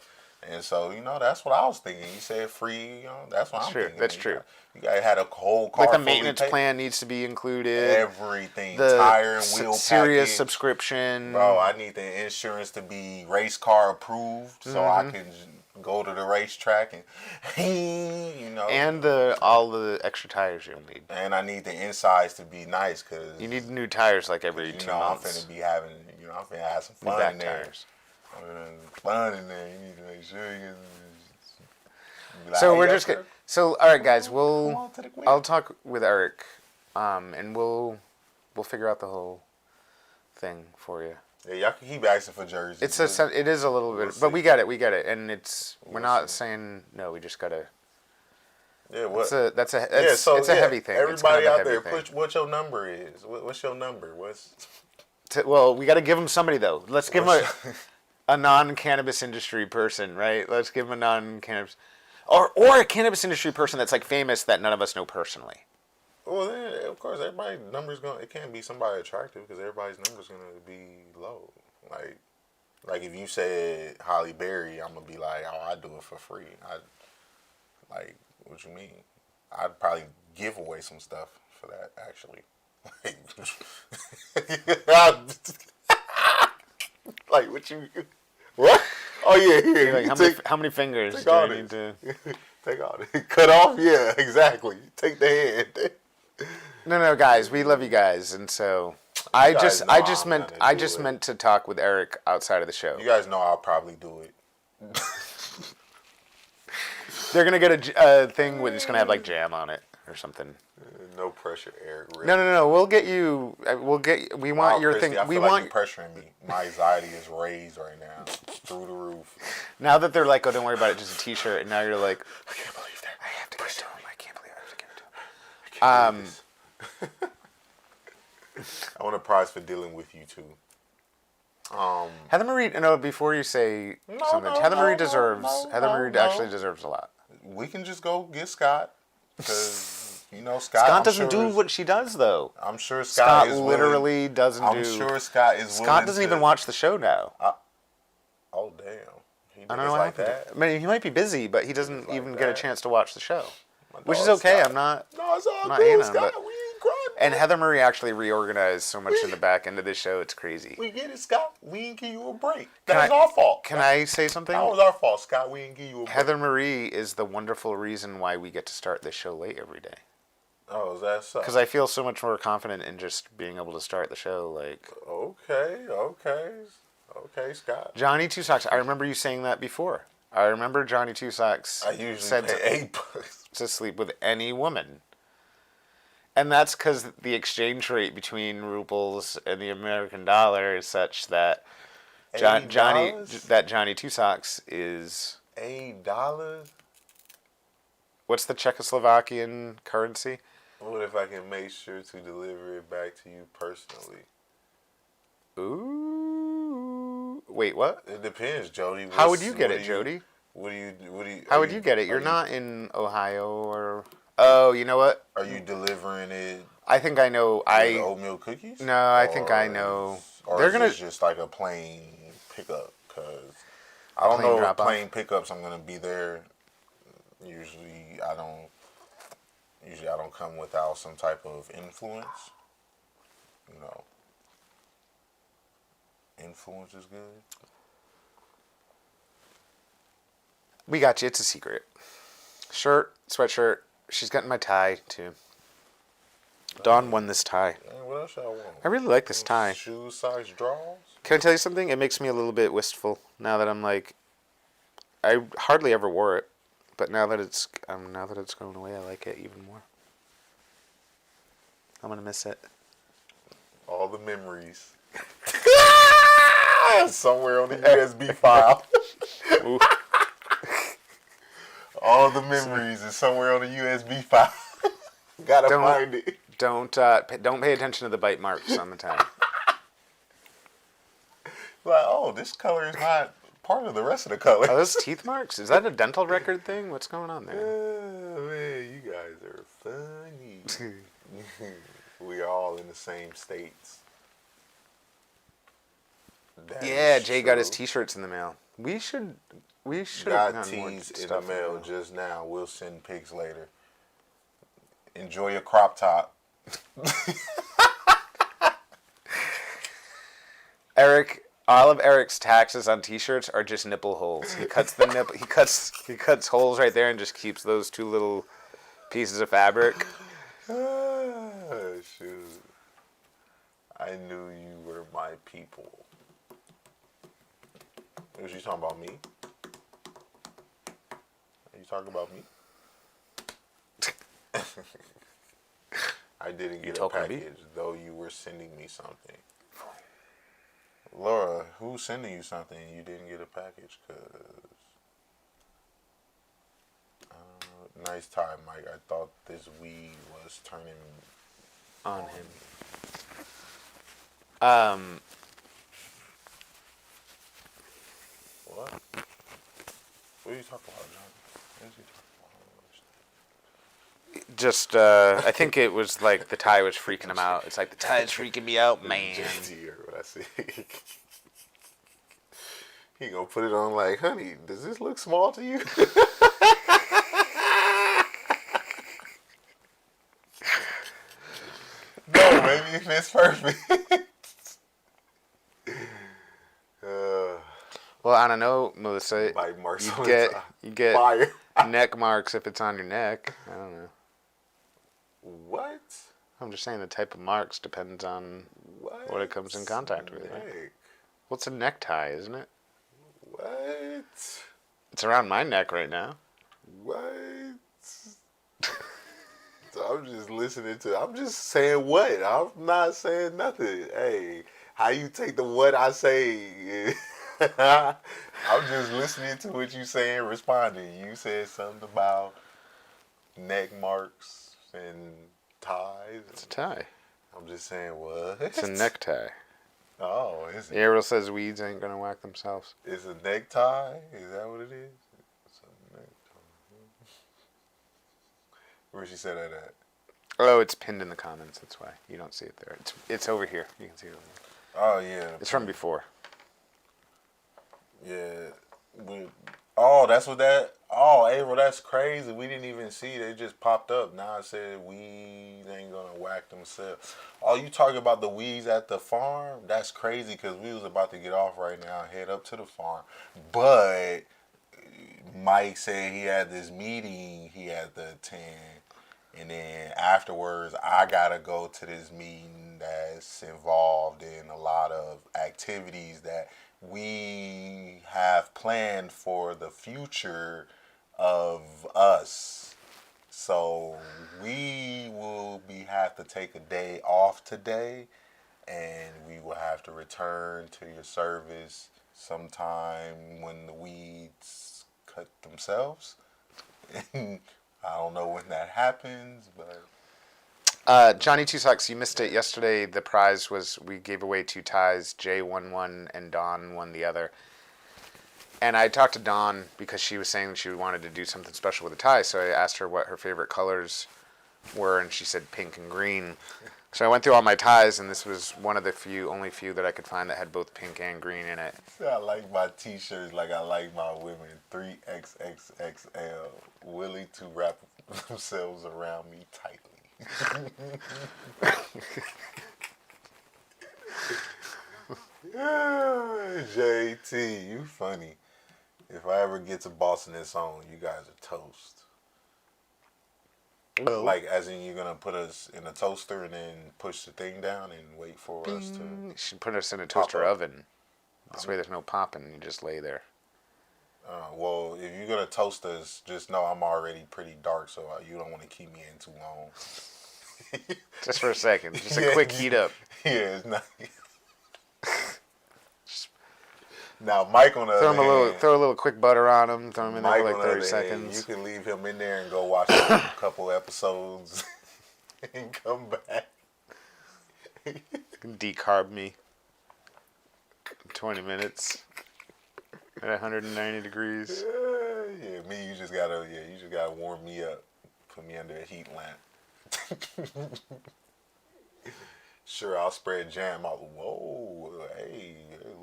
And so, that's what I was thinking. You said free, that's what I'm thinking. That's true. You guys had a whole car. Like the maintenance plan needs to be included. Everything. The tire and wheel serious package. Subscription. Bro, I need the insurance to be race car approved so I can go to the racetrack and, And all the extra tires you'll need. And I need the insides to be nice because... You need new tires like every 2 months. I'm finna be having, I'm finna have some fun in there. Tires. Fun in there. You need to make sure you... So we're just gonna... So, all right, guys, I'll talk with Eric, and we'll figure out the whole thing for you. Yeah, y'all can keep asking for jerseys. It is a little bit, but we get it, and we're not saying no. We just gotta. Yeah, what? It's a heavy thing. Everybody out there, put what your number is. What's your number? Well, we got to give them somebody though. Let's give them a non-cannabis industry person, right? Let's give them a non-cannabis, or a cannabis industry person that's like famous that none of us know personally. Well, then, of course, everybody's number's it can't be somebody attractive because everybody's number's gonna be low. Like if you said Holly Berry, I'm gonna be like, oh, I do it for free. What you mean? I'd probably give away some stuff for that, actually. Like what you? What? Oh yeah, Like, how many fingers do I need to? Take all the cut off. Yeah, exactly. Take the hand. No, guys, we love you guys, and so I just meant to talk with Eric outside of the show. You guys know I'll probably do it. They're gonna get a thing with it's gonna have like jam on it or something. No pressure, Eric. Really. No. We'll get you. We want your Christy, thing. I We feel want. like you're pressuring me. My anxiety is raised right now, through the roof. Now that they're like, oh, don't worry about it, just a T-shirt, and now you're like, I can't believe that. I have to give it to him. I can't believe I have to give it to him. I want a prize for dealing with you two. Heather Marie. No, before you say something, Heather Marie actually deserves a lot. We can just go get Scott, because Scott. Scott doesn't do what she does, though. I'm sure Scott is literally doesn't do. I'm sure Scott is. Scott doesn't even watch the show now. Oh damn! I don't know what happened. That. I mean, he might be busy, but he doesn't even get a chance to watch the show, which is dog, okay. Scott. I'm not. No, it's all I'm not good, hating on Scott. him, We ain't crying. And Heather Marie actually reorganized so much in the back end of this show. It's crazy. We get it, Scott. We ain't give you a break. That was our fault. Can I say something? That was our fault, Scott. We ain't give you a break. Heather Marie is the wonderful reason why we get to start this show late every day. Oh, is that so? Because I feel so much more confident in just being able to start the show. Like, okay, Scott. Johnny Two Socks. I remember you saying that before. I remember Johnny Two Socks I usually said pay $8 to sleep with any woman. And that's because the exchange rate between rubles and the American dollar is such that Johnny Two Socks is $8. What's the Czechoslovakian currency? What if I can make sure to deliver it back to you personally? Ooh, wait, what? It depends, Jody. How would you get it, Jody? What do you? How would you get it? You're not in Ohio or. Oh, you know what? Are you delivering it? I think I know. Oatmeal cookies? No, I think I know. Or is it just like a plain pickup? Because I don't know if plain pickups. I'm gonna be there. Usually, I don't come without some type of influence. Influence is good. We got you. It's a secret. Shirt, sweatshirt. She's gotten my tie, too. Dawn won this tie. What else y'all want? I really like this tie. Shoes, socks, drawers? Can I tell you something? It makes me a little bit wistful now that I'm like... I hardly ever wore it. But now that it's going away, I like it even more. I'm going to miss it. All the memories. Somewhere on the USB file. All the memories is somewhere on the USB file. Gotta find it. Don't pay attention to the bite marks on the tie. Like, oh, this color is not part of the rest of the color. Are those teeth marks? Is that a dental record thing? What's going on there? Oh, man, you guys are funny. We are all in the same states. Yeah, Jay got his T-shirts in the mail. We should got tees in the mail just now. We'll send pics later. Enjoy your crop top. Eric, all of Eric's taxes on T-shirts are just nipple holes. He cuts the nipple. He cuts holes right there and just keeps those two little pieces of fabric. Shoot. I knew you were my people. Was you talking about me? Are you talking about me? I didn't get a package, though you were sending me something. Laura, who's sending you something and you didn't get a package? Nice tie, Mike. I thought this weed was turning on him. What? What are you talking about, John? What are you talking about? Just, I think it was like the tie was freaking him out. It's like, the tie is freaking me out, man. Just hear what I see. He gonna put it on like, honey, does this look small to you? No, baby, it fits perfect. Well, I don't know, Melissa. Bite marks you get fire. Neck marks if it's on your neck. I don't know. What? I'm just saying the type of marks depends on what it comes in contact with. Right? What's a necktie, isn't it? What? It's around my neck right now. What? So I'm just listening to. I'm just saying what. I'm not saying nothing. Hey, how you take the what I say? I'm just listening to what you saying, responding. You said something about neck marks and ties. It's a tie. I'm just saying what? It's a necktie. Oh, is it? Ariel says weeds ain't gonna whack themselves. It's a necktie? Is that what it is? It's a necktie. Where she said that at? Oh, it's pinned in the comments. That's why you don't see it there. It's over here. You can see it over here. Oh yeah. It's from before. Yeah. Oh, that's what that. Oh, April, that's crazy. We didn't even see it. It just popped up. Now it said weeds ain't gonna whack themselves. Oh, you talking about the weeds at the farm? That's crazy because we was about to get off right now and head up to the farm. But Mike said he had this meeting he had to attend. And then afterwards, I got to go to this meeting that's involved in a lot of activities that we have planned for the future of us. So we will have to take a day off today, and we will have to return to your service sometime when the weeds cut themselves. I don't know when that happens, but Johnny Two Socks, you missed it yesterday. The prize was we gave away 2 ties. Jay won one, and Dawn won the other. And I talked to Dawn because she was saying she wanted to do something special with a tie. So I asked her what her favorite colors were, and she said pink and green. So I went through all my ties, and this was one of the only few that I could find that had both pink and green in it. I like my t-shirts like I like my women. 3XXXL, willing to wrap themselves around me tightly. JT, you funny. If I ever get to Boston and song, you guys are toast. Oh. Like, as in, you're gonna put us in a toaster and then push the thing down and wait for us to. You should put us in a toaster oven. This way there's no popping. You just lay there. Well, if you're gonna toast us, just know I'm already pretty dark, so you don't want to keep me in too long. Just for a second. Just a quick heat up. Yeah, it's not. Now, Mike on the other hand, throw a little quick butter on him. Throw him in there for like 30 hand, seconds. you can leave him in there and go watch a couple episodes and come back. Decarb me. 20 minutes at 190 degrees. Yeah, you just gotta warm me up. Put me under a heat lamp. Sure, I'll spread jam out. Whoa, hey,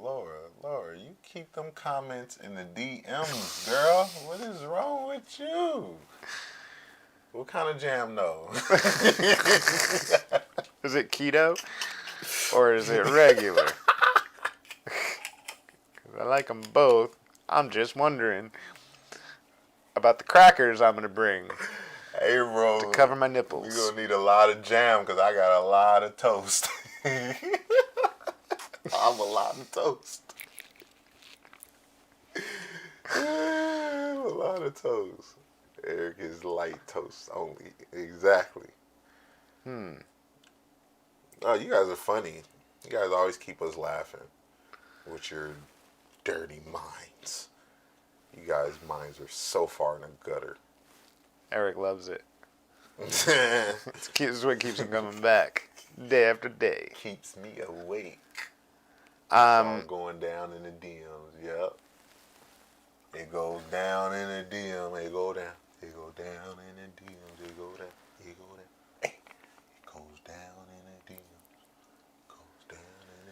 Laura, you keep them comments in the DMs, girl. What is wrong with you? What kind of jam though? Is it keto or is it regular? I like them both. I'm just wondering about the crackers I'm gonna bring. Hey, bro. To cover my nipples. We're going to need a lot of jam because I got a lot of toast. I'm a lot of toast. A lot of toast. Eric is light toast only. Exactly. Oh, you guys are funny. You guys always keep us laughing with your dirty minds. You guys' minds are so far in the gutter. Eric loves it. This is what keeps him coming back day after day. Keeps me awake. It's all going down in the DMs. Yep. It goes down in the DM. It go down. It go down in the DMs. It go down. It go down. Hey. It goes down in the DMs. Goes down in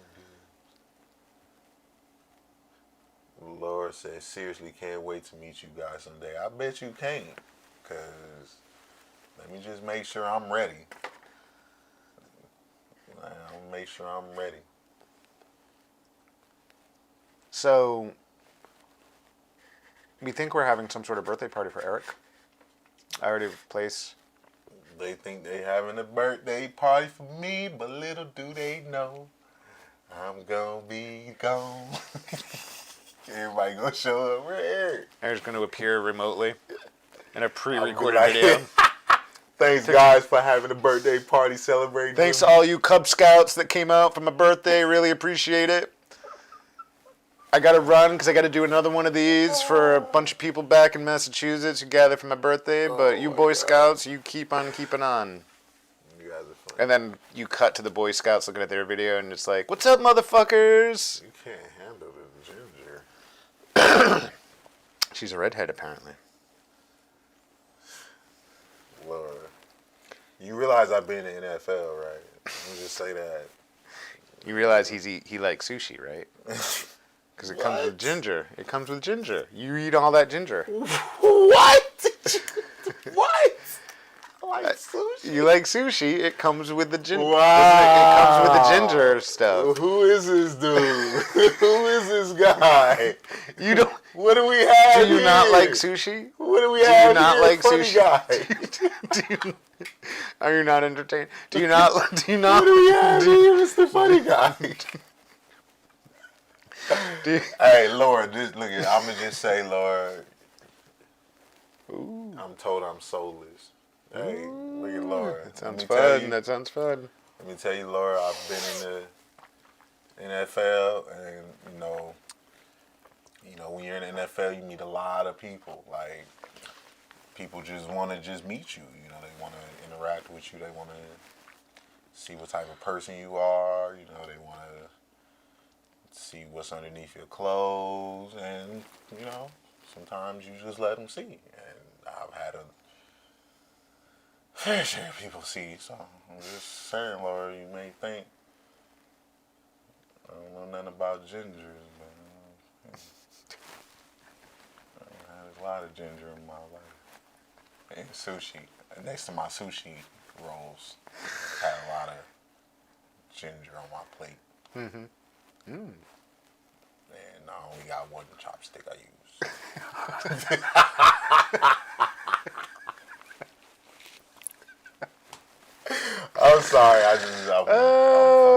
the DMs. Laura says, seriously, can't wait to meet you guys someday. I bet you can't. Because let me just make sure I'm ready. I'll make sure I'm ready. So, We think we're having some sort of birthday party for Eric. I already have a place. They think they having a birthday party for me, but little do they know I'm gonna be gone. Everybody gonna show up. Where Eric? Eric's going to appear remotely in a pre-recorded like, video. Thanks, guys, for having a birthday party celebrating. Thanks to all you Cub Scouts that came out for my birthday. Really appreciate it. I got to run because I got to do another one of these for a bunch of people back in Massachusetts who gather for my birthday. But you Boy Scouts, you keep on keeping on. You guys are funny. And then you cut to the Boy Scouts looking at their video and it's like, what's up, motherfuckers? You can't handle the ginger. She's a redhead, apparently. Lord. You realize I've been in the NFL, right? Let me just say that. You realize he likes sushi, right? Because it comes with ginger. It comes with ginger. You eat all that ginger. What? What? I like sushi. You like sushi, it comes with the ginger. Wow. It comes with the ginger stuff. Who is this dude? Who is this guy? You don't. What do we have Do you here? not like sushi? What do we Do have you not here? like Funny sushi? guy. Are you not entertained? Do you not? Do you not? What do we have here, Mr. Funny Guy? Hey, Lord, look at. I'm gonna just say, Lord. Ooh. I'm told I'm soulless. Hey, look at Lord. That sounds fun. That sounds fun. Let me tell you, Laura, I've been in the NFL, and when you're in the NFL, you meet a lot of people. Like, people just want to just meet you. They want to interact with you. They want to see what type of person you are. They want to see what's underneath your clothes, and sometimes you just let them see. And I've had a fair share of people see, so I'm just saying, Laura, you may think I don't know nothing about gingers, but I had a lot of ginger in my life. And sushi, next to my sushi rolls, I had a lot of ginger on my plate. Mm-hmm. Mm. And I only got one chopstick I use. I'm sorry.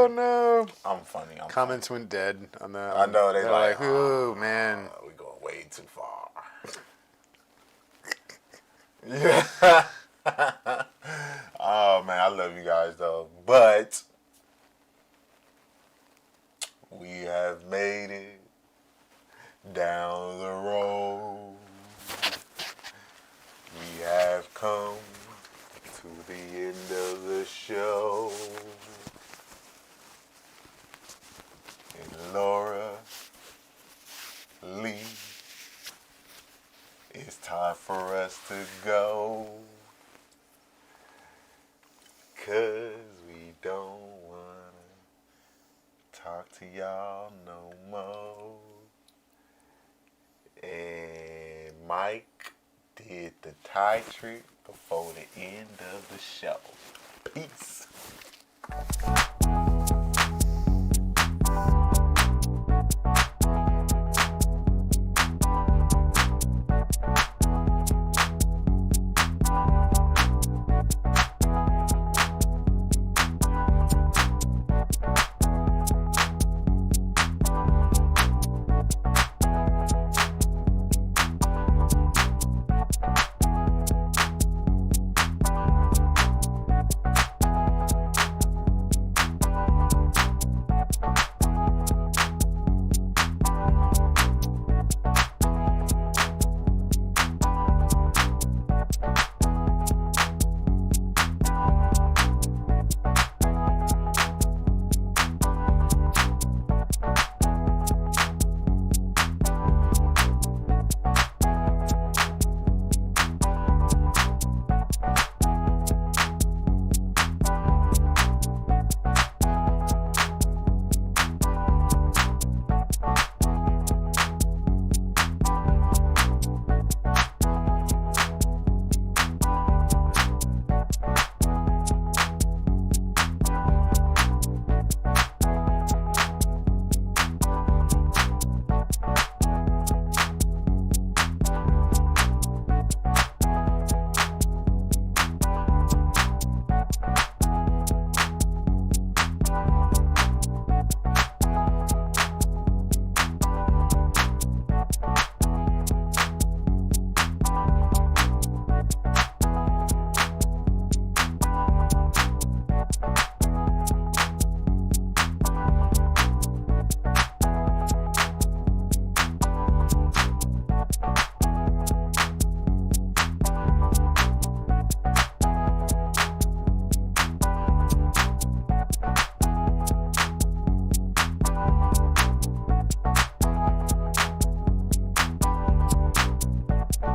No. I'm funny. Comments went dead on that. I know they're like, oh man, we're going way too far. Yeah. Oh man, I love you guys though, but we have made it down the road. We have come to the end of the show. And Laura Lee, it's time for us to go. 'Cause we don't wanna talk to y'all no more. And Mike did the tie trick before the end of the show. Peace.